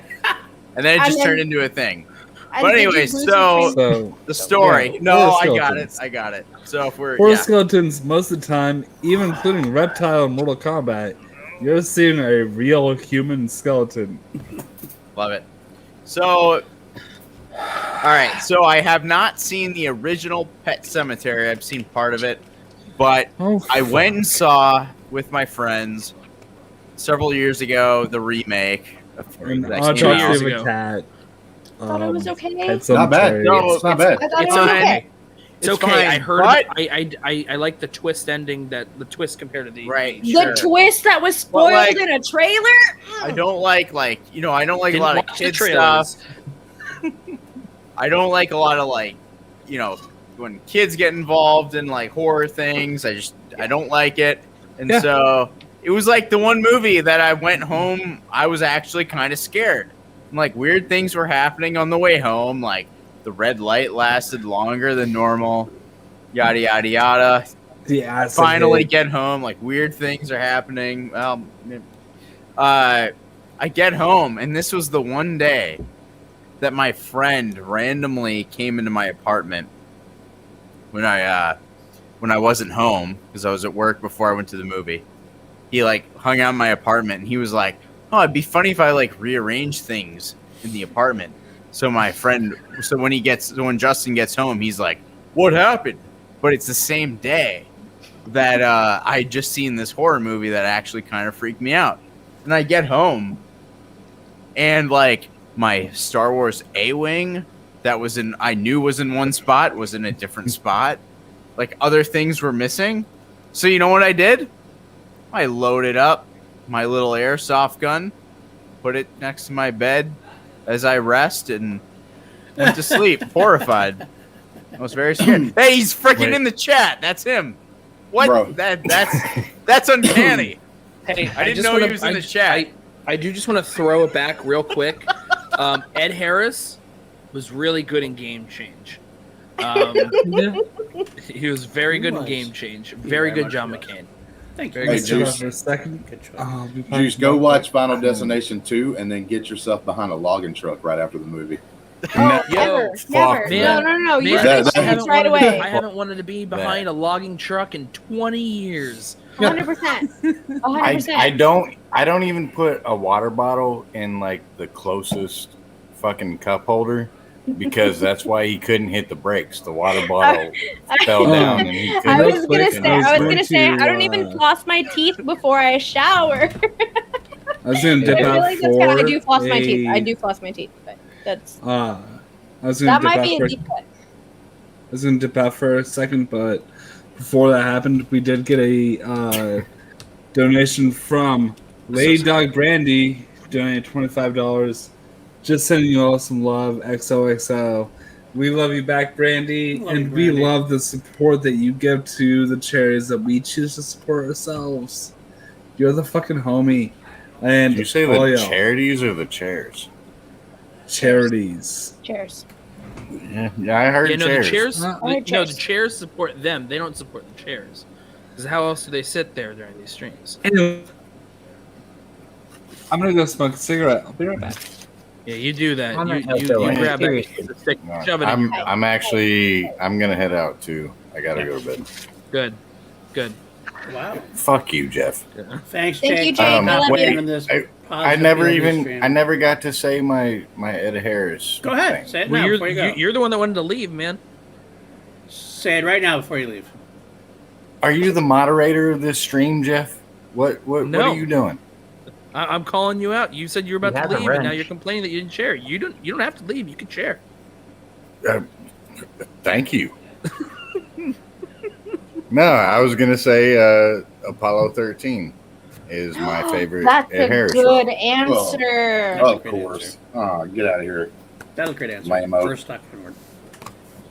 and then it And just then- turned into a thing. And But did you anyways, lose so- your train- So The story. Yeah, No, horror I got it. skeletons. I got it. So if we're horror yeah. skeletons, most of the time, even including Reptile and Mortal Kombat, you're seeing a real human skeleton. Love it. So, all right. So I have not seen the original Pet Cemetery. I've seen part of it, but Oh, I went and saw with my friends several years ago the remake. An that came autopsy out. of ago. a cat. I thought it was okay. Pet Not bad. Cemetery. No, It's not bad. I thought it It's was fine. okay. It's It's okay. fine, I heard. but- I like the twist ending. That the twist compared to the Right. The Sure. twist that was spoiled Well, like- in a trailer. I don't like I don't like Didn't a lot of watch the kid trailers. stuff. I don't like a lot of when kids get involved in like horror things. I don't like it, and Yeah. so it was like the one movie that I went home. I was actually kind of scared. Like weird things were happening on the way home. Like the red light lasted longer than normal. Yada yada yada. The acid Finally hit. get home. Like weird things are happening. I get home, and this was the one day that my friend randomly came into my apartment when I wasn't home because I was at work before I went to the movie. He hung out in my apartment, and he was like, "Oh, it'd be funny if I rearrange things in the apartment." So when Justin gets home, he's like, "What happened?" But it's the same day that I had just seen this horror movie that actually kind of freaked me out. And I get home, and my Star Wars A-Wing that I knew was in one spot was in a different spot. Other things were missing. So you know what I did? I loaded up my little airsoft gun, put it next to my bed as I rest, and went to sleep, horrified. I was very scared. Hey, he's freaking in the chat. That's him. What? Bro. That's uncanny. Hey, I didn't just know wanna- he was in the chat. I do just want to throw it back real quick Ed Harris was really good in Game Change. He was very good in Game Change. Very good, John McCain. Thank you. Very Hey, good. Juice. For a second. Good choice. Juice, go watch Final Destination 2 and then get yourself behind a logging truck right after the movie. Oh, Yo, never, fuck never. that. No. You Man, switch that- tickets right away. I haven't wanted to be behind a logging truck in 20 years. 100%. 100%. I don't even put a water bottle in like the closest fucking cup holder because that's why he couldn't hit the brakes. The water bottle fell down and he couldn't. I was gonna quick, say, I was I going don't to, even floss my teeth before I shower. I was going to dip I feel out like that's for good. I do floss my teeth. I a- do floss my teeth, but that's I was going that to dip might out be for a deep cut. I was going to dip out for a second, but before that happened, we did get a donation from Lady Dog Brandy, donated $25. Just sending you all some love, XOXO. We love you back, Brandy, Love and you, we Brandy. love the support that you give to the charities that we choose to support ourselves. You're the fucking homie. And Did you say all the y'all, charities or the chairs? charities. Cheers. Yeah, I heard Yeah, no, chairs. the chairs. Oh, No, the chairs. chairs support them. They don't support the chairs. Because how else do they sit there during these streams? Anyway, I'm gonna go smoke a cigarette. I'll be right back. Yeah, you do that. On You, that note, you, though, you like, grab seriously. it, stick, No, shove it in your mouth. I'm gonna head out too. I gotta go to bed. Good. Good. Wow. Fuck you, Jeff. Thanks, Thank Jake. you, Jake. I love Being you. in this I positive never PLD even stream. I never got to say my Ed Harris. Go ahead. thing. Say it Well, now you're, before you go. you're the one that wanted to leave, man. Say it right now before you leave. Are you the moderator of this stream, Jeff? What No. are you doing? I'm calling you out. You said you were about He to has a leave, and now wrench. you're complaining that you didn't share. You don't have to leave. You can share. Thank you. No, I was gonna say Apollo 13 is my favorite That's Ed a Harris. good role. answer. That's a Of great course. Oh, get out of here. That was a great answer. Lame-o. First talking word.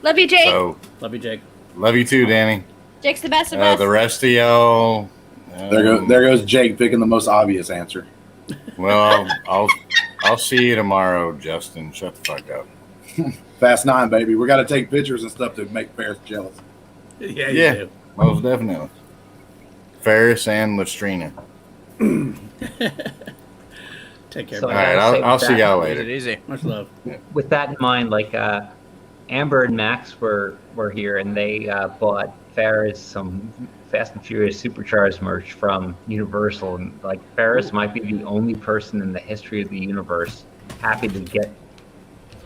Love you, Jake. So Love you, Jake. love you too, Danny. Jake's the best of us. The rest of y'all. There goes Jake picking the most obvious answer. Well, I'll see you tomorrow, Justin. Shut the fuck up. Fast 9, baby. We got to take pictures and stuff to make Ferris jealous. Yeah, Yeah. you Most definitely. Ferris and Lastrina. do. Take care. So bud. All right, gotta say I'll see that- y'all Easy, later. easy. Much love. With that in mind, like Amber and Max were here, and they bought Ferris some Fast and Furious Supercharged merch from Universal, and like Ferris might be the only person in the history of the universe happy to get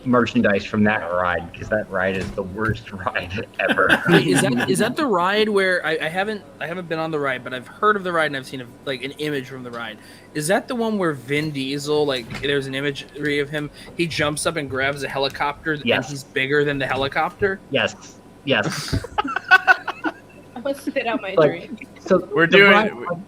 merchandise from that ride, because that ride is the worst ride ever. Wait, is that the ride where I haven't been on the ride, but I've heard of the ride and I've seen like an image from the ride. Is that the one where Vin Diesel, like there's an imagery of him, he jumps up and grabs a helicopter and Yes. he's bigger than the helicopter? Yes, yes. I want to spit out my Like, drink. so We're the doing- ride, like,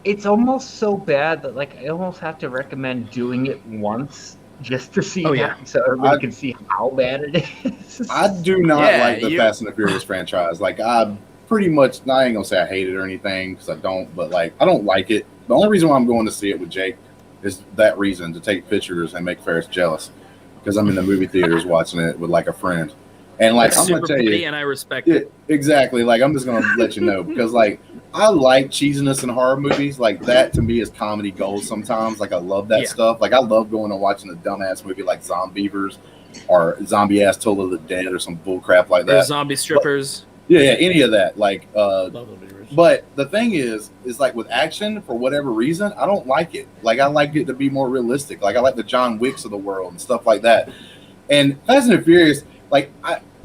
it's almost so bad that like I almost have to recommend doing it once just to see Oh, yeah. so everybody I- can see how bad it is. I do not Yeah, like the you- Fast and the Furious franchise. Like, I pretty much, I ain't gonna say I hate it or anything because I don't, but like, I don't like it. The only reason why I'm going to see it with Jake is that reason, to take pictures and make Ferris jealous, because I'm in the movie theaters watching it with like a friend. And like, That's I'm gonna super tell you, petty and I respect yeah, it. exactly. Like, I'm just gonna let you know because like I like cheesiness in horror movies. Like that to me is comedy gold sometimes. Like I love that Yeah. stuff. Like I love going and watching a dumbass movie like Zombievers or Zombie Ass Toll of the Dead or some bull crap like Or that. zombie strippers. Yeah, any of that. Like Love the videos. but the thing is like with action, for whatever reason, I don't like it. Like I like it to be more realistic. Like I like the John Wicks of the world and stuff like that. And Fast and the Furious, like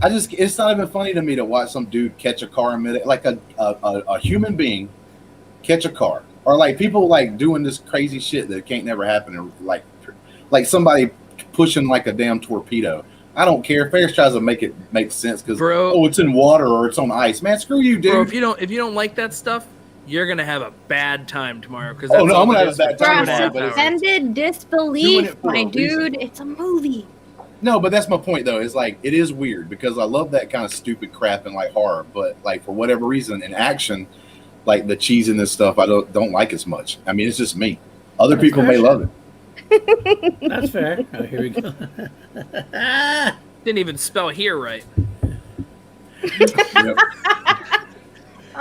I just, it's not even funny to me to watch some dude catch a car in mid, like a human being catch a car, or like people like doing this crazy shit that can't never happen, or like somebody pushing like a damn torpedo. I don't care. Ferris tries to make it make sense because Bro. it's in water or it's on ice. Man, screw you, dude. Bro, if you don't like that stuff, you're gonna have a bad time tomorrow. Because Oh, no, I'm gonna have a bad time Bro, tomorrow, but it's- suspended Doing disbelief, it for my a reason. dude. It's a movie. No, but that's my point though. Is like it is weird because I love that kind of stupid crap in like horror, but like for whatever reason in action, like the cheese in this stuff, I don't like as much. I mean, it's just me. Other people may love it. That's fair. Oh, here we go. Didn't even spell here right. Yep.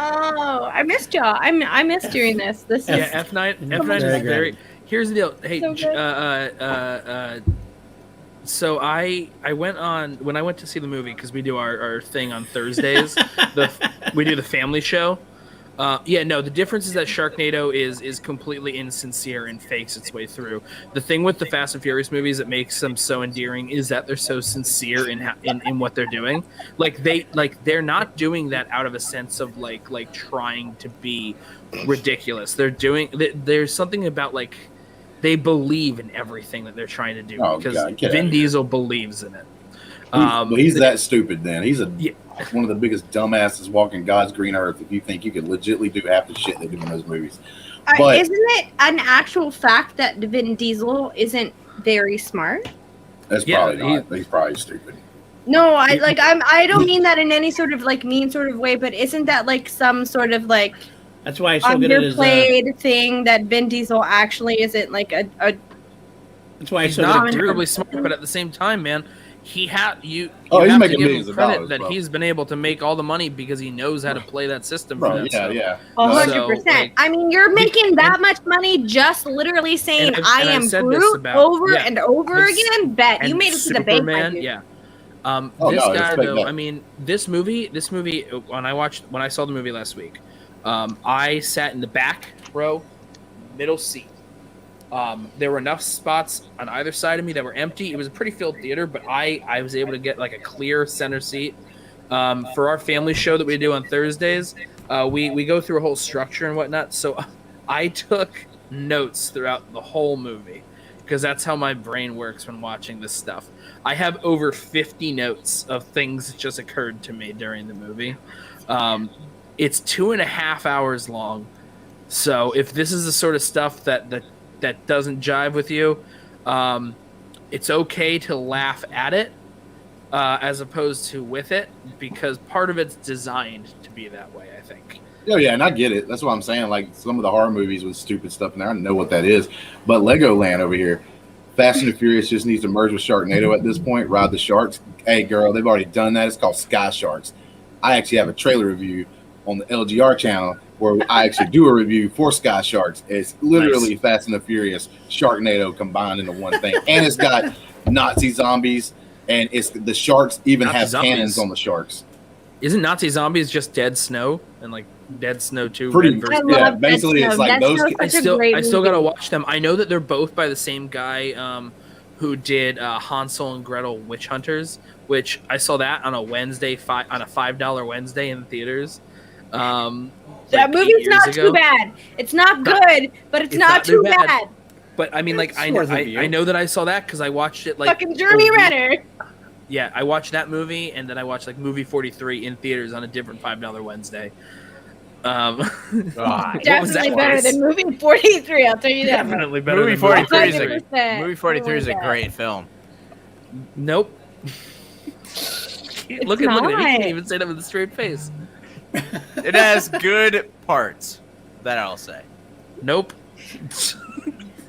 Oh, I missed y'all. I missed doing this. This is Yeah, F9 Very is good. very. Here's the deal. Hey, So good. so I went on when I went to see the movie because we do our thing on Thursdays. We do the family show. The difference is that Sharknado is completely insincere and fakes its way through. The thing with the Fast and Furious movies that makes them so endearing is that they're so sincere in what they're doing. They're not doing that out of a sense of like trying to be ridiculous. There's something about like they believe in everything that they're trying to do because get Vin out of Diesel believes in it. He's that stupid. Then he's one of the biggest dumbasses walking God's green earth. If you think you could legitimately do half the shit they do in those movies, but isn't it an actual fact that Vin Diesel isn't very smart? that's probably not. He's probably stupid. No, I don't mean that in any sort of like mean sort of way, but isn't that like some sort of like That's why he's so good at his. underplayed thing that Vin Diesel actually isn't like a That's why he's He's so not good. terribly smart, but at the same time, man, you He's have making to give millions him of credit dollars, that bro. he's been able to make all the money because he knows how to play that system. For Bro, that yeah, stuff. yeah. 100%. like- I mean, you're making that much money just literally saying And I I've am said this Groot about- over yeah. and over And- again. Bet you And made it to the bank. my Superman, dude. yeah. Oh, This no, I guy respect though, that. I mean, this movie. When I saw the movie last week, I sat in the back row, middle seat. There were enough spots on either side of me that were empty. It was a pretty filled theater, but I was able to get like a clear center seat. For our family show that we do on Thursdays, we go through a whole structure and whatnot. So I took notes throughout the whole movie because that's how my brain works when watching this stuff. I have over 50 notes of things that just occurred to me during the movie. It's 2.5 hours long. So if this is the sort of stuff that doesn't jive with you, it's okay to laugh at it as opposed to with it, because part of it's designed to be that way, I think. Oh yeah, and I get it. That's what I'm saying. Like some of the horror movies with stupid stuff in there, I know what that is. But Legoland over here, Fast and the Furious just needs to merge with Sharknado at this point. Ride the sharks. Hey girl, they've already done that. It's called Sky Sharks. I actually have a trailer review on the LGR channel where I actually do a review for Sky Sharks. It's literally Fast and the Furious, Sharknado combined into one thing, and it's got Nazi zombies, and it's the sharks even Nazi have zombies. cannons on the sharks. Isn't Nazi Zombies just Dead Snow and like Dead Snow 2? Pretty, Red versus- I love yeah. Dead Basically, Snow. it's like Dead those. Snow's I such a still great got to movie. watch them. I know that they're both by the same guy who did Hansel and Gretel Witch Hunters, which I saw that on a Wednesday, on a $5 Wednesday in the theaters. That movie's not too bad. It's not good, but it's not too bad. But I mean, like It's I worth a view. know that I saw that because I watched it like Fucking Jeremy a week- Renner. Yeah, I watched that movie, and then I watched like movie 43 in theaters on a different $5 Wednesday. God. What was that Definitely better voice? than movie 43. I'll tell you that. Definitely better. Movie than 43 is 100%. Movie 43 is a Oh my great film. Nope. Look at him. He not. can't even say that with a straight face. It has good parts. That I'll say. Nope.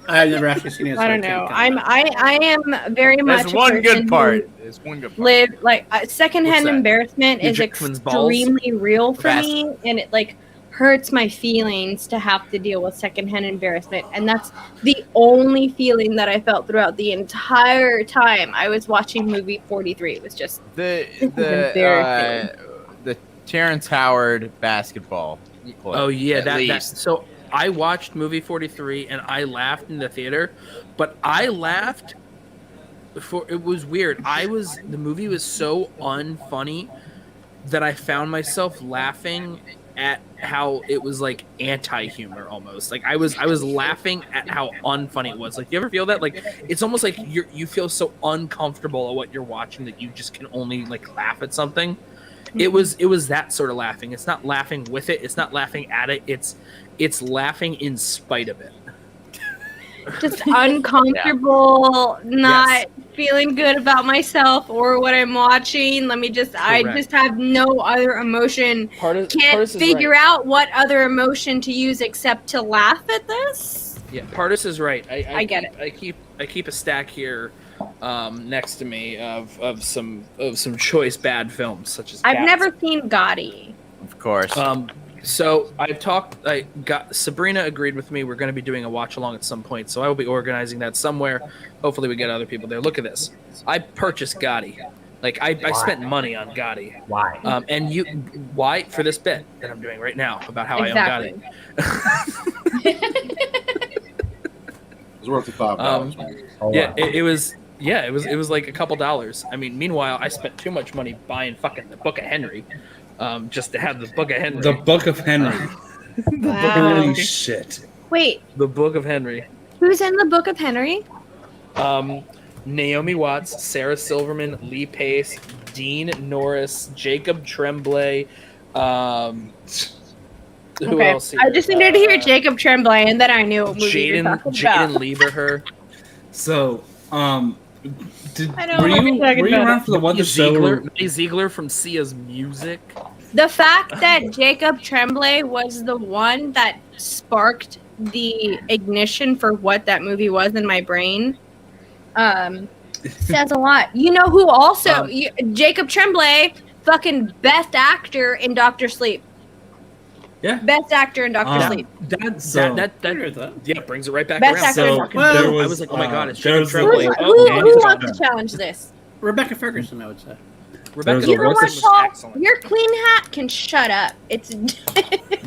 I've never actually seen it. so I don't can't know. comment. I am very much There's a one person good who part. There's one good part. Live like secondhand What's that? embarrassment Your is Jackman's balls? extremely real for Fast. me, and it like hurts my feelings to have to deal with secondhand embarrassment, and that's the only feeling that I felt throughout the entire time I was watching movie 43. It was just The embarrassing. the Terrence Howard basketball. Clip, Oh yeah, at that. least. So I watched movie 43 and I laughed in the theater, but I laughed for it was weird. The movie was so unfunny that I found myself laughing at how it was like anti-humor almost. Like I was laughing at how unfunny it was. Like you ever feel that? Like it's almost like you feel so uncomfortable at what you're watching that you just can only like laugh at something. It was that sort of laughing. It's not laughing with it. It's not laughing at it. It's laughing in spite of it. just uncomfortable, not feeling good about myself or what I'm watching. I Correct. just have no other emotion. Part of Can't this is figure right. out what other emotion to use except to laugh at this. Yeah, Pardis is right. I get it. I keep a stack here next to me of some choice bad films such as I've Cats. never seen Gotti. Of course. So I got Sabrina agreed with me. We're going to be doing a watch along at some point, so I will be organizing that somewhere. Hopefully, we get other people there. Look at this. I purchased Gotti. Like I spent money on Gotti. Why? And why for this bit that I'm doing right now about how Exactly. I own Gotti. It was worth the $5. Man. Oh, Yeah, wow. it was. Yeah, it was like a couple dollars. I mean, meanwhile, I spent too much money buying fucking the Book of Henry, just to have the Book of Henry. The Book of Henry. Wow. Holy shit. Wait, The Book of Henry. who's in the Book of Henry? Naomi Watts, Sarah Silverman, Lee Pace, Dean Norris, Jacob Tremblay. Who Okay. else? Here? I just needed to hear Jacob Tremblay, and then I knew what movie you're talking Jaden about. Lieberher. So, I know were what you're talking you about. around for the one Matty that showed? Ziegler from Sia's Music. The fact that Jacob Tremblay was the one that sparked the ignition for what that movie was in my brain says a lot. You know who also? Jacob Tremblay, fucking best actor in Doctor Sleep. Yeah. Best actor in Doctor Sleep. That brings it right back Best around. actor in Doctor Well, Sleep. there was, I was like, oh my god, it's there Jacob was Tremblay. like- Who Okay. wants to challenge this? Rebecca Ferguson, I would say. Rebecca There's You know what's what, Ferguson was Paul? excellent. Your clean hat can shut up. It's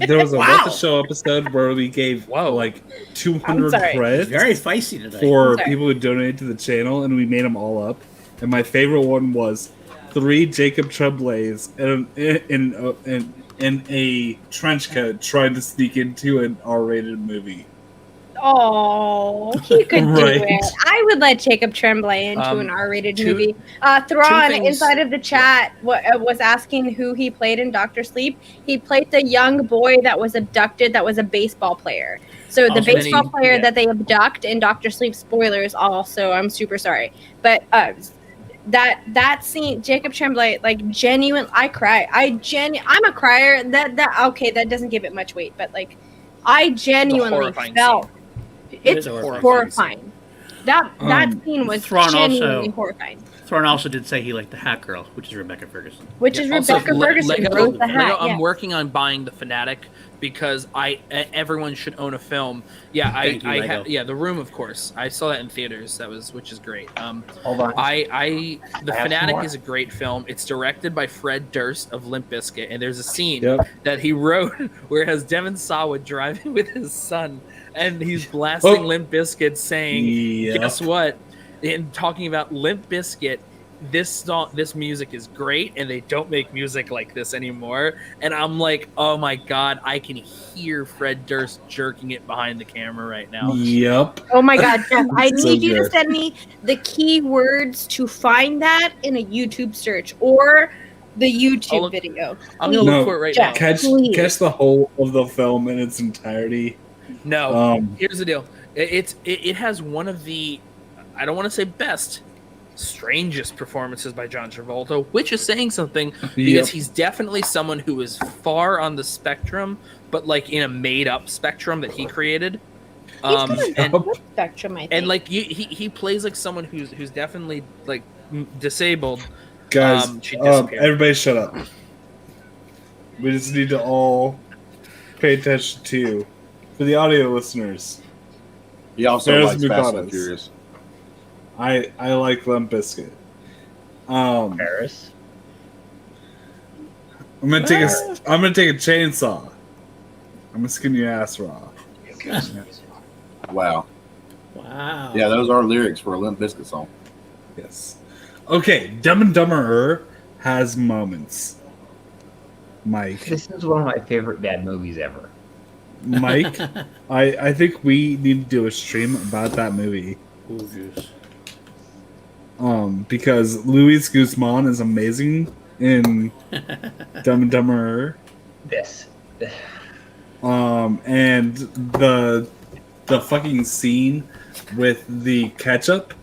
There was a Wow. What the Show episode where we gave like 200 sorry. credits Very feisty today. for I'm sorry. people who donated to the channel, and we made them all up. And my favorite one was 3 Jacob Tremblays in a trench coat trying to sneak into an R-rated movie. Oh, he could Right. do it. I would let Jacob Tremblay into an R-rated two- movie. Thrawn things- inside of the chat was asking who he played in Doctor Sleep. He played the young boy that was abducted. That was a baseball player. So the Oh, so then baseball he- player yeah. that they abduct in Doctor Sleep. Spoilers. Also, I'm super sorry, but that scene, Jacob Tremblay, like genuine. I cry. I'm a crier. That okay. That doesn't give it much weight, but like, I genuinely horrifying felt. It It's is a horrifying. That scene was Thrawn genuinely also- horrifying. Thorne also did say he liked the Hat Girl, which is Rebecca Ferguson. Which is Also, Rebecca Ferguson Lego, wrote the hat. I'm yeah. working on buying the Fanatic because everyone should own a film. Yeah, Thank you, Lego. The Room, of course. I saw that in theaters. Which is great. Hold on. The I have some Fanatic more. is a great film. It's directed by Fred Durst of Limp Bizkit, and there's a scene Yep. that he wrote where it has Devin Sawa driving with his son, and he's blasting Oh. Limp Bizkit, saying, Yep. "Guess what?" And talking about Limp Bizkit. This music is great, and they don't make music like this anymore. And I'm like, oh my god, I can hear Fred Durst jerking it behind the camera right now. Yep. Oh my God, Jeff! I So need you to good. send me the keywords to find that in a YouTube search or the I'll YouTube look- video. I'm gonna No, look for it right Jack. now. Catch the whole of the film in its entirety. No, here's the deal. It has one of the, I don't want to say best, strangest performances by John Travolta, which is saying something because Yep. he's definitely someone who is far on the spectrum, but like in a made-up spectrum that he created. He's got a And good spectrum, I think. and like he plays like someone who's definitely like disabled. Guys, She disappeared. everybody shut up. We just need to all pay attention to, for the audio listeners, He also There's likes Fast and Bucanas. Furious. I like Limp Bizkit. Paris. I'm gonna take a chainsaw. I'm gonna skin your ass raw. Wow. Wow. Yeah, those are lyrics for a Limp Bizkit song. Yes. Okay, Dumb and Dumberer has moments. Mike, This is one of my favorite bad movies ever. Mike, I think we need to do a stream about that movie. Ooh, juice. Because Luis Guzman is amazing in Dumb and Dumberer. This. And the fucking scene with the ketchup.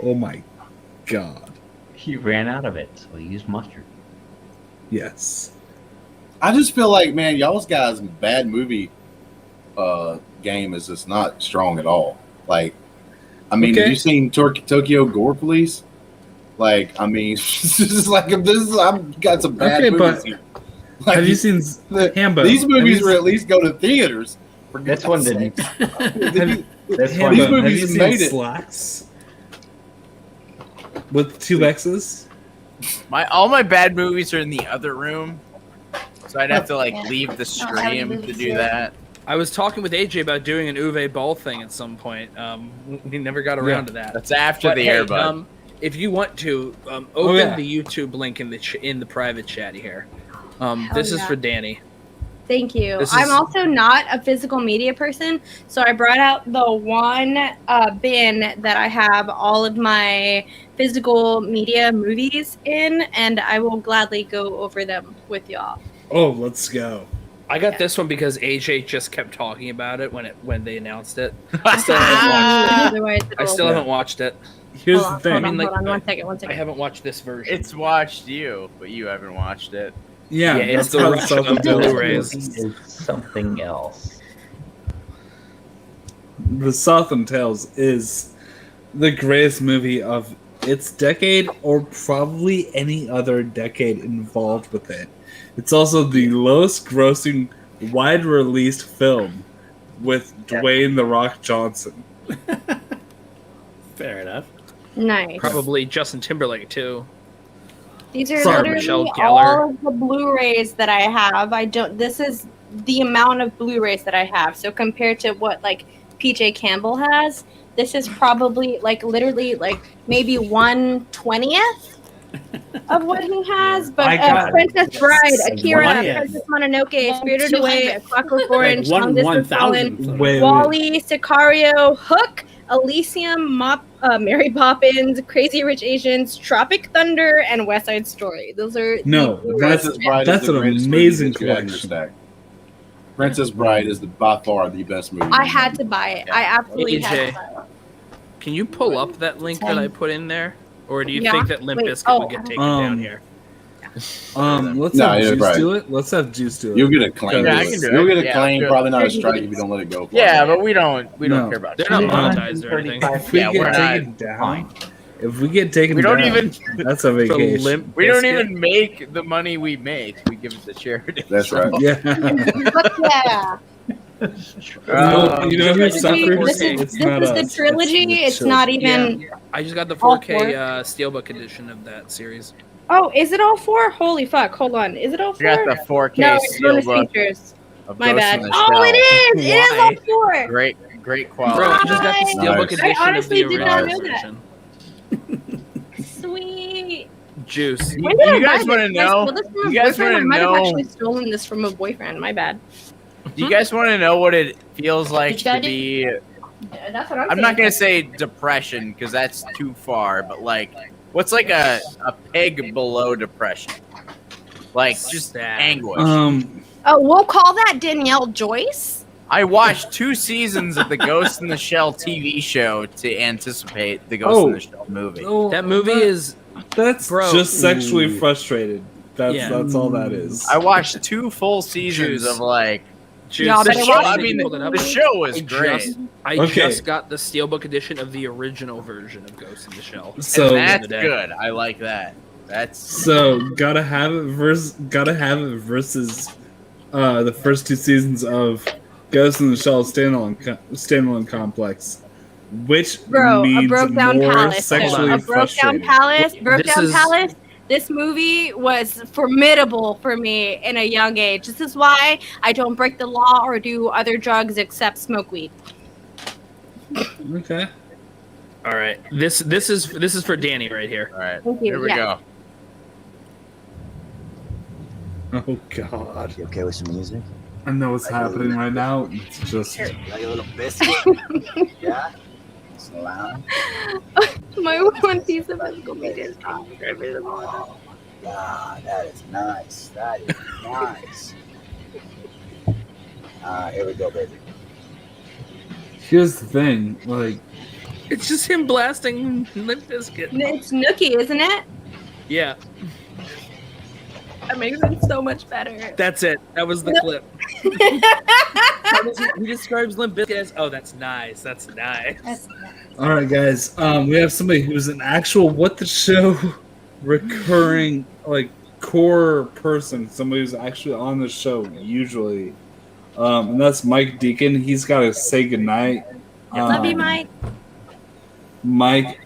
Oh my god. He ran out of it, so he used mustard. Yes. I just feel like, man, y'all's guys' bad movie game is just not strong at all. Like, I mean, Okay. have you seen Tokyo Gore Police? Like, I mean, this is like I've got some bad Okay, movies but here. Like, have you seen Hambo? These movies Have will you- at least go to theaters. For This God's one sake. didn't. This Hambo, one. These movies have you have seen made it. Slacks? With 2 X's? All my bad movies are in the other room, so I'd have to like Yeah. leave the I don't have any stream to movies do yet. that. I was talking with AJ about doing an Uwe Ball thing at some point. We never got around to that. That's after But the hey, Airbud. if you want to, open yeah. the YouTube link in the private chat here. Hell This is yeah. for Danny. Thank you. This I'm is- also not a physical media person, so I brought out the one bin that I have all of my physical media movies in, and I will gladly go over them with y'all. Oh, let's go. I got this one because AJ just kept talking about it when they announced it. I still haven't watched Otherwise, I still haven't watched it. Here's Hold on, the thing. hold on, I mean, like, hold on, one second. I haven't watched this version. It's watched you, but you haven't watched it. Yeah, Yeah, it's that's the how rush Southern of Tales Blu-rays. works. Is something else. The Southern Tales is the greatest movie of its decade, or probably any other decade involved with it. It's also the lowest grossing wide released film with Dwayne The Rock Johnson. Fair enough. Nice. Probably Justin Timberlake too. These are Sorry, Michelle literally Gellar. all of the Blu-rays that I have. This is the amount of Blu-rays that I have. So compared to what like PJ Campbell has, this is probably like literally like maybe 1/20th of what he has. But I got Princess Bride, Akira, 1/20th. Princess Mononoke, Spirited 200th. Away, A Clockwork Orange, Like Youngest was Fallen, 1/1000th. Wait, Wally, Sicario, Hook, Elysium, Mary Poppins, Crazy Rich Asians, Tropic Thunder, and West Side Story. Those are No, the- Princess Bride that's is the an greatest amazing movie that you have in your collection. stack. Princess Bride is by far the best movie. I had to buy it. I absolutely AJ. had to buy it. Can you pull up that link that I put in there, or do you Yeah. think that Limp Wait, Bizkit would oh, get taken down here? Let's No, have yeah, Juice right. do it. Let's have Juice do it. You'll get a claim. Yeah, I to can it. do it. You'll get a Yeah, claim. I'll do it. Probably not a strike if you don't let it go. For Yeah, it. but we don't No. care about They're you. not monetized or anything. If we Yeah, get we're not- taken down, if we get taken We don't down, even that's a The vacation. Limp we don't Bizkit? even make the money we make. We give it to charity. That's right. Yeah. But yeah, You know who This is- suffers? this is- It's this not is the us. trilogy. the It's not children. even. I just got the All 4K four? Steelbook edition of that series. Oh, is it all four? Holy fuck! Hold on. Is it all I four? got the 4K No, it's bonus steelbook features. of My Ghost bad. in the Oh, Shell. it is. It is all Why? four. Great Bro, quality. I just got the Nice. Steelbook Nice. edition I of honestly the did not original know that. version. Sweet. Juice. When did I You guys buy want to this? Did I know? steal this from a You guys boyfriend? I want to might have know? actually stolen this from a boyfriend. My bad. Do you guys want to know what it feels like Did you to guys do- be? That's what I'm I'm not gonna say depression because that's too far, but like, what's like a peg below depression? Like just Sad. anguish. Oh, we'll call that Danielle Joyce. I watched 2 seasons of the Ghost in the Shell TV show to anticipate the Ghost in the Shell movie. Oh, That movie is that's Bro. just sexually Ooh. frustrated. That's Yeah. that's all that is. I watched 2 full seasons Juice. of like Juice. Y'all the better show. watch I it. mean, Pulled it up. the show was I great. Okay. just got the Steelbook edition of the original version of Ghost in the Shell. So And that's the day. good. I like that. That's so gotta have it versus the first 2 seasons of Ghost in the Shell standalone complex, which Bro, a means broke down more palace. sexually A broke down frustrated. palace. Broke This down is- palace. This movie was formidable for me in a young age. This is why I don't break the law or do other drugs except smoke weed. Okay. All right, this is for Danny right here. all right. Thank you. Here we Yeah. go. Oh God. You okay with some music? I know what's happening right now. It's just Like a little biscuit? Yeah? Slow down. My one piece of physical media is not very visible. Oh, God, that is nice. That is nice. Here we go, baby. here's the thing, like It's just him blasting Limp Bizkit. It's Nookie, isn't it? Yeah, That makes it so much better. that's it. That was the clip. He describes Limp Bizkit as, oh, that's nice. That's nice. That's nice. All right, guys. We have somebody who's an actual What the Show recurring, like, core person. Somebody who's actually on the show usually. And that's Mike Deacon. He's got to say goodnight. Love you, Mike. Mike,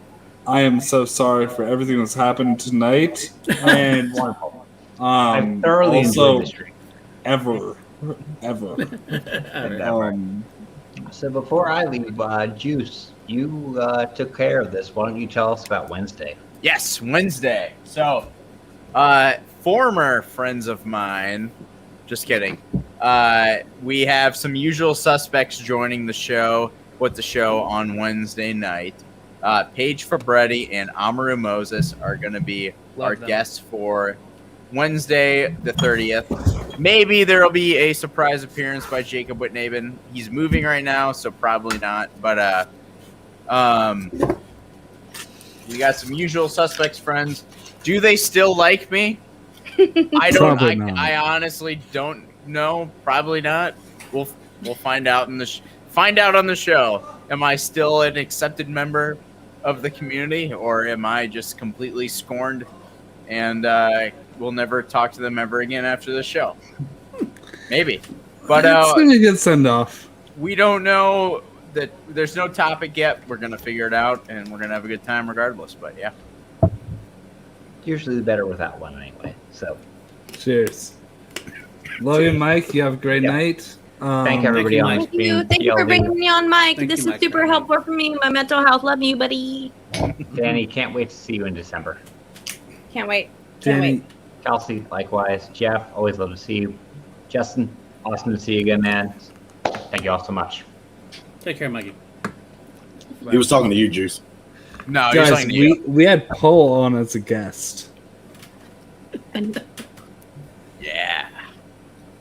I am so sorry for everything that's happened tonight. And I've thoroughly enjoyed the stream. ever. So before I leave, Juice, you took care of this. Why don't you tell us about Wednesday? Yes, Wednesday. So, former friends of mine, just kidding. We have some usual suspects joining the show, What the Show, on Wednesday night. Paige Fabretti and Amaru Moses are going to be our guests for Wednesday the 30th. Maybe there will be a surprise appearance by Jacob Whitnaben. He's moving right now, so probably not. But we got some usual suspects friends. Do they still like me? I don't. I honestly don't know. Probably not. We'll find out in the find out on the show. Am I still an accepted member of the community, or am I just completely scorned and we'll never talk to them ever again after the show? Maybe. But it's a good send off. We don't know. That there's no topic yet. We're gonna figure it out, and we're gonna have a good time regardless. But yeah, Usually better without one anyway. So cheers. Love you, Mike. You have a great Yep. night. thank everybody on Thank you. stream. Thank you for PLD. bringing me on, Mike. Thank This you, is Mike. super helpful for me. My mental health. Love you, buddy. Danny, can't wait to see you in December. Can't wait. Can't Danny, wait. Kelsey, likewise. Jeff, always love to see you. Justin, awesome to see you again, man. Thank you all so much. Take care, Mikey. He was talking to you, Juice. no, you're guys, talking to you. we had Paul on as a guest. Yeah,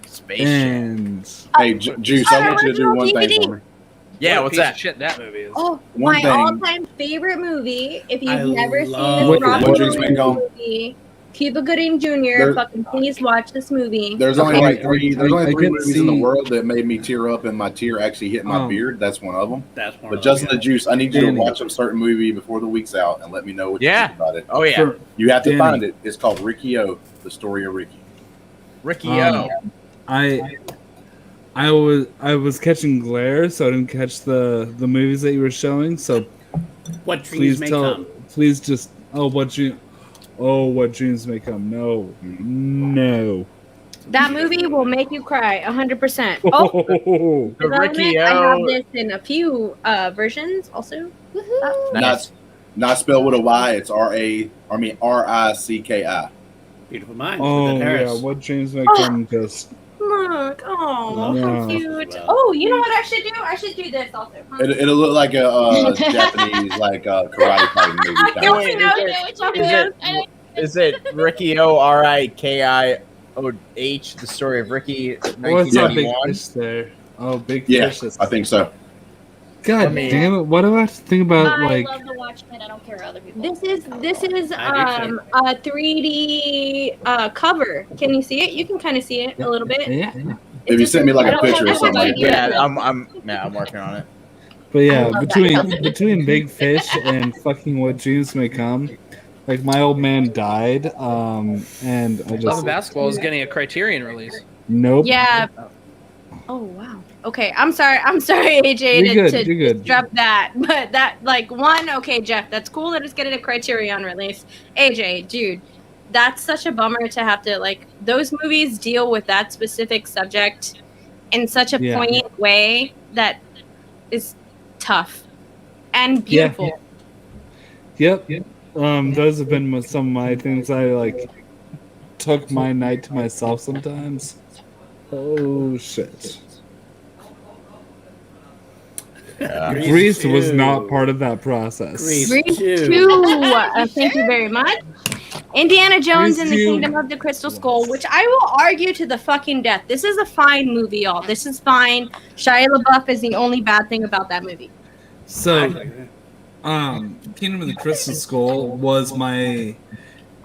spaceship. And Hey, Juice, I want you to do one thing DVD. for me. Yeah, What a what's piece of that? shit that movie is. Oh, One my thing- all-time favorite movie. If you've I never love- seen What- this Robin what Juice Williams Mango? movie, Cuba Gooding Jr., There- fucking please watch this movie. There's only like three. There's only I three could movies in the see- world that made me tear up, and my tear actually hit my Oh. beard. That's one of them. That's one But of Justin them, the Juice, I need you to Danny. watch a certain movie before the week's out and let me know what you Yeah. think about it. Oh yeah, for- You have to Danny. find it. It's called Ricky O, the story of Ricky. Ricky Um, O. I was catching glare, so I didn't catch the movies that you were showing. So What please dreams may tell, come. please just what dreams may come. No. That movie will make you cry 100%. Oh, The development, Ricky I have O. this in a few versions also. Woohoo. Nice. Not spelled with a Y. It's RICKI. Beautiful Minds. Oh with Ed Harris. yeah, what dreams may Oh. come? Just Look, oh, Yeah. how cute. Well. Oh, you know what I should do? I should do this also. Huh? It'll look like a Japanese karate fighting movie. I Kind of. Wait, know is this. it- Okay. Is it I don't- is it Ricky O RIKIOH? The story of Ricky. what's that big 1991? fish there? Oh, big Yeah, fish. Is- I think so. God Let me- damn it! What do I have to think about? I Like, love to watch it. I don't care what other people. This is I do a 3D cover. Can you see it? You can kind of see it a little bit. yeah. If you send me like I a don't picture or have something like idea. that. Yeah, I'm working on it. But yeah, love between Big Fish and fucking What Dreams May Come, like my old man died, and I Love just of Basketball is getting a Criterion release. nope. Yeah. Oh wow. Okay, I'm sorry, AJ, You're to good, you're good. drop that. But that okay, Jeff, that's cool that it's getting a Criterion release. AJ, dude, that's such a bummer to have to those movies deal with that specific subject in such a Yeah. poignant way that is tough and beautiful. Yep. Those have been some of my things. I took my night to myself sometimes. Oh shit! Grease was not part of that process. Grease. Grease Two. 2. Thank you very much. Indiana Jones Grease and the 2. Kingdom of the Crystal Skull, which I will argue to the fucking death. This is a fine movie, y'all. This is fine. Shia LaBeouf is the only bad thing about that movie. So, Kingdom of the Crystal Skull was my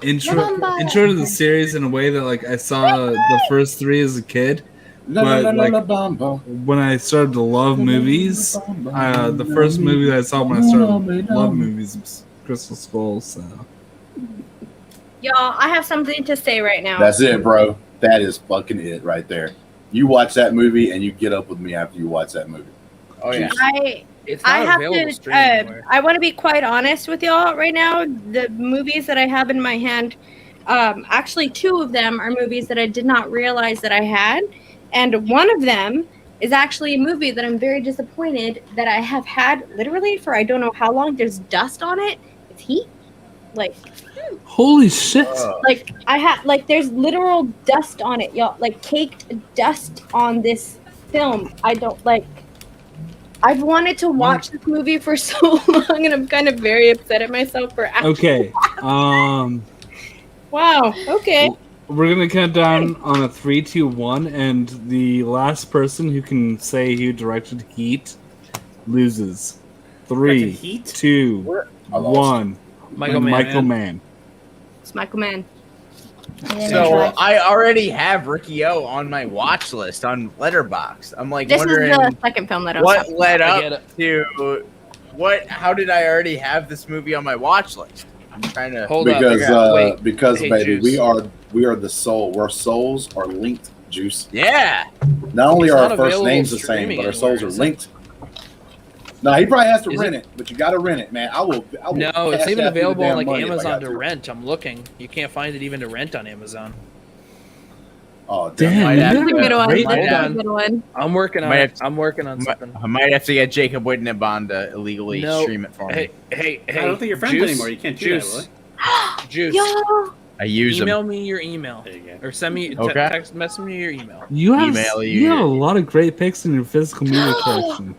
intro to the series in a way that I saw the first three as a kid, when I started to love movies, the first movie that I saw when I started to love movies was Crystal Skull. So Y'all, I have something to say right now. That's it, bro. That is fucking it right there. You watch that movie and you get up with me after you watch that movie. Oh yeah. It's I not have available to. streaming anywhere. I want to be quite honest with y'all right now. The movies that I have in my hand, actually, 2 of them are movies that I did not realize that I had, and one of them is actually a movie that I'm very disappointed that I have had literally for I don't know how long. There's dust on it. It's heat. Like, holy shit! like I have like there's literal dust on it, y'all. Like caked dust on this film. I don't like. I've wanted to watch this movie for so long, and I'm kind of very upset at myself for actually. Okay, Wow. Okay. we're gonna count down on a 3, 2, 1, and the last person who can say who directed Heat loses. 3, Heat? 2, I lost. 1. Michael Mann. Michael Mann. It's Michael Mann. So I already have Ricky O on my watch list on Letterboxd. I'm like This is wondering the second film that I was what talking led I get up to what. How did I already have this movie on my watch list? I'm trying to Hold up. Because Hey, baby, Juice. we are the soul. Our souls are linked, Juice. Yeah. Not only It's are not our first available names the same, streaming but our souls anywhere, are is it? linked. No, he probably has to Is rent it, but you got to rent it, man. I will No, cash it's even out you the available on damn like money if I Amazon got to rent. I'm looking. You can't find it even to rent on Amazon. Oh, Damn, Might you have got That's a good a one. great That's Hold a on. good one. I'm working on Might it. have- I'm working on something. I might have to get Jacob Whitney-Bond to illegally No. stream it for me. Hey! I don't think you're friends Juice, anymore. You can't do Juice, that, Willie. Juice. Yo. I use Email them. me your email There you go. or send me Okay. text message me your email. You have Email you you. have a lot of great pics in your physical media collection.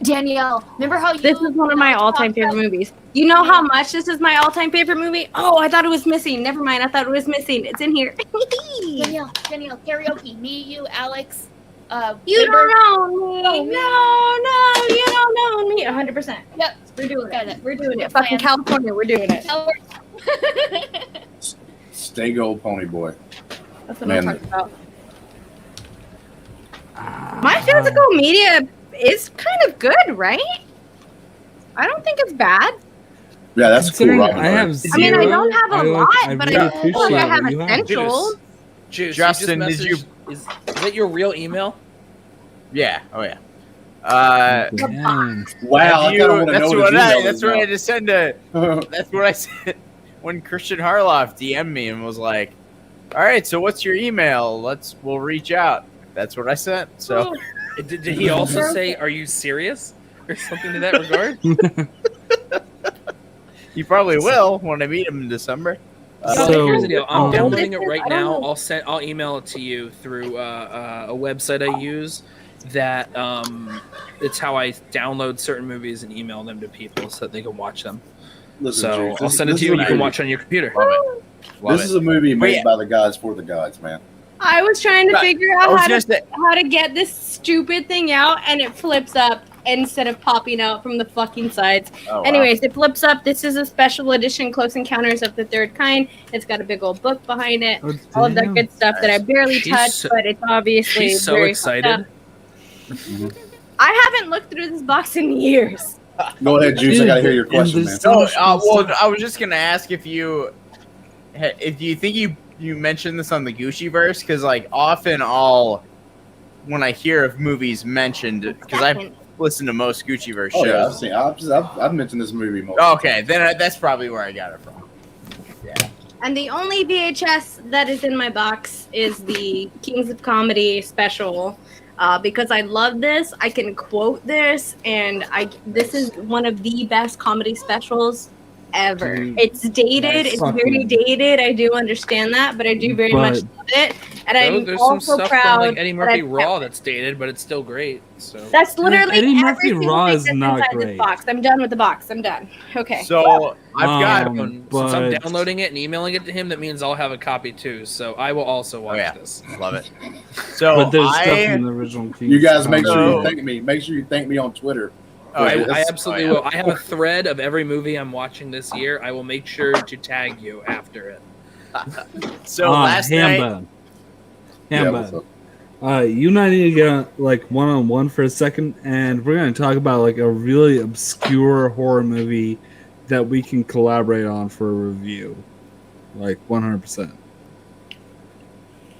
Danielle, remember how you? This is one of my all-time favorite movies. You know how much this is my all-time favorite movie? Oh, I thought it was missing. Never mind. I thought it was missing. It's in here. Danielle, karaoke. Me, you, Alex. You Amber. don't know me. No, No, you don't know me. 100%. Yep. We're doing Got it. it. We're doing it. Plan. Fucking California. We're doing it. Stay gold, pony boy. That's what Man. I'm talking about. My physical media is kind of good, right? I don't think it's bad. Yeah, that's cool. Considering Robin I have Hood. I mean, I zero, don't have a lot, but really I feel like I have what you essentials. Juice, Justin, you did just you- messaged- Is that your real email? Yeah. Oh yeah. Damn. Wow, I have kind of you- want to that's know what what his I. email That's is what I now. just sent to. That's what I said when Christian Harloff DM'd me and was like, "All right, so what's your email? We'll reach out." That's what I sent. So Did he also say, "Are you serious?" or something to that regard? he probably will when I meet him in December. So, Here's the deal. I'm downloading it Listen, right I don't now. know. I'll email it to you through a website I use. That it's how I download certain movies and email them to people so that they can watch them. Listen, So Juice, I'll send it this to you. is You a can movie. watch on your computer. Love it. Love This it. is a movie But made yeah. by the gods for the gods, man. I was trying to But figure I out was how just to get this stupid thing out, and it flips up instead of popping out from the fucking sides. Oh, wow. Anyways, it flips up. This is a special edition Close Encounters of the Third Kind. It's got a big old book behind it. Oh, All of that damn. good stuff that I barely She's touched, so- but it's obviously She's so very fucked excited. up. I haven't looked through this box in years. Go ahead, Juice. I gotta hear your And question, man. there's so So, much cool well, stuff. I was just gonna ask if you think you mentioned this on the Gucci verse, because like often when I hear of movies mentioned, because I've listened to most Gucci verse Oh yeah, shows. I've mentioned this movie multiple Okay, then that's probably where I got it from. And the only VHS that is in my box is the Kings of Comedy special. Because I love this, I can quote this, and this is one of the best comedy specials ever. Dude, It's dated, it's very fucking- dated. I do understand that, but I do very much love it. And I'm There's some also stuff proud from like Eddie that Murphy I've Raw kept it. that's dated, but it's still great. So That's literally Eddie every Murphy single Raw thing is that's not inside great. this box. I'm done with the box. I'm done. Okay. So I've got. since I'm but- downloading it and emailing it to him, that means I'll have a copy too. So I will also watch yeah. this. Love it. So But there's stuff in I. the original. You guys make sure you So- thank me. Make sure you thank me on Twitter. Oh, I yeah. absolutely Oh, yeah. will. I have a thread of every movie I'm watching this year. I will make sure to tag you after it. So last night. Hambone. Yeah, Hambone. what's up? You and I need to get like one-on-one for a second, and we're gonna talk about like a really obscure horror movie that we can collaborate on for a review. Like 100%.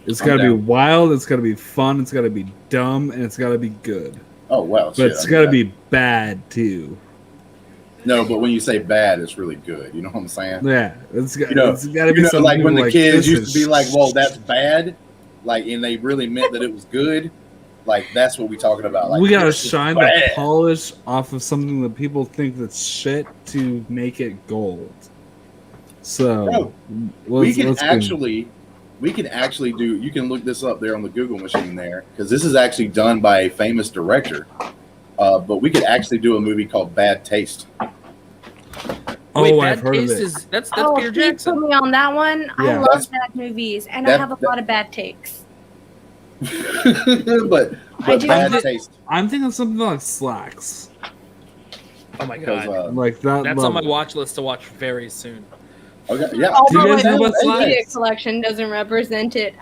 It's gotta be wild, it's gotta be fun, it's gotta be dumb, and it's gotta be good. Oh wow, But it's gotta be bad too. No, but when you say bad, it's really good. You know what I'm saying? Yeah, it's got it's gotta be something like when the like, kids this used is to be like, "Well, that's bad," like, and they really meant that it was good. Like that's what we're talking about. Like we gotta this is shine the bad. polish off of something that people think that's shit to make it gold. So Bro, we can actually do. You can look this up there on the Google machine there because this is actually done by a famous director. But we could actually do a movie called Bad Taste. Wait, I've Bad heard of Taste it. is that's Oh, Peter he Jackson. put me on that one. I Yeah. love bad movies, and I that- have a lot of bad takes. but I do. Bad Taste. I'm thinking something like Slacks, Oh my Because, god, like that. that's on my level. watch list to watch very soon. okay, yeah. Although Do you guys my know about social media Slacks? collection doesn't represent it.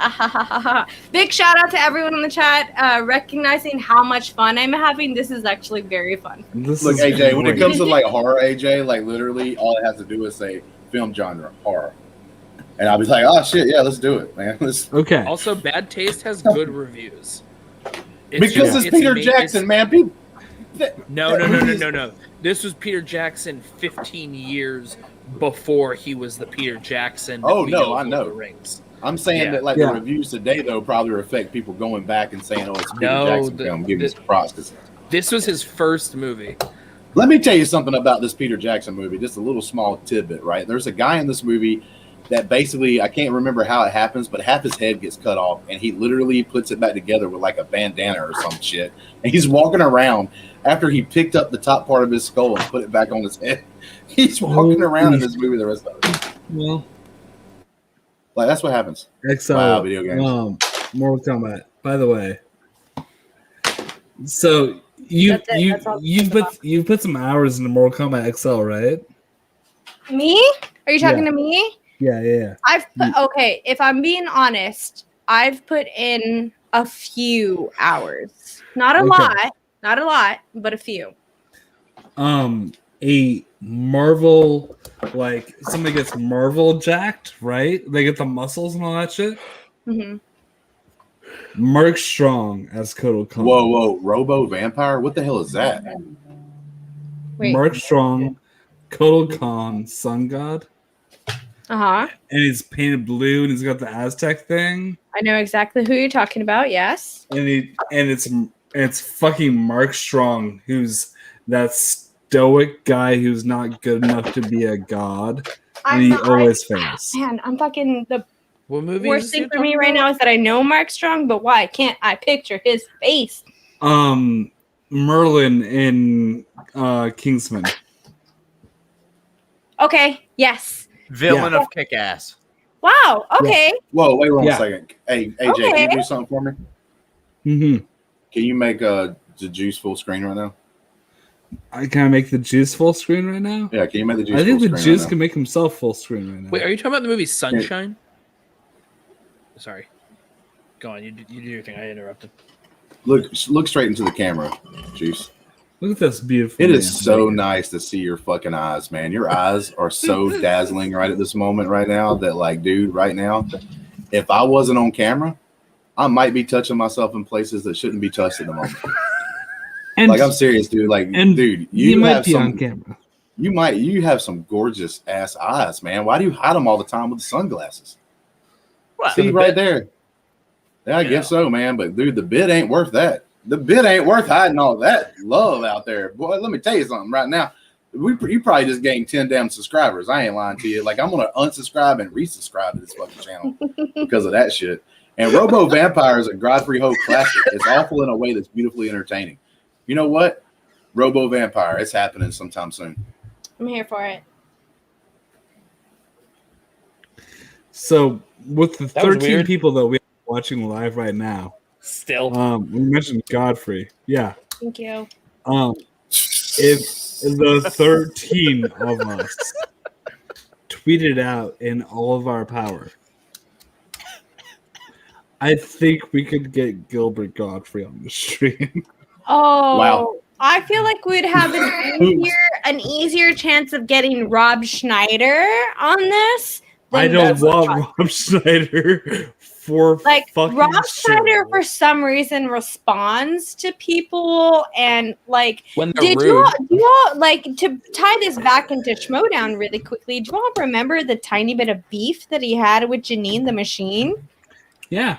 Big shout out to everyone in the chat, recognizing how much fun I'm having. This is actually very fun. This Look, is AJ, when it great. comes to like horror, AJ, like literally all it has to do is say film genre horror, and I'll be like, oh shit, yeah, let's do it, man. Okay, Also, Bad Taste has good reviews. Because it's Peter Jackson, man. People, No. This was Peter Jackson 15 years before he was the Peter Jackson. that Oh, we no, I for know. The Rings. I'm saying Yeah. that like Yeah. the reviews today though probably reflect people going back and saying, oh, it's Peter No, Jackson the- film. Give me the- some props. 'Cause This was his first movie. let me tell you something about this Peter Jackson movie. Just a little small tidbit, right? There's a guy in this movie that basically, I can't remember how it happens, but half his head gets cut off, and he literally puts it back together with like a bandana or some shit. And he's walking around after he picked up the top part of his skull and put it back on his head. He's walking around in this movie the rest of it. well, Like that's what happens. XL, Wow, video games. Mortal Kombat. By the way, so you That's it. you That's all- you've put some hours into Mortal Kombat XL, right? Me? Are you talking Yeah. to me? Yeah. I've put, okay. If I'm being honest, I've put in a few hours. Not a Okay. lot, but a few. A Marvel, like somebody gets Marvel jacked, right? They get the muscles and all that shit. hmm Mark Strong as Kotal Khan. Whoa, Robo Vampire? What the hell is that? Wait. Mark Strong, Kotal Khan, Sun God, Uh huh. and he's painted blue and he's got the Aztec thing, I know exactly who you're talking about. Yes. and it's fucking Mark Strong, who's that stoic guy who's not good enough to be a god, and he always fails. Man, I'm fucking the What movie? worst thing for me right now is that I know Mark Strong, but why can't I picture his face? Merlin in Kingsman. Okay. Yes. Villain of Kick-Ass. Wow. Okay. Whoa, wait one Yeah. second. Hey, AJ, can Okay. you do something for me? Mm-hmm. Can you make the juice full screen right now? Can I make the juice full screen right now? Yeah, can you make the juice I think full the screen juice right can make himself full screen right now. Wait, are you talking about the movie Sunshine? Sorry. Go on. You do your thing. I interrupted. now? Look straight into the camera, Juice. Look at this beautiful. It man. is so nice to see your fucking eyes, man. Your eyes are so dazzling right at this moment right now that, like, dude, right now, if I wasn't on camera, I might be touching myself in places that shouldn't be touched at the moment. And Like, I'm serious, dude. Like, and dude, you might have be on some, camera. you have some gorgeous ass eyes, man. Why do you hide them all the time with the sunglasses? Well, See right there. Yeah, I guess so, man. But dude, the bid ain't worth that. The bid ain't worth hiding all that love out there. Boy, let me tell you something right now. You probably just gained 10 damn subscribers. I ain't lying to you. Like, I'm gonna unsubscribe and resubscribe to this fucking channel because of that shit. And Robo Vampire is a Godfrey Ho classic. It's awful in a way that's beautifully entertaining. You know what? Robo Vampire, it's happening sometime soon. I'm here for it. So with the That was 13 weird. people that we are watching live right now, Still. we mentioned Godfrey. Yeah. Thank you. If the 13 of us tweeted out in all of our power, I think we could get Gilbert Godfrey on the stream. Oh, Wow. I feel like we'd have an easier chance of getting Rob Schneider on this. I than don't Gilbert want Rob Schneider for like fucking Rob Schneider show. for some reason responds to people and like When they're did rude. you all like to tie this back into Schmodown really quickly, do you all remember the tiny bit of beef that he had with Janine the Machine? Yeah.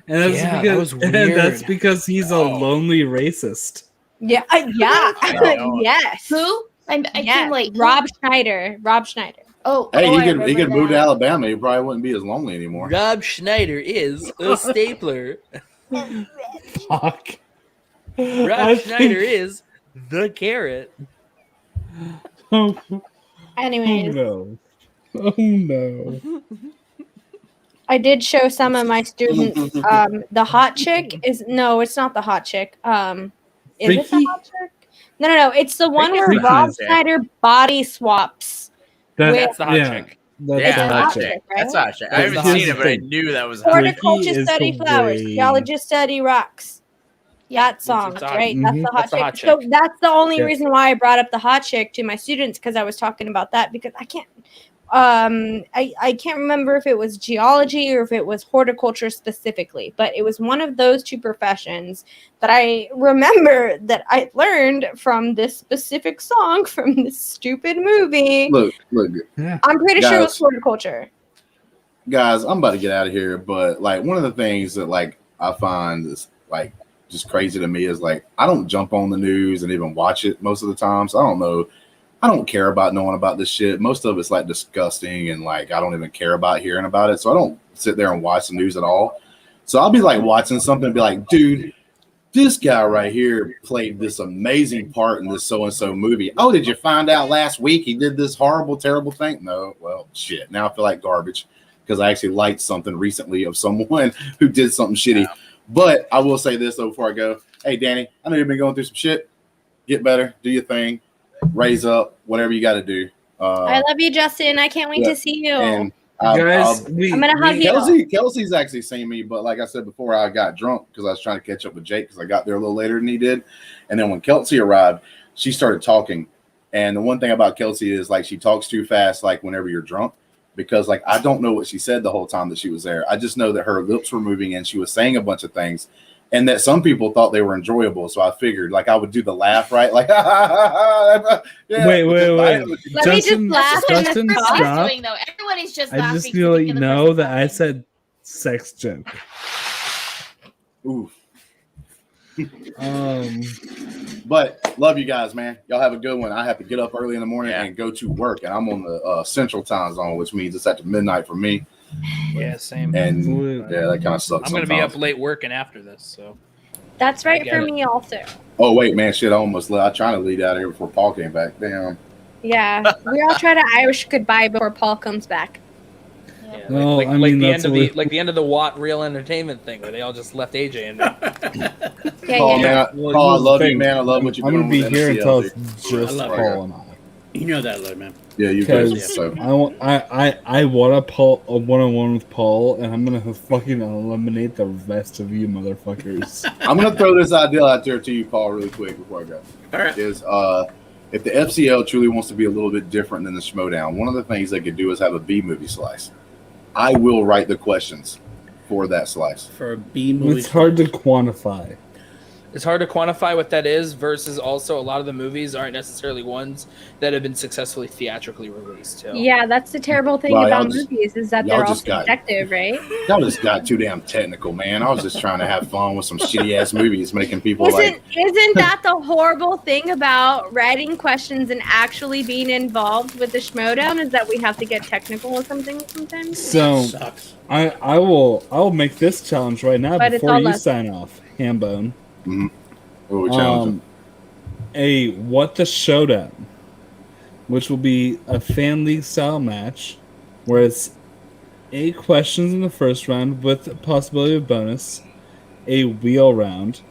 And that's Yeah, that because was and that's weird. because he's a lonely racist. Yeah, yes. Who? I Yes. can't wait. Rob Schneider. Oh, Hey, oh, I he remember could move to that. Alabama. He probably wouldn't be as lonely anymore. Rob Schneider is a stapler. Fuck. Rob Schneider is the carrot. Oh, Anyways, no. Oh no. I did show some of my students the hot chick is no, it's not the hot chick. Is it the Freaky? hot chick? No. It's the one where Freaky's Rob the hot chick. Schneider body swaps. That's the hot yeah, chick. That's Yeah, the hot hot chick. chick. Right? That's not shit. I That's haven't the seen it, hot but I chick. knew that was hot. Horticulture is study the flowers. way- Geologist study rocks. That song, It's hot. right? Mhm. That's the hot That's the chick. hot So chick. that's the only Yeah. reason why I brought up the hot chick to my students, because I was talking about that, because I can't I can't remember if it was geology or if it was horticulture specifically, but it was one of those two professions that I remember that I learned from this specific song from this stupid movie. Look, I'm pretty sure it was Guys. horticulture. guys, I'm about to get out of here, but like one of the things that like I find is like just crazy to me is like I don't jump on the news and even watch it most of the time, so I don't know. I don't care about knowing about this shit. Most of it's like disgusting and like I don't even care about hearing about it. So I don't sit there and watch the news at all. So I'll be like watching something and be like, dude, this guy right here played this amazing part in this so-and-so movie. Oh, did you find out last week he did this horrible, terrible thing? No, well, shit. Now I feel like garbage because I actually liked something recently of someone who did something shitty. But I will say this though before I go. Hey, Danny, I know you've been going through some shit. Get better. Do your thing. Raise up. Whatever you got to do. I love you, Justin. I can't wait yeah. to see you. And Guys, I'm gonna hug you. Kelsey's actually seen me, but like I said before, I got drunk because I was trying to catch up with Jake because I got there a little later than he did. And then when Kelsey arrived, she started talking. And the one thing about Kelsey is like she talks too fast, like whenever you're drunk, because like I don't know what she said the whole time that she was there. I just know that her lips were moving and she was saying a bunch of things. And that some people thought they were enjoyable, so I figured like I would do the laugh, right? Like, yeah. Wait. Let me just laugh and Justin, Everybody's stop. doing though. Everybody's just I laughing. just need to let you thinking the know person's that I laughing. said sex joke. Oof. But love you guys, man. Y'all have a good one. I have to get up early in the morning Yeah. and go to work, and I'm on the Central Time Zone, which means it's after midnight for me. Yeah, same. And yeah, that kind of sucks. I'm going to be sometimes. up late working after this, so. That's right I get for it. me also. Oh wait, man, shit! I almost I trying to lead out of here before Paul came back. Damn. Yeah, we all try to Irish goodbye before Paul comes back. Yeah, No, like, I like mean, the that's end of what- the end of the Watt Real Entertainment thing where they all just left AJ in there. Yeah, Paul, yeah. man, Well, Paul, I here's the love you, thing. man. I love what you're I'm doing. gonna be with here NCL, until dude. it's just I love Paul and I. You know that, Lord, man. Yeah, you guys. Because So I want a Paul a one-on-one with Paul, and I'm gonna fucking eliminate the rest of you motherfuckers. I'm gonna throw this idea out there to you, Paul, really quick before I go. All right. Is if the FCL truly wants to be a little bit different than the Schmodown, one of the things they could do is have a B movie slice. I will write the questions for that slice. For a B movie. It's hard to quantify. It's hard to quantify what that is versus also a lot of the movies aren't necessarily ones that have been successfully theatrically released too. Yeah, that's the terrible thing Well, about y'all just- movies is that y'all they're all just got- subjective, right? Y'all just got too damn technical, man. I was just trying to have fun with some shitty ass movies, making people like. Isn't that the horrible thing about writing questions and actually being involved with the Schmodown is that we have to get technical with something sometimes? So Sucks. I will make this challenge right now But it's before all you less- sign off, Hambone. What we challenge A What the Showdown, which will be a fan league style match where it's 8 questions in the first round with the possibility of bonus, a wheel round,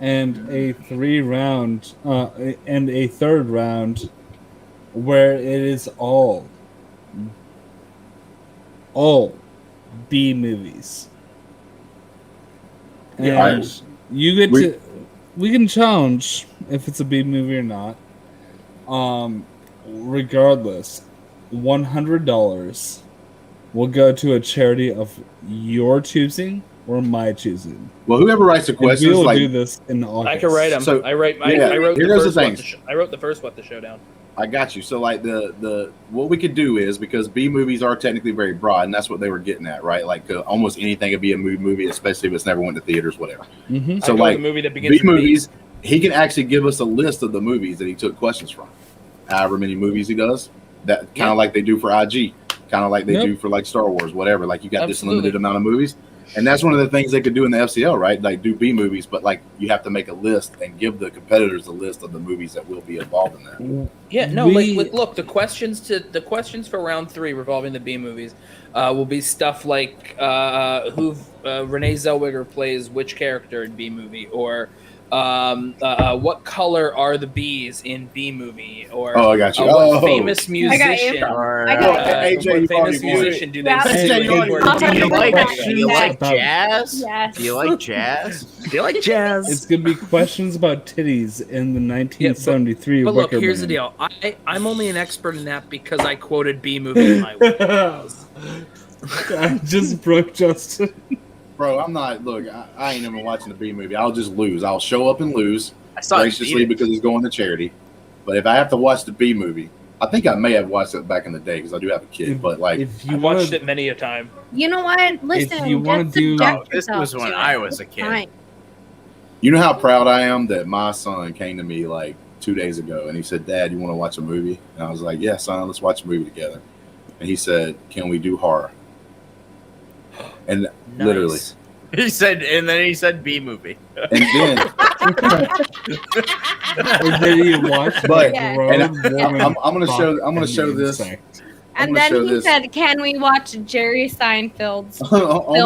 and a 3-round and a 3rd round where it is all B movies. and Yeah, you get we- to. We can challenge if it's a B movie or not. Regardless, $100 will go to a charity of your choosing or my choosing. Well, whoever writes the And we questions, will like do this in August. I can write them. So, I wrote yeah, the here's the first one. things. I wrote the first what the showdown. I got you. So like the what we could do is, because B movies are technically very broad, and that's what they were getting at, right? Like almost anything could be a movie, especially if it's never went to theaters, whatever. Mm-hmm. So I go like with a movie that begins B with movies, he can actually give us a list of the movies that he took questions from. However many movies he does, that kind of like they do for IG, kind of like they do for like Star Wars, whatever. Like you got this Absolutely. limited amount of movies, and that's one of the things they could do in the FCL, right? Like do B movies, but like you have to make a list and give the competitors a list of the movies that will be involved in that. Yeah, no, We- like look, the questions for round 3 revolving the B movies will be stuff like who Renee Zellweger plays which character in B movie, or what color are the bees in B movie, or Oh, I got you. what Oh. famous I got you. musician, I got you. AJ, what you famous already won. musician do they Yeah. sing AJ, you already for? won. Do you like About- jazz? Yes. Do you like jazz? Do you like jazz? It's gonna be questions about titties in the 1973 But look, Wicker here's the Man. deal. I'm only an expert in that because I quoted B movie in my videos. I just broke Justin. Bro, I'm not. Look, I ain't even watching the B movie. I'll just lose. I'll show up and lose I saw it. graciously because it's going to charity. But if I have to watch the B movie, I think I may have watched it back in the day because I do have a kid. But like, if I you watched want it many a time. You know what? Listen, you wanna just do- subject Oh, this yourself was when to I it. was a It's kid. fine. you know how proud I am that my son came to me like 2 days ago and he said, "Dad, you want to watch a movie?" And I was like, "Yeah, son, let's watch a movie together." And he said, "Can we do horror?" And literally, Nice. He said, and then he said B movie. and then and then you watch But- a Yeah. grown and woman I'm gonna show fuck an this. insect. I'm And gonna then show he this. said, "Can we watch Jerry Seinfeld's on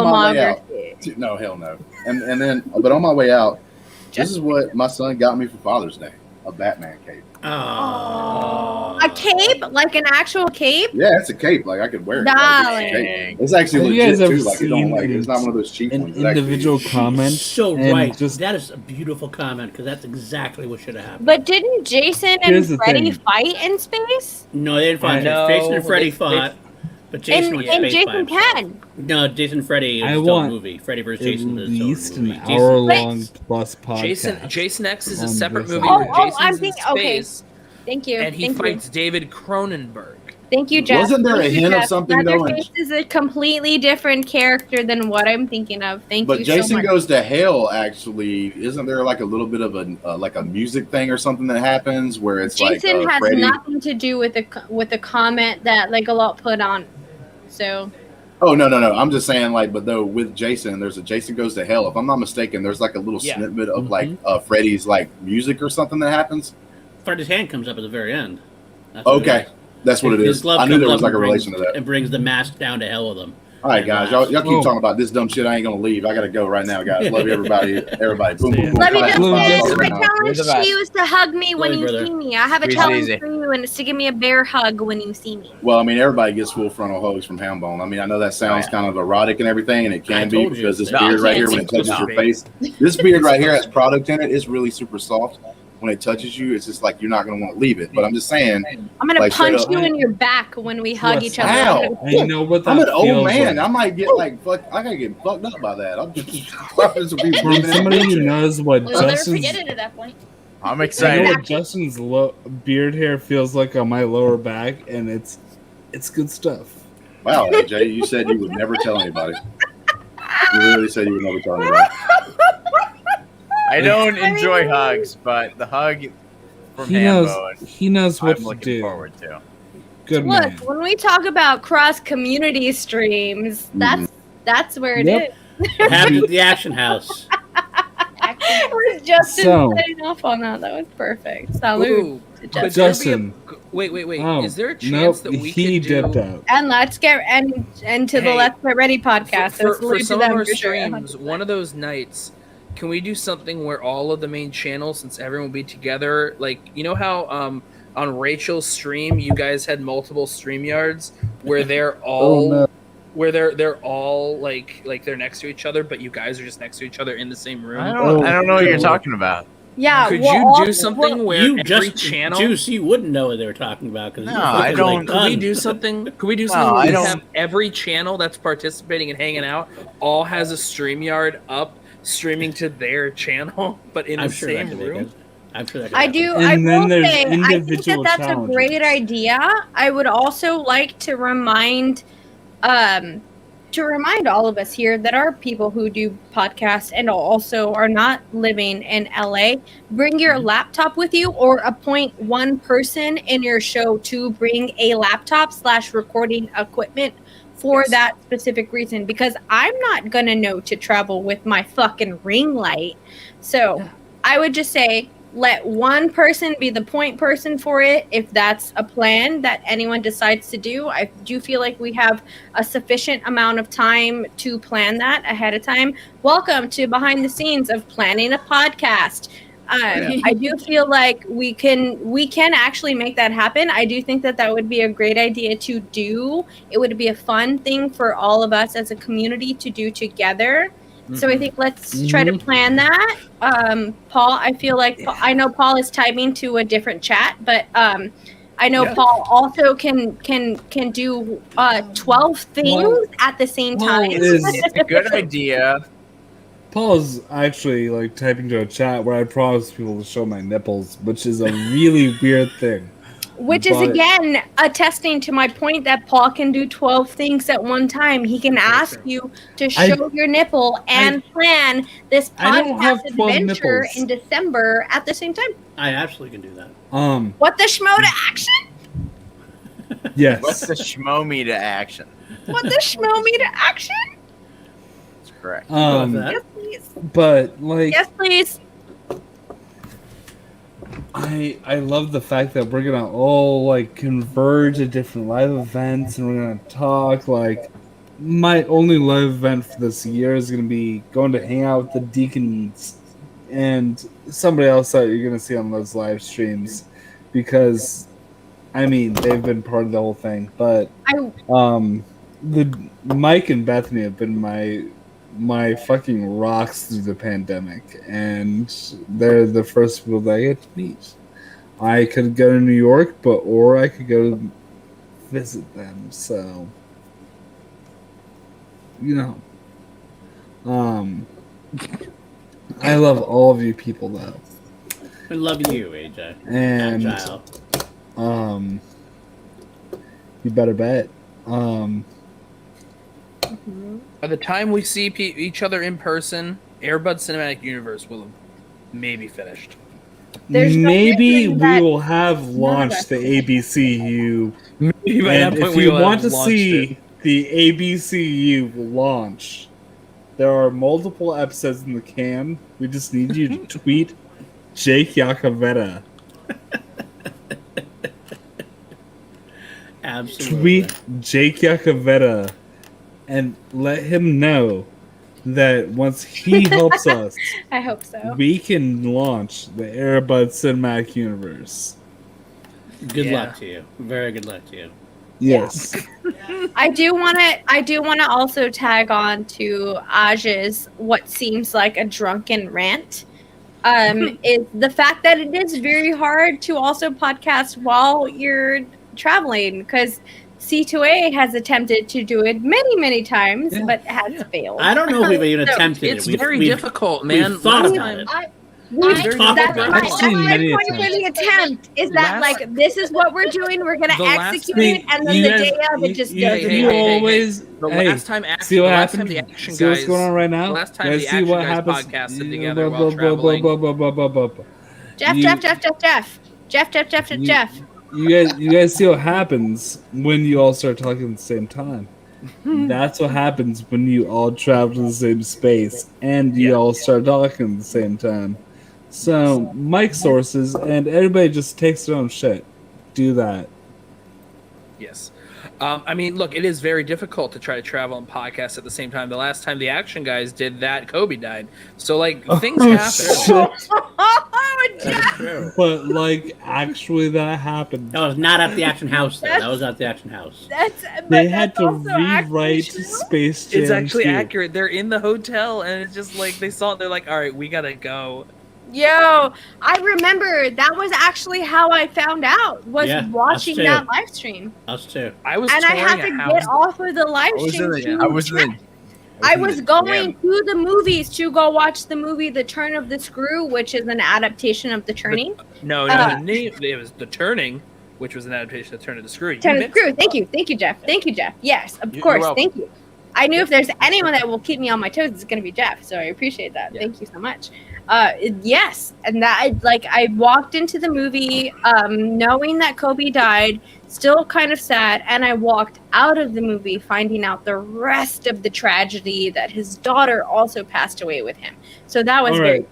my way out. filmography?" No, hell no. And then, but on my way out, this is what my son got me for Father's Day: a Batman cape. Oh. A cape, like an actual cape. Yeah, it's a cape. Like I could wear it. Like, Darling. it's, a cape. It's actually Have you legit guys ever too. Like it don't seen like it's not one of those cheap An ones. It's actually- individual comment. So and right. just- That is a beautiful comment because that's exactly what should have happened. But didn't Jason and Here's the Freddy thing. fight in space? No, they didn't fight. No, Jason and Freddy they- fought, but Jason And, was and space Jason by himself. can. No, Jason and Freddy I is still a want movie. Freddy versus At Jason is still a least movie. an Jason- hour-long plus podcast. Jason X is a on separate this movie episode. where Oh, Jason's I'm in thinking- okay. space Thank you. and he Thank fights David Cronenberg. You. Thank you, Jeff. Wasn't there a Thank you, hint of Jeff. something though? Leatherface is a completely different character than what I'm thinking of. Thank But you Jason so much. Goes to Hell actually isn't there like a little bit of a like a music thing or something that happens where it's Jason like has Freddy. nothing to do with the comment that like a lot put on. So Oh no. I'm just saying like, but though with Jason, there's a Jason Goes to Hell. If I'm not mistaken, there's like a little Yeah. snippet of like Freddy's like music or something that happens. Freddy's hand comes up at the very end. That's what it Okay, is. that's what it His is. glove I knew comes there up was like a and relation to that. and brings the mask down to hell with him. All right, guys, y'all keep Oh. talking about this dumb shit. I ain't gonna leave. I gotta go right now, guys. Love you, everybody. Everybody, boom, boom, boom. let me just Love say, you. my You're challenge the to best. you is to hug me when Love you, you brother. see me. I have a Breathe challenge easy. for you, and it's to give me a bear hug when you see me. Well, I mean, everybody gets full frontal hugs from Hambone. I mean, I know that sounds kind of erotic and everything, and it I can be told you. because this No, beard right it's here, when it touches supposed your to be. face, this beard right here has product in it. It's really super soft. When it touches you, it's just like you're not gonna want to leave it. But I'm just saying, I'm gonna Like, straight punch up. you in your back when we hug each other. Ow. I'm gonna- I know what that I'm an old feels man. like. I might get like fuck. I gotta get fucked up by that. I'm just weapons will be From breathing in somebody the who picture. knows what We'll never Justin's forget it at that point. I'm I know excited. what Justin's beard hair feels like on my lower back, and it's good stuff. Wow, AJ, you said you would never tell anybody. You literally said you would never tell anybody. I don't enjoy hugs, but the hug from He knows. Hambo, He knows what I'm to looking do. forward to. Good Look, man. when we talk about cross community streams, that's where it Yep. is. What happened at the Action House? Where's Justin So- setting off on that? That was perfect. Salute Ooh, to could Justin. there be Justin. wait. Oh, Is there a nope, chance that we he could do dipped out. And let's get and to the Hey, Let's Get Ready podcast. for Salute to some them of our for sure, streams? 100%. One of those nights, can we do something where all of the main channels, since everyone will be together, like you know how on Rachel's stream you guys had multiple StreamYards where they're all Oh, no. where they're all like they're next to each other, but you guys are just next to each other in the same room? I don't know what you're talking about. Yeah. Could well, you do something where You every just channel? Juice, you wouldn't know what they were talking about because No, I don't- Could we do something? Could we do something No, where I we don't- have every channel that's participating and hanging out all has a StreamYard up streaming to their channel, but in I'm the sure that same could make room? it. I'm sure that could I happen. do. And I then will there's say, I think individual that that's a great challenges. idea. I would also like to remind all of us here that are people who do podcasts and also are not living in LA. Bring your laptop with you, or appoint one person in your show to bring a laptop / recording equipment for that specific reason, because I'm not gonna know to travel with my fucking ring light. So I would just say, let one person be the point person for it, if that's a plan that anyone decides to do. I do feel like we have a sufficient amount of time to plan that ahead of time. Welcome to behind the scenes of planning a podcast. I do feel like we can actually make that happen. I do think that would be a great idea to do. It would be a fun thing for all of us as a community to do together. So I think let's try to plan that. Paul, I feel like I know Paul is typing to a different chat, but I know Paul also can do 12 things at the same time. It's a good idea. Paul's actually like typing to a chat where I promise people to show my nipples, which is a really weird thing. Which is, again, attesting to my point that Paul can do 12 things at one time. He can ask you to show your nipple and plan this I don't have podcast 12 adventure nipples. in December at the same time. I absolutely can do that. What the schmo to action? Yes. What's the schmo me to action? What the schmo me to action? That's correct. Yes, please. But like, Yes, please. I love the fact that we're gonna all like converge at different live events, and we're gonna talk. Like, my only live event for this year is gonna be going to hang out with the Deacons and somebody else that you're gonna see on those live streams, because I mean they've been part of the whole thing. But the Mike and Bethany have been my fucking rocks through the pandemic, and they're the first people that I get to meet. I could go to New York, or I could go visit them. So, you know, I love all of you people though, I love you, AJ. and Agile. you better bet. By the time we see each other in person, Airbud Cinematic Universe will have maybe finished. There's no Maybe reason we that will have none of launched us the can. ABCU. Maybe by And that point if we you will want have to launched see it. the ABCU launch, there are multiple episodes in the can. We just need you to tweet Jake Yacovetta. Absolutely. Tweet Jake Yacovetta and let him know that once he helps us, I hope so. we can launch the Airbud Cinematic Universe. Good Yeah. luck to you. Very good luck to you. Yes. I do want to also tag on to Aj's what seems like a drunken rant. Is the fact that it is very hard to also podcast while you're traveling, because C2A has attempted to do it many times, but has failed. I don't know if we've even So, attempted It's it. very We've difficult, man. We've thought Last about time- it. We've talked that's about my, it. that's I've seen my many point of any attempt is that Last- like this is what we're doing, we're gonna The last execute time- it, and then You the guys- day of it just you, doesn't. hey, you hey, always The hey, last time action, see what the last happened? time the action See guys, what's going on right now? The last time Guys, the see action what guys happens? podcasted together while traveling. Jeff. You guys see what happens when you all start talking at the same time. That's what happens when you all travel to the same space and you all start talking at the same time. So, mic sources and everybody just takes their own shit. Do that. Yes. I mean, look, it is very difficult to try to travel and podcast at the same time. The last time the action guys did that, Kobe died. So, like, things happen. Shit. Oh, That's true. But like, actually, that happened. That was not at the Action House, though. That That's- was at the Action House. They had to rewrite Space Jam. It's actually 2. accurate. They're in the hotel, and it's just like they saw it. They're like, "All right, we gotta go." Yo, I remember that was actually how I found out, was Yeah, us watching too. that live stream. Us too. I was And I touring had a to house. get off of the live stream. I was going to the movies to go watch the movie The Turn of the Screw, which is an adaptation of The Turning. No, the name it was The Turning, which was an adaptation of Turn of the Screw. You Turn of the mixed Screw. it. Thank you, Jeff. Thank you, Jeff. Yes, of You're course. welcome. Thank you. I knew if there's anyone that will keep me on my toes, it's going to be Jeff. So I appreciate that. Yeah. Thank you so much. Yes, and that I walked into the movie knowing that Kobe died, still kind of sad, and I walked out of the movie finding out the rest of the tragedy that his daughter also passed away with him. So that was All very. right.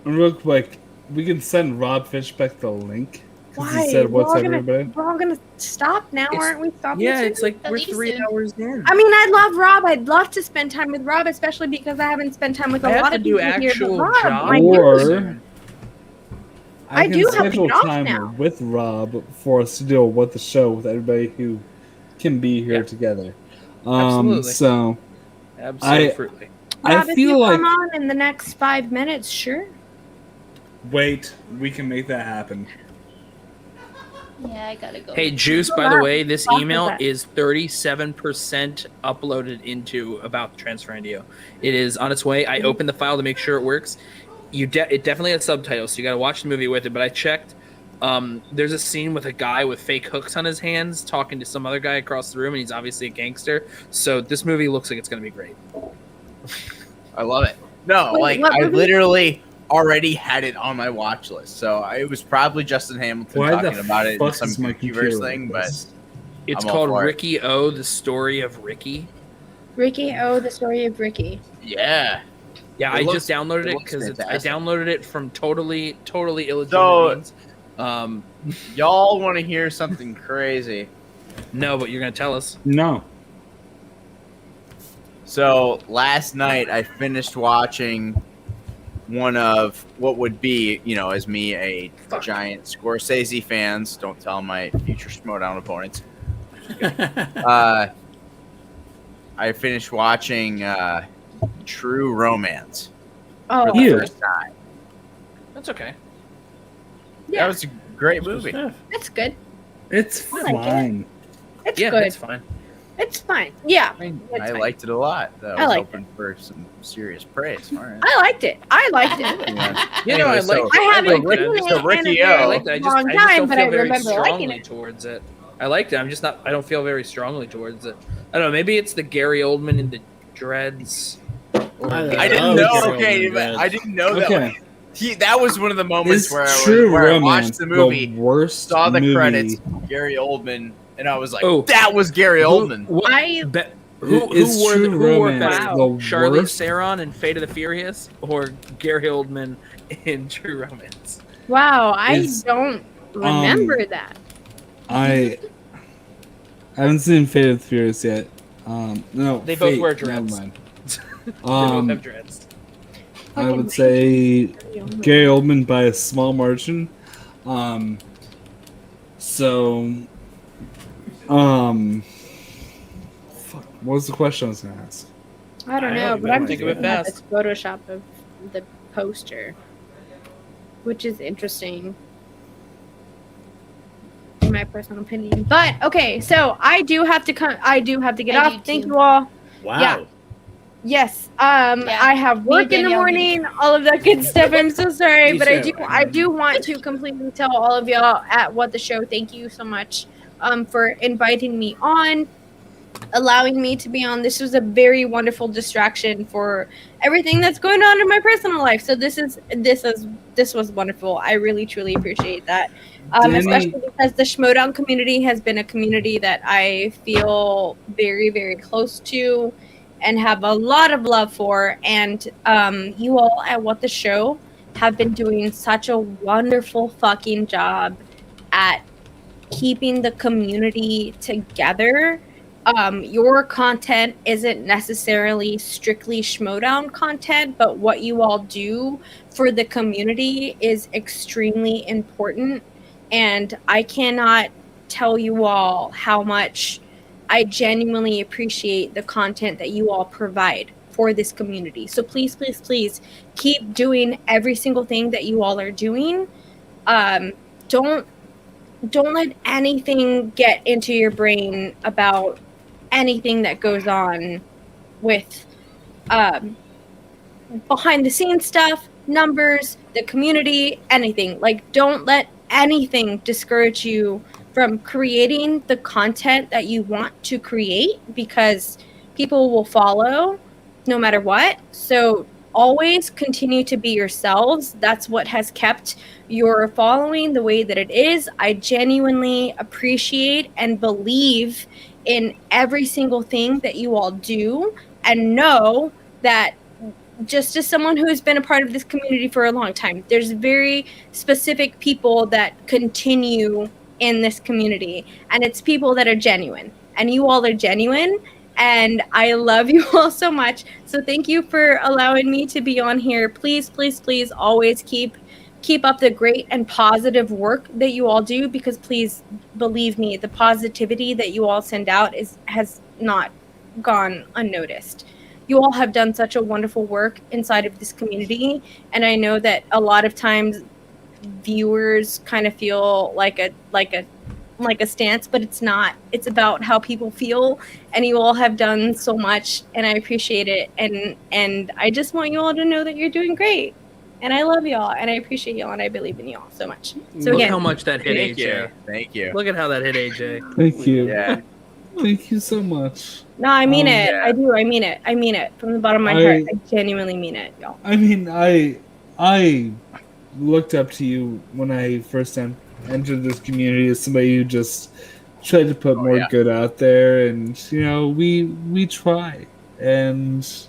Real quick, we can send Rob Fishbeck the link. 'Cause Why? he said, "What's we're up, everybody?" all gonna stop now, It's- aren't we? Stopping Yeah, soon? it's like At we're least 3 soon. hours in. I mean, I love Rob. I'd love to spend time with Rob, especially because I haven't spent time with a I have lot to of do people here. But actual Rob, job my Or- goodness. I can do have to schedule get off time now. with Rob for us to deal with the show with everybody who can be here Yeah. together. Absolutely. So Absolutely. I Rob, if feel you like come on in the next 5 minutes, sure. wait, we can make that happen. Yeah, I gotta go. Hey, Juice, by the way, this Talk email about that. is 37% uploaded into About the Transfer NDO. It is on its way. I opened the file to make sure it works. It definitely has subtitles, so you got to watch the movie with it. But I checked. There's a scene with a guy with fake hooks on his hands talking to some other guy across the room, and he's obviously a gangster. So this movie looks like it's going to be great. I love it. No, Wait, like what I movie? literally already had it on my watch list. So it was probably Justin Hamilton Why the talking about it in fuck some is my computer's computer thing, like but this? It's I'm all called for it. Ricky O, The Story of Ricky. Ricky, the story of Ricky. yeah. Yeah, It I looks- just downloaded it it looks because I fantastic. downloaded it from totally illegitimate So- means. Y'all want to hear something crazy? No, but you're going to tell us. No. So last night I finished watching one of what would be, as me, a giant Scorsese fans. Don't tell my future Schmodown opponents. I finished watching True Romance for Oh, the Ew. first time. That's okay. yeah, That was a great movie. that's good. It's I like it. fine. It's Yeah, good. that's fine. It's fine. Yeah, I mean, It's I fine. liked it a lot. I was I liked hoping for some serious praise. All right. I liked it. I liked it. Yeah, no, I Anyway, like. so- I haven't Ricky- seen it so in Ricky a O. I very liked it. I just long don't time, but I feel very remember liking strongly it. towards it. I liked it. I'm just not. I don't feel very strongly towards it. I don't know. Maybe it's the Gary Oldman in the dreads. Or I didn't Oh, know. Gary Okay, Oldman, but yes. I didn't know that. Okay. That was one of the moments Is where True I Romance watched the movie, the worst saw the movie? credits, Gary Oldman, and I was like, Oh. "That was Gary Oldman." Who Is wore True wore Romance better? the Charlize worst? Theron in Fate of the Furious or Gary Oldman in True Romance? Wow, I Is- don't remember that. I haven't seen Fate of the Furious yet. No, They both Fate, wear never dreads. mind. They both have dreads. I would say Gary Oldman by a small margin. Fuck, what was the question I was gonna ask? I don't I know, don't but I'm think just of it looking at fast. this Photoshop of the poster, which is interesting, in my personal opinion. But okay, so I do have to come. I do have to get I off. do Thank too. you all. Wow. Yeah. Yes. I have Me, work in the Danielle, morning, all of that good stuff. I'm so sorry, Me but I too. do want to completely tell all of y'all at What the Show, thank you so much for inviting me on, allowing me to be on. This was a very wonderful distraction for everything that's going on in my personal life. So this was wonderful. I really truly appreciate that. Danny- Especially because the Schmodown community has been a community that I feel very, very close to and have a lot of love for. And you all at What the Show have been doing such a wonderful fucking job at keeping the community together. your content isn't necessarily strictly Schmodown content, but what you all do for the community is extremely important. And I cannot tell you all how much I genuinely appreciate the content that you all provide for this community. So please, please, please keep doing every single thing that you all are doing. Don't let anything get into your brain about anything that goes on with behind the scenes stuff, numbers, the community, anything. Like, don't let anything discourage you from creating the content that you want to create, because people will follow no matter what. So always continue to be yourselves. That's what has kept your following the way that it is. I genuinely appreciate and believe in every single thing that you all do, and know that just as someone who has been a part of this community for a long time, there's very specific people that continue in this community, and it's people that are genuine, and you all are genuine, and I love you all so much. So thank you for allowing me to be on here. Please, please, please always keep up the great and positive work that you all do, because please believe me, the positivity that you all send out has not gone unnoticed. You all have done such a wonderful work inside of this community, and I know that a lot of times viewers kind of feel like a stance, but it's not. It's about how people feel, and you all have done so much, and I appreciate it, and I just want you all to know that you're doing great. And I love y'all, and I appreciate y'all, and I believe in y'all so much. So Look again, how much that hit Thank AJ. you. Thank you. Look at how that hit AJ. Thank you. Yeah. Thank you so much. no, I mean it. yeah. I do. I mean it. I mean it from the bottom of my heart. I genuinely mean it, y'all. I mean, I looked up to you when I first entered this community as somebody who just tried to put more yeah. good out there, and you know, we try, and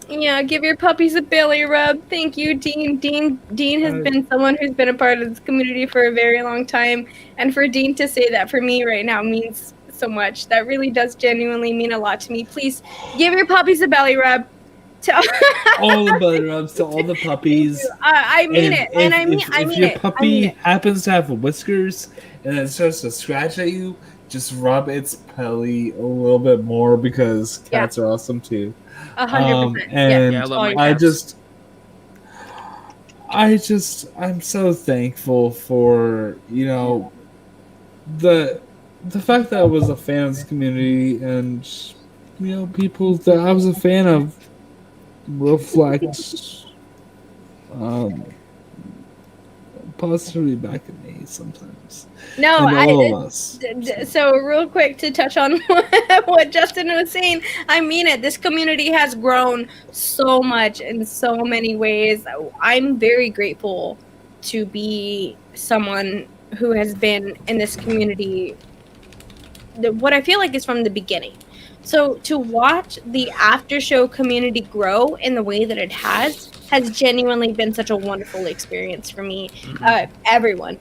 Yeah, give your puppies a belly rub. Thank you, Dean. Dean has been someone who's been a part of this community for a very long time, and for Dean to say that for me right now means so much. That really does genuinely mean a lot to me. Please give your puppies a belly rub. all the belly rubs to all the puppies. I mean it, and I mean if it. your puppy happens to have whiskers and it starts to scratch at you, just rub its belly a little bit more, because cats are awesome too. 100%. And Yeah, I love my cats. I'm so thankful for, you know, the fact that I was a fan of this community, and you know, people that I was a fan of reflect positively back at me sometimes. No, and all of us. So real quick to touch on what Justin was saying, I mean it. This community has grown so much in so many ways. I'm very grateful to be someone who has been in this community. What I feel like is from the beginning. So to watch the after show community grow in the way that it has genuinely been such a wonderful experience for me. Everyone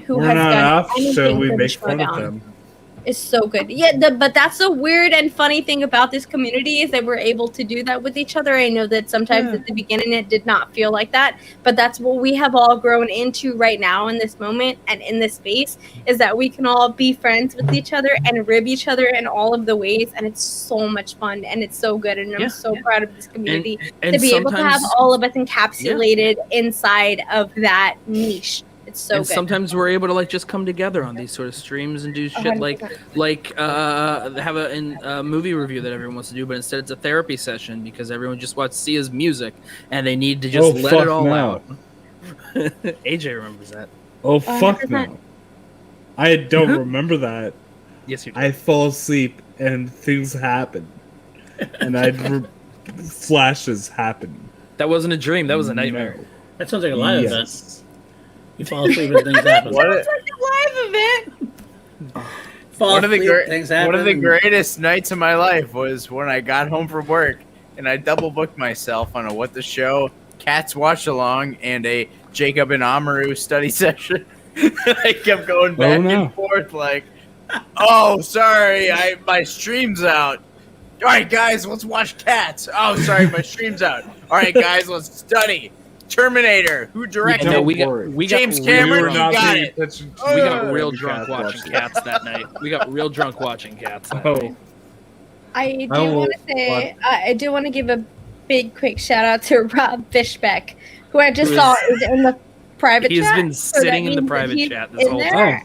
who We're has not done off, anything so we for the make fun of Showdown them. is so good. Yeah, but that's the weird and funny thing about this community, is that we're able to do that with each other. I know that sometimes at the beginning it did not feel like that, but that's what we have all grown into right now in this moment and in this space, is that we can all be friends with each other and rib each other in all of the ways, and it's so much fun and it's so good, and I'm so proud of this community And to be able to have sometimes- all of us encapsulated inside of that niche. It's so and good. sometimes we're able to like just come together on these sort of streams and do shit 100%. have a movie review that everyone wants to do, but instead it's a therapy session because everyone just wants to see his music and they need to just let it all out. AJ remembers that. Oh fuck 100%. no! I don't remember that. Yes, you do. I fall asleep and things happen, and flashes happen. That wasn't a dream. That was a nightmare. No. That sounds like a live event. Yes. You fall asleep and things happen. What It's like a live event. Fall One of the asleep, things happen. one of the greatest nights of my life was when I got home from work and I double booked myself on a What the Show Cats watch along and a Jacob and Amaru study session. I kept going back and forth like, oh, sorry, my stream's out. All right, guys, let's watch Cats. Oh, sorry, my stream's out. All right, guys, let's study. Terminator. Who directed? No, we got James real Cameron. drunk. You got it. We got real drunk watching Cats that night. We got real drunk watching Cats that night. I do want to give a big quick shout out to Rob Fishbeck, who I just saw is in the private chat. He's been sitting in the private chat this whole time.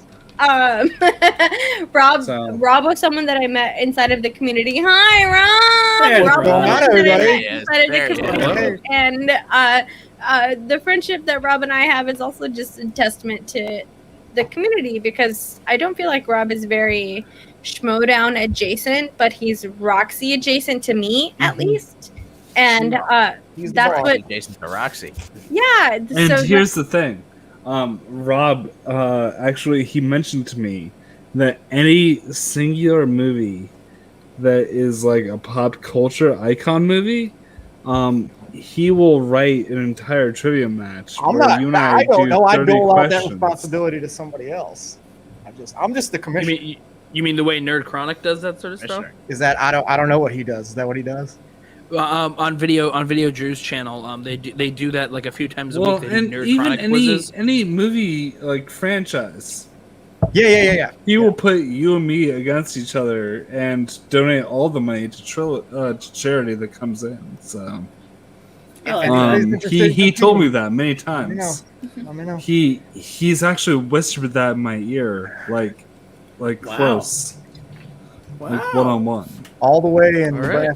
Rob was someone that I met inside of the community. Hi, Rob. Rob was someone that I met inside of the community, and the friendship that Rob and I have is also just a testament to the community, because I don't feel like Rob is very Schmodown adjacent, but he's Roxy adjacent to me at least, and that's what adjacent to Roxy. Yeah, and here's the thing. Rob, actually, he mentioned to me that any singular movie that is like a pop culture icon movie, he will write an entire trivia match. I don't know. I dole out that responsibility to somebody else. I'm just the commissioner. You mean the way Nerd Chronic does that sort of stuff? Is that I don't know what he does. Is that what he does? On Video Drew's channel, they do that like a few times a week. They do Nerd even Chronic quizzes. any movie like franchise. Yeah. He will put you and me against each other and donate all the money to charity that comes in. So he told me that many times. Let me know. He's actually whispered that in my ear, like close, like one-on-one, all the way in. Right.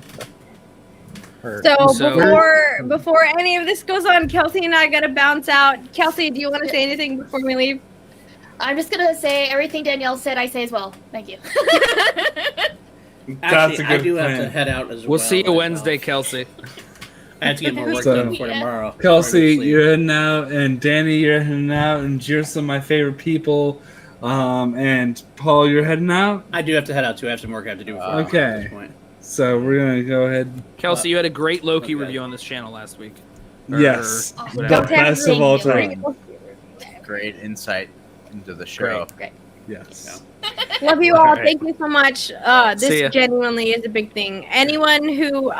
So before any of this goes on, Kelsey and I gotta bounce out. Kelsey, do you want to say anything before we leave? I'm just gonna say everything Danielle said. I say as well. Thank you. Actually, I do have to head out as well. We'll see you Wednesday, Kelsey. I have to get more work done before tomorrow. Kelsey, you're heading out, and Danny, you're heading out, and you're some of my favorite people. And Paul, you're heading out? I do have to head out too. I have some work I have to do before okay. At this point. So we're gonna go ahead. Kelsey, you had a great Loki review on this channel last week. Yes, the best of all time. Great insight into the show. Great. Yes. Love you all. Thank you so much. This genuinely is a big thing. Anyone who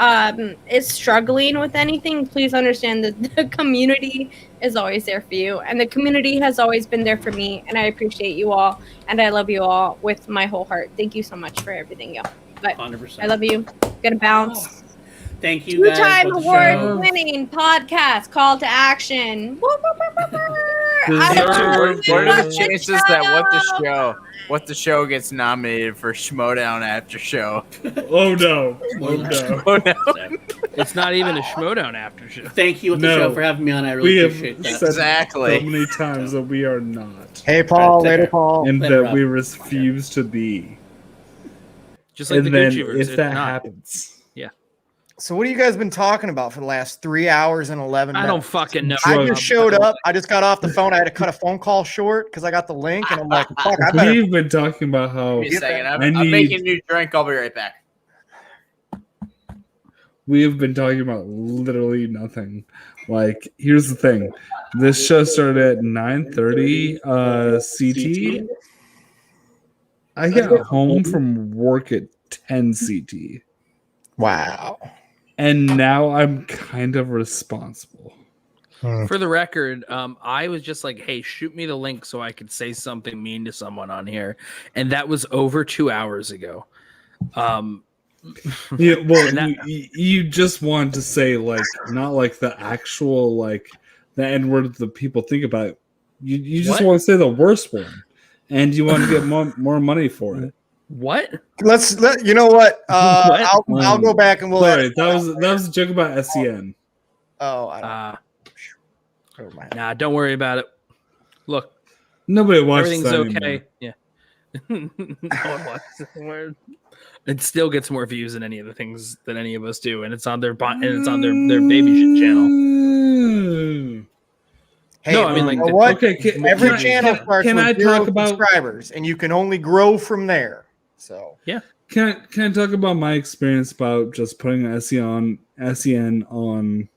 is struggling with anything, please understand that the community is always there for you. And the community has always been there for me. And I appreciate you all. And I love you all with my whole heart. Thank you so much for everything, y'all. But 100%. I love you. Gonna bounce. Thank you, guys. Two-time award-winning podcast, Call to Action. What are the chances that what the show gets nominated for Schmodown after show? Oh no! Oh no! It's not even a Schmodown after show. Thank you, the show, for having me on. I really appreciate that. Exactly. So many times that we are not. Hey, Paul. Later, Paul. And that we refuse to be. Just like and the then Gucciverse. if that happens. Yeah. So what have you guys been talking about for the last 3 hours and 11 minutes? I don't fucking know. I just showed up. I just got off the phone. I had to cut a phone call short because I got the link, and I'm like, fuck, I better. We've been talking about how. Give me a second. I'm making a new drink. I'll be right back. We've been talking about literally nothing. Like, here's the thing. This show started at 9:30 CT. I got home from work at 10 CT. Wow. And now I'm kind of responsible. For the record, I was just like, hey, shoot me the link so I could say something mean to someone on here. And that was over 2 hours ago. Yeah, well, you just wanted to say, like, not like the actual, like, the N word the people think about. You just want to say the worst one. And you want to get more money for it. What? You know what? I'll go back and we'll. Sorry, that was a joke about SEN. Oh, I don't. Nah, don't worry about it. Look, nobody watches everything's that okay. Yeah. No one watches it. It still gets more views than any of the things that any of us do, and it's on their their baby shit channel. Hey, no, I mean, like, what? Okay, every channel starts with 0 subscribers, and you can only grow from there. So yeah, can I talk about my experience about just putting SEN on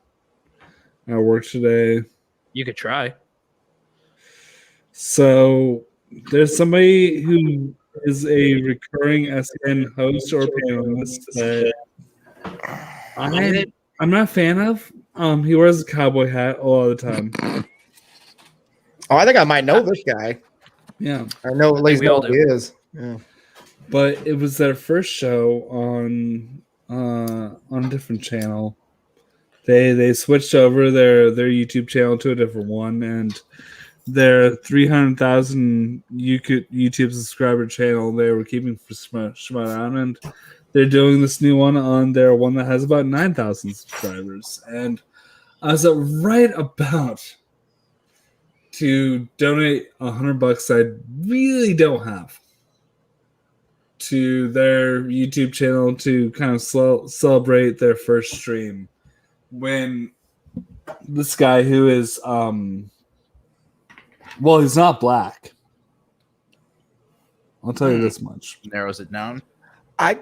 at work today? You could try. So there's somebody who is a recurring SN host or panelist that I'm not a fan of. He wears a cowboy hat all the time. Oh, I think I might know this guy. Yeah, I know at least we all know who he is. Yeah. but it was their first show on a different channel. They switched over their YouTube channel to a different one, and their 300,000 YouTube subscriber channel they were keeping for Shmudown, and they're doing this new one on their one that has about 9,000 subscribers. And I was right about to donate $100 I really don't have to their YouTube channel to kind of celebrate their first stream when this guy who is well, he's not black. I'll tell you this much. Narrows it down. I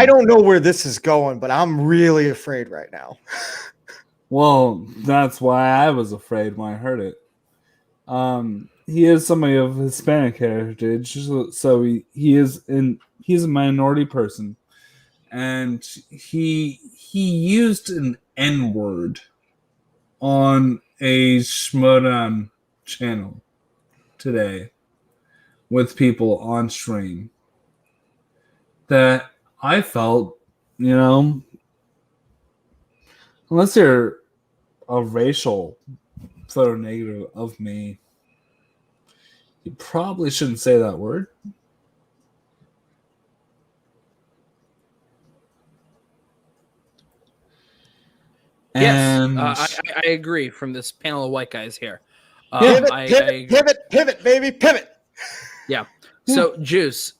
don't know where this is going, but I'm really afraid right now. Well, that's why I was afraid when I heard it. He is somebody of Hispanic heritage, so he's a minority person, and he used an N-word on a Shmudown channel today with people on stream that I felt, unless you're a racial photo negative of me, you probably shouldn't say that word. Yes, And I agree from this panel of white guys here. Pivot, baby, pivot. Yeah. So, Juice,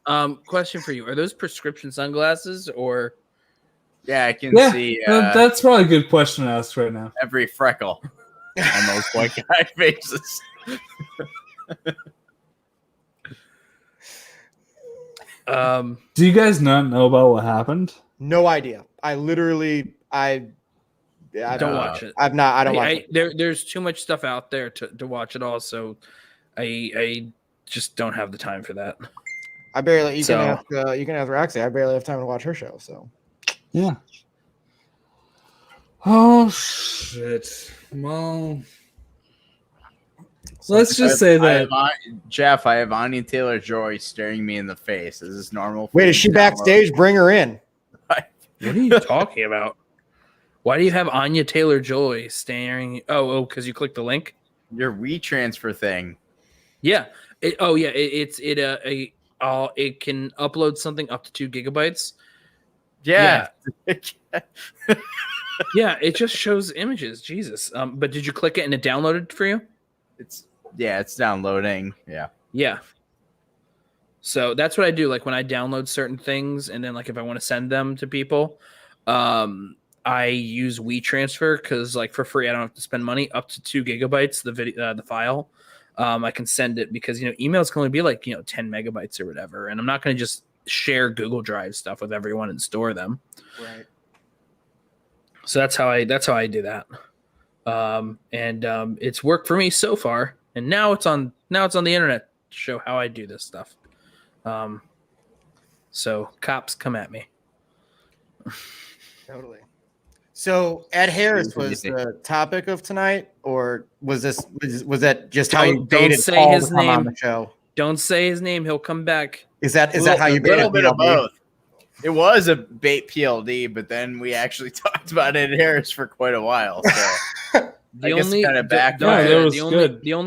question for you. Are those prescription sunglasses or? Yeah, I can see. That's probably a good question to ask right now. Every freckle on those white guy faces. Do you guys not know about what happened? No idea. I don't watch it. I don't watch it. There's too much stuff out there to watch it all, so I just don't have the time for that. I barely. You can ask Roxy. I barely have time to watch her show. So. Yeah. Oh shit. Well, let's just say that Jeff, I have Anya Taylor-Joy staring me in the face. Is this normal? Wait, is she backstage? Bring her in. What are you talking about? Why do you have Anya Taylor-Joy staring? Oh, because you clicked the link. Your WeTransfer thing. Yeah. It can upload something up to 2 gigabytes. Yeah. Yeah, it just shows images. Jesus. But did you click it and it downloaded for you? It's downloading. Yeah. Yeah. So that's what I do. Like when I download certain things, and then like if I want to send them to people, I use WeTransfer because like for free I don't have to spend money up to 2 gigabytes. The file, I can send it because emails can only be like 10 megabytes or whatever, and I'm not going to just share Google Drive stuff with everyone and store them. Right. So that's how I do that. And it's worked for me so far. And now it's on the internet to show how I do this stuff. So cops come at me. Totally. So Ed Harris was the topic of tonight, or was that just how you baited Paul to come on the show? Don't say his name. He'll come back. Is that how you baited? A little bit of both. It was a bait PLD, but then we actually talked about Ed Harris for quite a while. So the only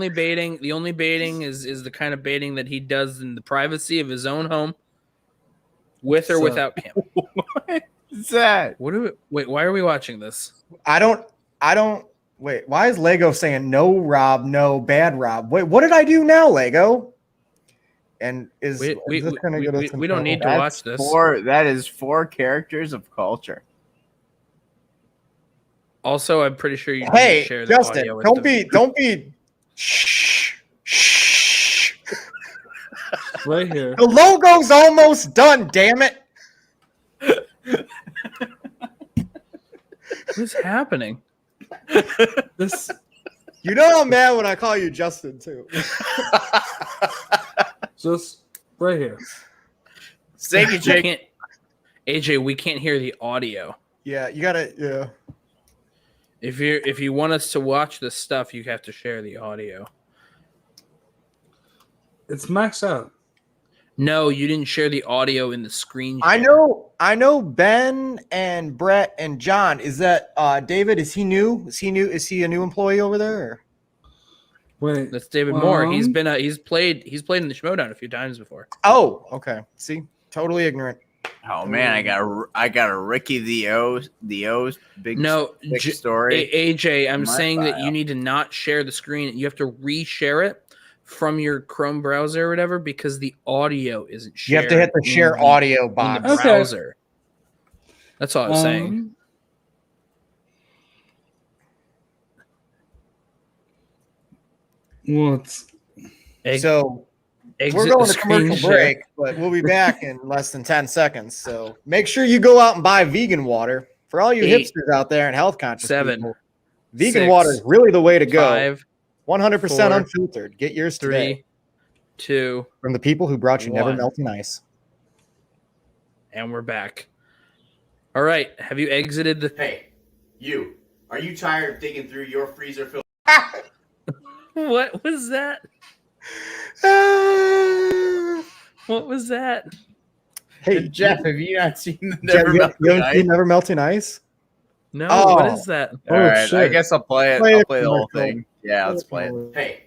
baiting is the kind of baiting that he does in the privacy of his own home, with or without camera. What is that? Wait, why are we watching this? I don't wait. Why is Lego saying no, Rob, no, bad Rob? Wait, what did I do now, Lego? And we don't need to watch this. That is 4 characters of culture. Also, I'm pretty sure you hey, share Justin, audio don't be shh. Right here. The logo's almost done, damn it. What's happening? This You know I'm mad when I call you Justin too. Just right here. Thank you, We Jake. can't, AJ, we can't hear the audio. Yeah, you gotta. Yeah. If you want us to watch this stuff, you have to share the audio. It's maxed out. No, you didn't share the audio in the screen share. I know Ben and Brett and John. Is that David? Is he new? Is he a new employee over there? Or? Wait. That's David Moore. He's been he's played in the Schmodown a few times before. Oh, okay. See, totally ignorant. Oh man, I got a Ricky the O's big story. AJ, I'm in my saying that file. you need to not share the screen. You have to reshare it from your Chrome browser or whatever because the audio isn't You shared. have to hit the share audio in box. the browser. That's all I was saying. What? So we're Exit going the to commercial screen share. break, but we'll be back in less than 10 seconds. So make sure you go out and buy vegan water for all you 8, hipsters out there and health conscious 7, people. Vegan 6, water is really the way to go. 5, 100% 4, unfiltered. Get yours 3, today 2, from the people who brought you Never 1. Melting Ice. And we're back. All right. Have you exited the? Hey, you. Are you tired of digging through your freezer filled? What was that? What was that? Hey, Jeff, have you not seen the Jeff, Never you Melting haven't Ice? seen Never Melting Ice? No. Oh. What is that? All right, I shit. guess I'll play it. Play I'll the play the whole commercial. thing. Yeah, let's play it. Hey,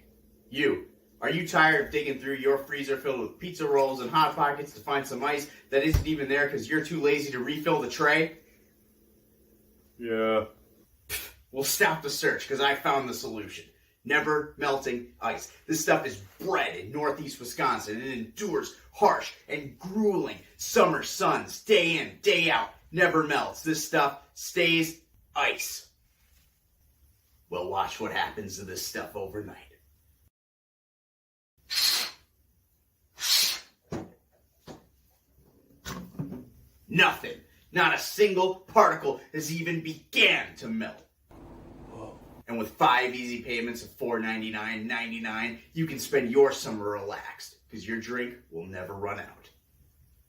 you. Are you tired of digging through your freezer filled with pizza rolls and Hot Pockets to find some ice that isn't even there because you're too lazy to refill the tray? Yeah. Well, stop the search because I found the solution. Never melting ice. This stuff is bred in northeast Wisconsin and it endures harsh and grueling summer suns day in, day out. Never melts. This stuff stays ice. Well, watch what happens to this stuff overnight. Nothing. Not a single particle has even began to melt. And with 5 easy payments of $4.99.99, you can spend your summer relaxed, because your drink will never run out.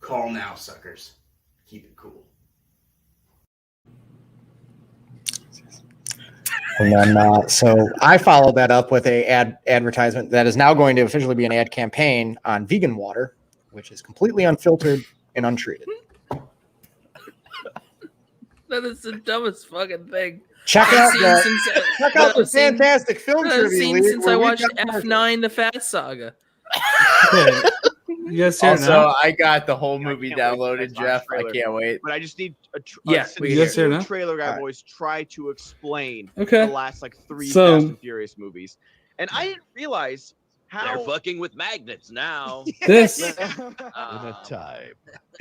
Call now, suckers. Keep it cool. And then, so I followed that up with a advertisement that is now going to officially be an ad campaign on vegan water, which is completely unfiltered and untreated. That is the dumbest fucking thing. Check out the scene- fantastic film I've trivia seen league since where I we watched got commercials. F9: The Fast Saga. Okay. You guys hear it Also, now? I got the whole movie can't wait for downloaded, next Jeff. I trailer. can't wait. But I just need a Yeah, since we can the hear it now. trailer guy All right. boys try to explain Okay. the last like 3 So- Fast and Furious movies, and I didn't realize how They're fucking with magnets now. This In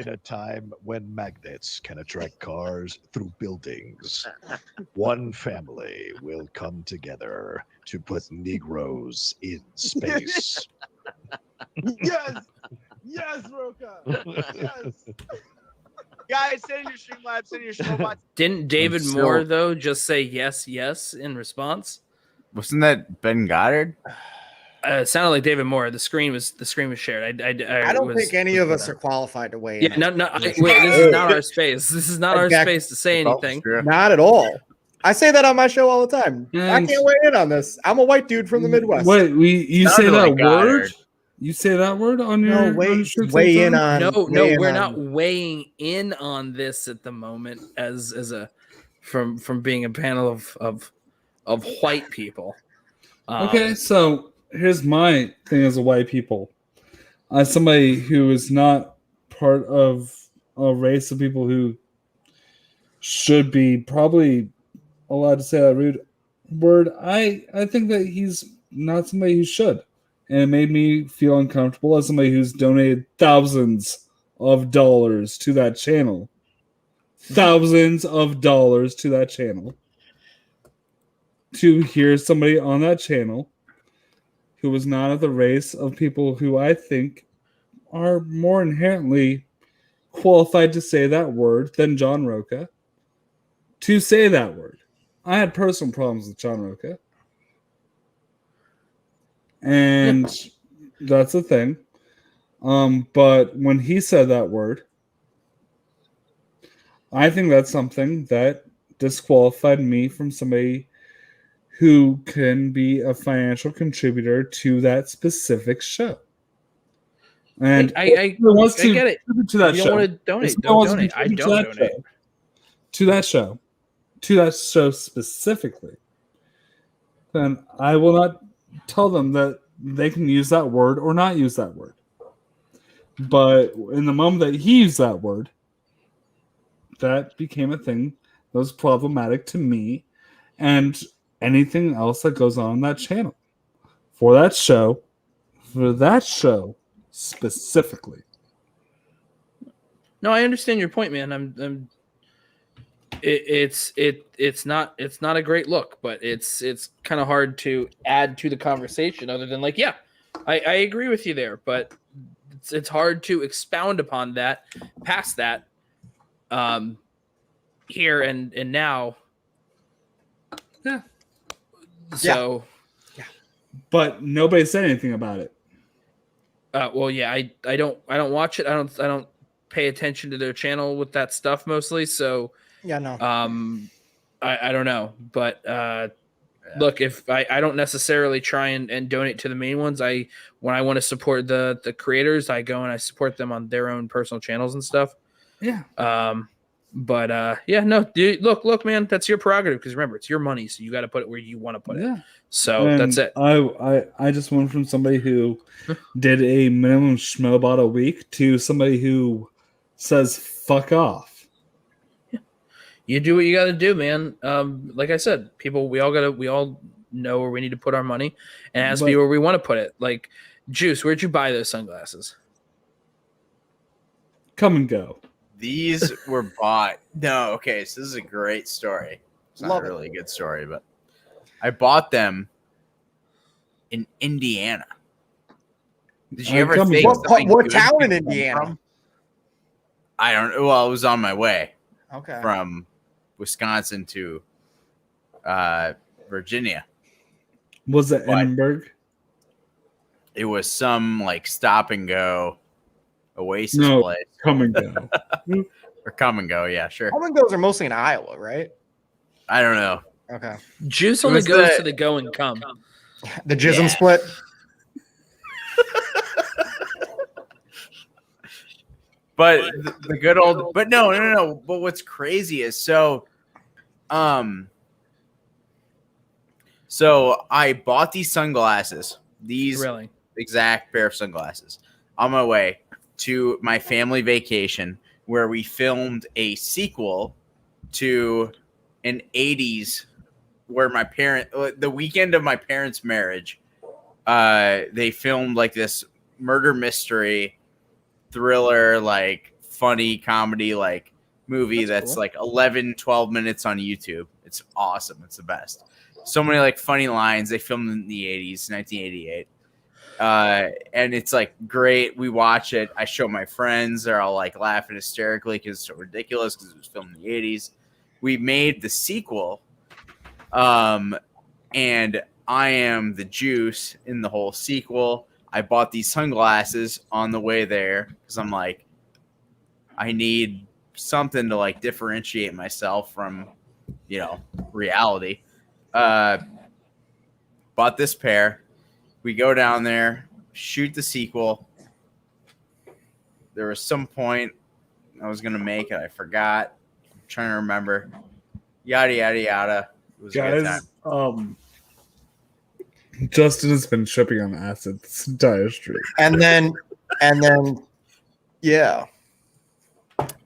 a time when magnets can attract cars through buildings, one family will come together to put Negroes in space. yes, Roka, yes. Guys, send in your Streamlabs, send in your Showbots. Didn't David still- Moore though just say yes, yes in response? Wasn't that Ben Goddard? It sounded like David Moore. The screen was shared. I don't think any of us are qualified to weigh in. Yeah, no. Wait, this is not our space. This is not our Exactly. space to say anything. Not at all. I say that on my show all the time. I And- can't weigh in on this. I'm a white dude from the Midwest. Wait, you say Sounded that like Goddard. word? You say that word on your No, on weigh, your shirt weigh in sometime? on. No, weigh in we're on- not weighing in on this at the moment as a from being a panel of white people. Okay, so here's my thing as a white people. As somebody who is not part of a race of people who should be probably allowed to say that rude word, I think that he's not somebody who should. And it made me feel uncomfortable as somebody who's donated thousands of dollars to that channel. Thousands of dollars to that channel. To hear somebody on that channel who was not of the race of people who I think are more inherently qualified to say that word than John Roca, to say that word. I had personal problems with John Roca. and that's a thing. But when he said that word, I think that's something that disqualified me from somebody who can be a financial contributor to that specific show. And I get it. To that If you show. don't want to donate, If don't someone wants to donate. I contribute don't to that donate. show, to that show specifically, then I will not tell them that they can use that word or not use that word. But in the moment that he used that word, that became a thing that was problematic to me and anything else that goes on that channel. For that show specifically. No, I understand your point, man. It's not a great look, but it's kind of hard to add to the conversation other than like, yeah, I agree with you there, but it's hard to expound upon that past that here and now. Yeah. So but nobody said anything about it. Well, yeah, I don't watch it. I don't pay attention to their channel with that stuff mostly. So yeah, no. I don't know, but look, if I don't necessarily try and donate to the main ones. When I want to support the creators, I go and I support them on their own personal channels and stuff. Yeah. But yeah, no, dude, look, man, that's your prerogative because remember, it's your money, so you got to put it where you want to put it. So And that's it. I just went from somebody who did a minimum schmobot a week to somebody who says fuck off. You do what you got to do, man. Like I said, people, we all know where we need to put our money, and it has to be where we want to put it. Like, Juice, where'd you buy those sunglasses? Come and go. These were bought. No, okay, so this is a great story. It's not Love a really good story, but I bought them in Indiana. Did you ever think what town in Indiana? I don't know. Well, it was on my way. Okay. From Wisconsin to Virginia. Was it Edinburgh? It was some like stop and go Oasis place. Come and go. Or come and go, yeah, sure. Come and goes are mostly in Iowa, right? I don't know. Okay. Juice only goes to the go and come. The jism split. But the good old, but no. But what's crazy is so I bought these sunglasses, these exact pair of sunglasses, on my way to my family vacation where we filmed a sequel to an 80s where the weekend of my parents' marriage, they filmed like this murder mystery thriller, like funny comedy, like movie that's cool. Like 11-12 minutes on YouTube. It's awesome. It's the best. So many like funny lines. They filmed in the 80s, 1988. And it's like great. We watch it. I show my friends. They're all like laughing hysterically because it's so ridiculous because it was filmed in the 80s. We made the sequel. And I am the Juice in the whole sequel. I bought these sunglasses on the way there because I'm like, I need something to like differentiate myself from, reality. Bought this pair. We go down there, shoot the sequel. There was some point I was going to make it. I forgot. I'm trying to remember. Yada, yada, yada. It was a good time. Justin has been tripping on acid this entire street. And then, yeah.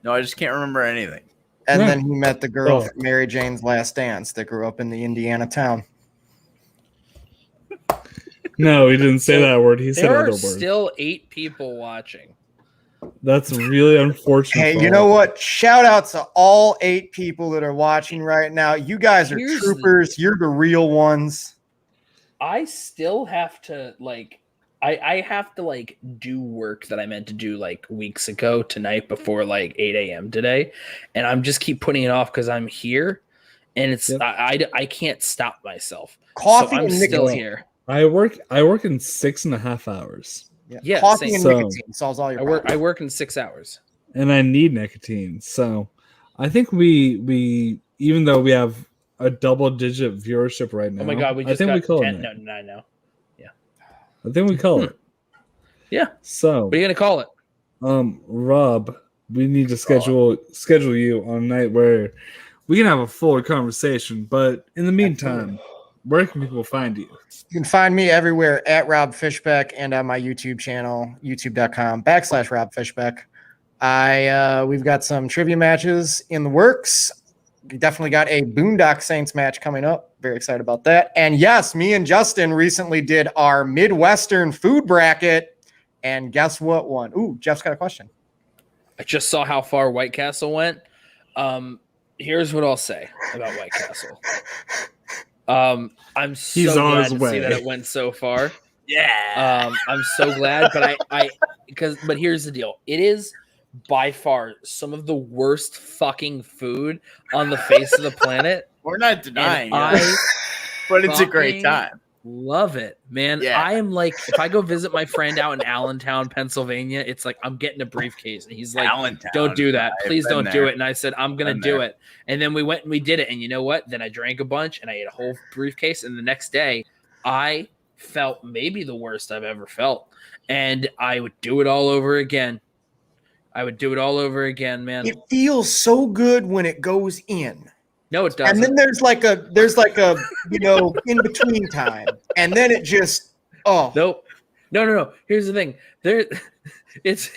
No, I just can't remember anything. And then he met the girl from Mary Jane's Last Dance that grew up in the Indiana town. No, he didn't say that word. He said other words. There are still 8 people watching. That's really unfortunate. Hey, you know what? Shout out to all 8 people that are watching right now. You guys are troopers. You're the real ones. I still have to I have to do work that I meant to do weeks ago tonight before 8 a.m. today. And I'm just keep putting it off because I'm here and it's I can't stop myself. Coffee so I'm and still nicotine. here. I work in 6.5 hours. Yeah, coffee same. and So- nicotine solves all your I work problems. 6 hours. And I need nicotine. So I think we even though we have a double-digit viewership right now, Oh my god, we I just think got we call 10. it. No, 9 now. I think we call it. Yeah. So What are you gonna call it? Rob, we need to schedule you on a night where we can have a fuller conversation. But in the meantime, where can people find you? You can find me everywhere at Rob Fishbeck and on my YouTube channel, youtube.com/Rob Fishbeck. We've got some trivia matches in the works. We definitely got a Boondock Saints match coming up. Very excited about that. And yes, me and Justin recently did our Midwestern food bracket. And guess what one? Ooh, Jeff's got a question. I just saw how far White Castle went. Here's what I'll say about White Castle. I'm so He's on glad his to way. see that it went so far. Yeah. I'm so glad, but here's the deal. It is by far some of the worst fucking food on the face of the planet. We're not denying And it, but it's a great fucking time. Love it, man. Yeah. I am like, if I go visit my friend out in Allentown, Pennsylvania, it's like I'm getting a briefcase, and he's like, Allentown, "Don't do that, I've please been don't do there. it." And I said, "I'm gonna Been do there. it." And then we went and we did it. And you know what? Then I drank a bunch and I ate a whole briefcase. And the next day, I felt maybe the worst I've ever felt, and I would do it all over again. I would do it all over again, man. It feels so good when it goes in. No, it doesn't. And then there's like a in between time. And then it just Nope. No. Here's the thing. It's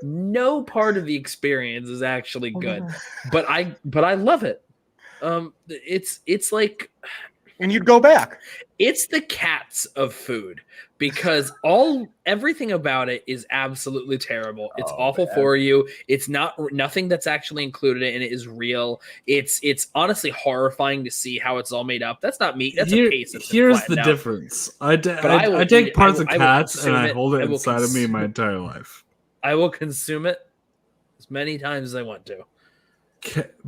no part of the experience is actually good, but I love it. It's like, and you'd go back. It's the cats of food because everything about it is absolutely terrible. It's awful for you. It's nothing that's actually included in it is real. It's honestly horrifying to see how it's all made up. That's not meat. That's a paste. Here's the difference. I take parts of cats and I hold it inside of me my entire life. I will consume it as many times as I want to.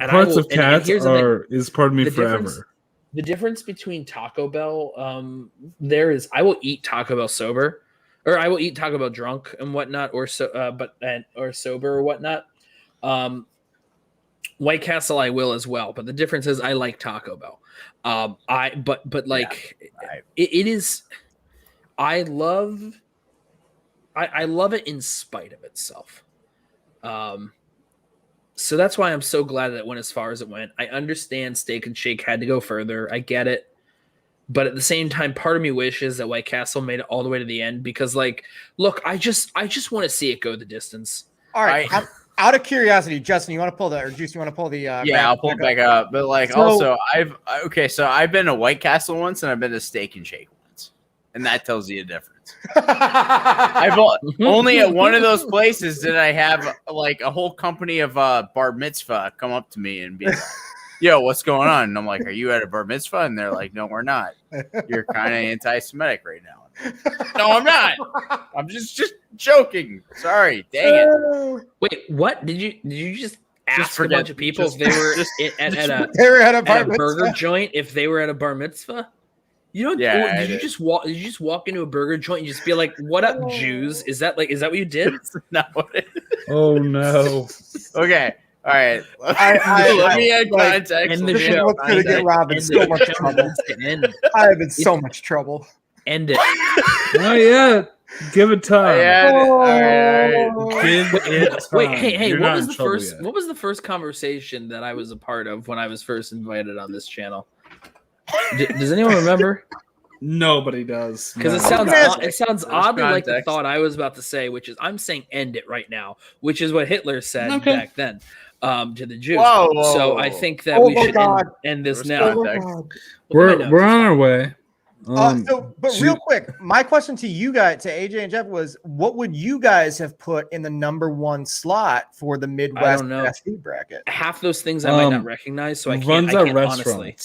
Parts of cats is part of me forever. The difference between Taco Bell, I will eat Taco Bell sober, or I will eat Taco Bell drunk and whatnot, or sober or whatnot. White Castle I will as well, but the difference is I like Taco Bell. It is. I love it in spite of itself. So that's why I'm so glad that it went as far as it went. I understand Steak and Shake had to go further. I get it. But at the same time, part of me wishes that White Castle made it all the way to the end because, like, look, I just want to see it go the distance. All right. Out of curiosity, Justin, you want to pull that, or Juice, you want to pull the? Yeah, I'll pull it back up. But like, also, I've been to White Castle once, and I've been to Steak and Shake once, and that tells you a difference. I've only at one of those places did I have like a whole company of bar mitzvah come up to me and be like, "Yo, what's going on?" And I'm like, "Are you at a bar mitzvah?" And they're like, "No, we're not. You're kind of anti-Semitic right now." No, I'm not. I'm just joking. Sorry, dang it. Wait, what did you just ask a bunch of people if they were at a burger joint? If they were at a bar mitzvah? You don't. Yeah, did you just walk into a burger joint and just be like, "What up, Jews?" Is that what you did? No. Oh no. Okay. All right. Let me add context. End the show. What's going to get Rob in so much trouble? I have in so much trouble. End it. Not yet. Give it time. All right. Give it time. Wait, hey, You're what not was in the trouble first? yet. What was the first conversation that I was a part of when I was first invited on this channel? Does anyone remember? Nobody does. Because it sounds oddly like the thought I was about to say, which is I'm saying end it right now, which is what Hitler said back then to the Jews. Whoa. So I think that we should end this now. We're on our way. But real quick, my question to you guys, to AJ and Jeff, was what would you guys have put in the number one slot for the Midwest best food bracket? Half those things I might not recognize, so I can't restaurants. honestly.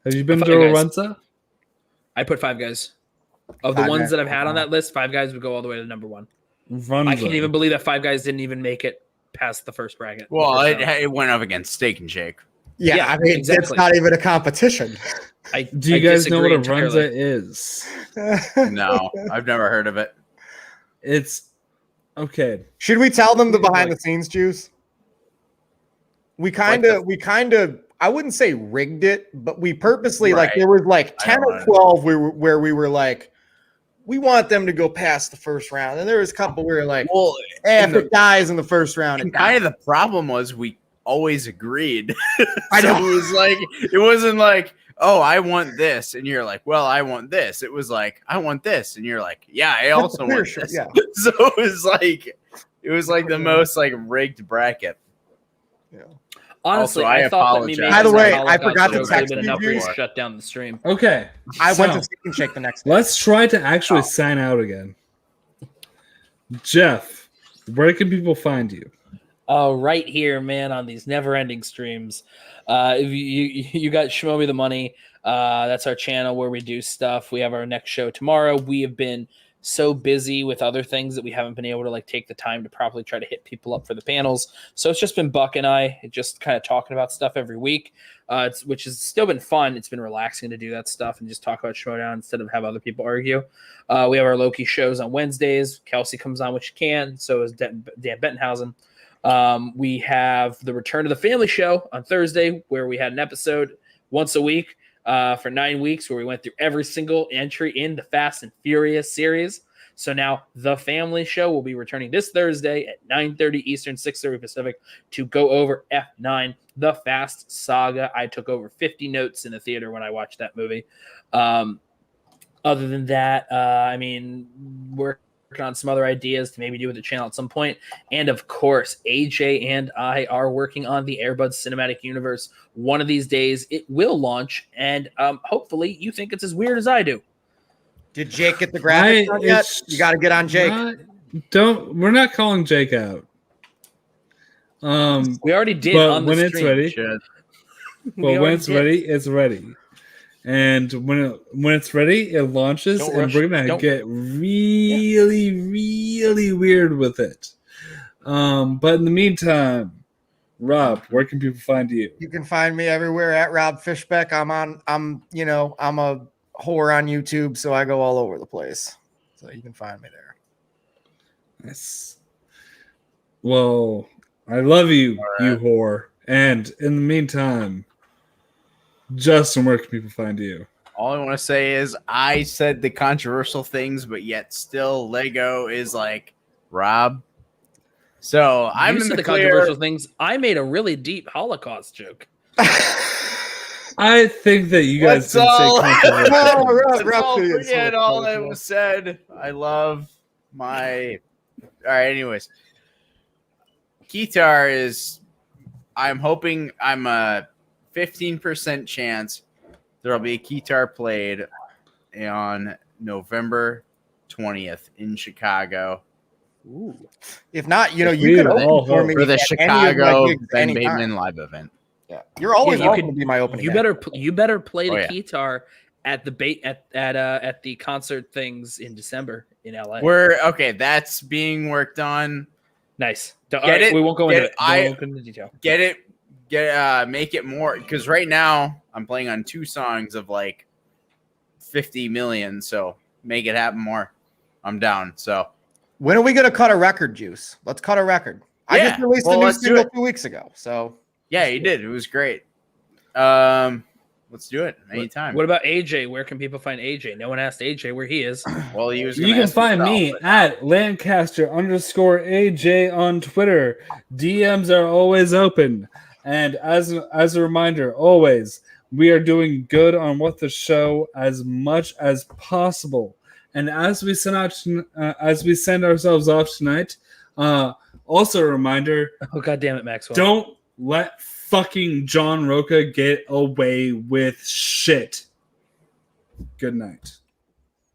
Have you been to a Runza? I put Five Guys. Of the ones that I've had on that list, Five Guys would go all the way to number one. Runza. I can't even believe that Five Guys didn't even make it past the first bracket. Well, it went up against Steak and Shake. Yeah, I mean, it's not even a competition. Do you guys know what a runza is? No, I've never heard of it. It's okay. Should we tell them the behind the scenes juice? We kind of I wouldn't say rigged it, but we purposely like there was like 10 or 12 where we were like, we want them to go past the first round. And there was a couple where we were like, well, if it dies in the first round, and kind of the problem was we always agreed. I know. So it wasn't like, oh, I want this, and you're like, well, I want this. It was like, I want this, and you're like, yeah, I also want this. Yeah. So it was like the most like rigged bracket. Yeah. Honestly, also, I thought that me By the way, I forgot to text you. To shut down the stream. Okay. I went to Steak and Shake the next day. Let's try to actually sign out again. Jeff, where can people find you? Right here, man, on these never-ending streams. If you got Show Me the Money. That's our channel where we do stuff. We have our next show tomorrow. We have been so busy with other things that we haven't been able to like take the time to properly try to hit people up for the panels. So it's just been Buck and I just kind of talking about stuff every week, which has still been fun. It's been relaxing to do that stuff and just talk about Showdown instead of have other people argue. We have our Loki shows on Wednesdays. Kelsey comes on, which she can. So is Dan Bettenhausen. We have the Return of the Family show on Thursday, where we had an episode once a week for 9 weeks, where we went through every single entry in the Fast and Furious series. So now the Family show will be returning this Thursday at 9:30 Eastern, 6:30 Pacific to go over F9, the Fast Saga. I took over 50 notes in the theater when I watched that movie. Other than that, I mean, we're working on some other ideas to maybe do with the channel at some point. And of course, AJ and I are working on the Airbuds Cinematic Universe. One of these days it will launch, and hopefully you think it's as weird as I do. Did Jake get the graphics done yet? You got to get on Jake. We're not calling Jake out. We already did on the stream. It's ready. Well, when it's ready, it's ready. And when it's ready, it launches, and we're gonna get really weird with it. But in the meantime, Rob, where can people find you? You can find me everywhere at Rob Fishbeck. I'm a whore on YouTube, so I go all over the place. So you can find me there. Nice. Well, I love you, you whore. And in the meantime, Justin, where can people find you? All I want to say is I said the controversial things, but yet still Lego is like Rob. So I'm in the controversial things. I made a really deep Holocaust joke. I think that you guys didn't say controversial. Forget all that was said. I love my. All right. Anyways, Guitar is. I'm hoping I'm a 15% chance there'll be a guitar played on November 20th in Chicago. Ooh. If not, you can open for me for the Chicago Ben Bateman live event. Yeah, you're always welcome to be my opening. You better play the guitar at the at the concert things in December in LA. That's being worked on. Nice. We won't go into it. We won't go into detail. Make it more, because right now I'm playing on 2 songs of like 50 million, so make it happen more. I'm down. So when are we gonna cut a record, Juice? Let's cut a record. I just released a new single 2 weeks ago. So yeah, you did. It was great. Let's do it anytime. What about AJ? Where can people find AJ? No one asked AJ where he is. Well, you can find me at Lancaster_AJ on Twitter. DMs are always open. And as a reminder, always, we are doing good on What the Show as much as possible. And as we send ourselves off tonight, also a reminder. Oh, God damn it, Maxwell! Don't let fucking John Roca get away with shit. Good night.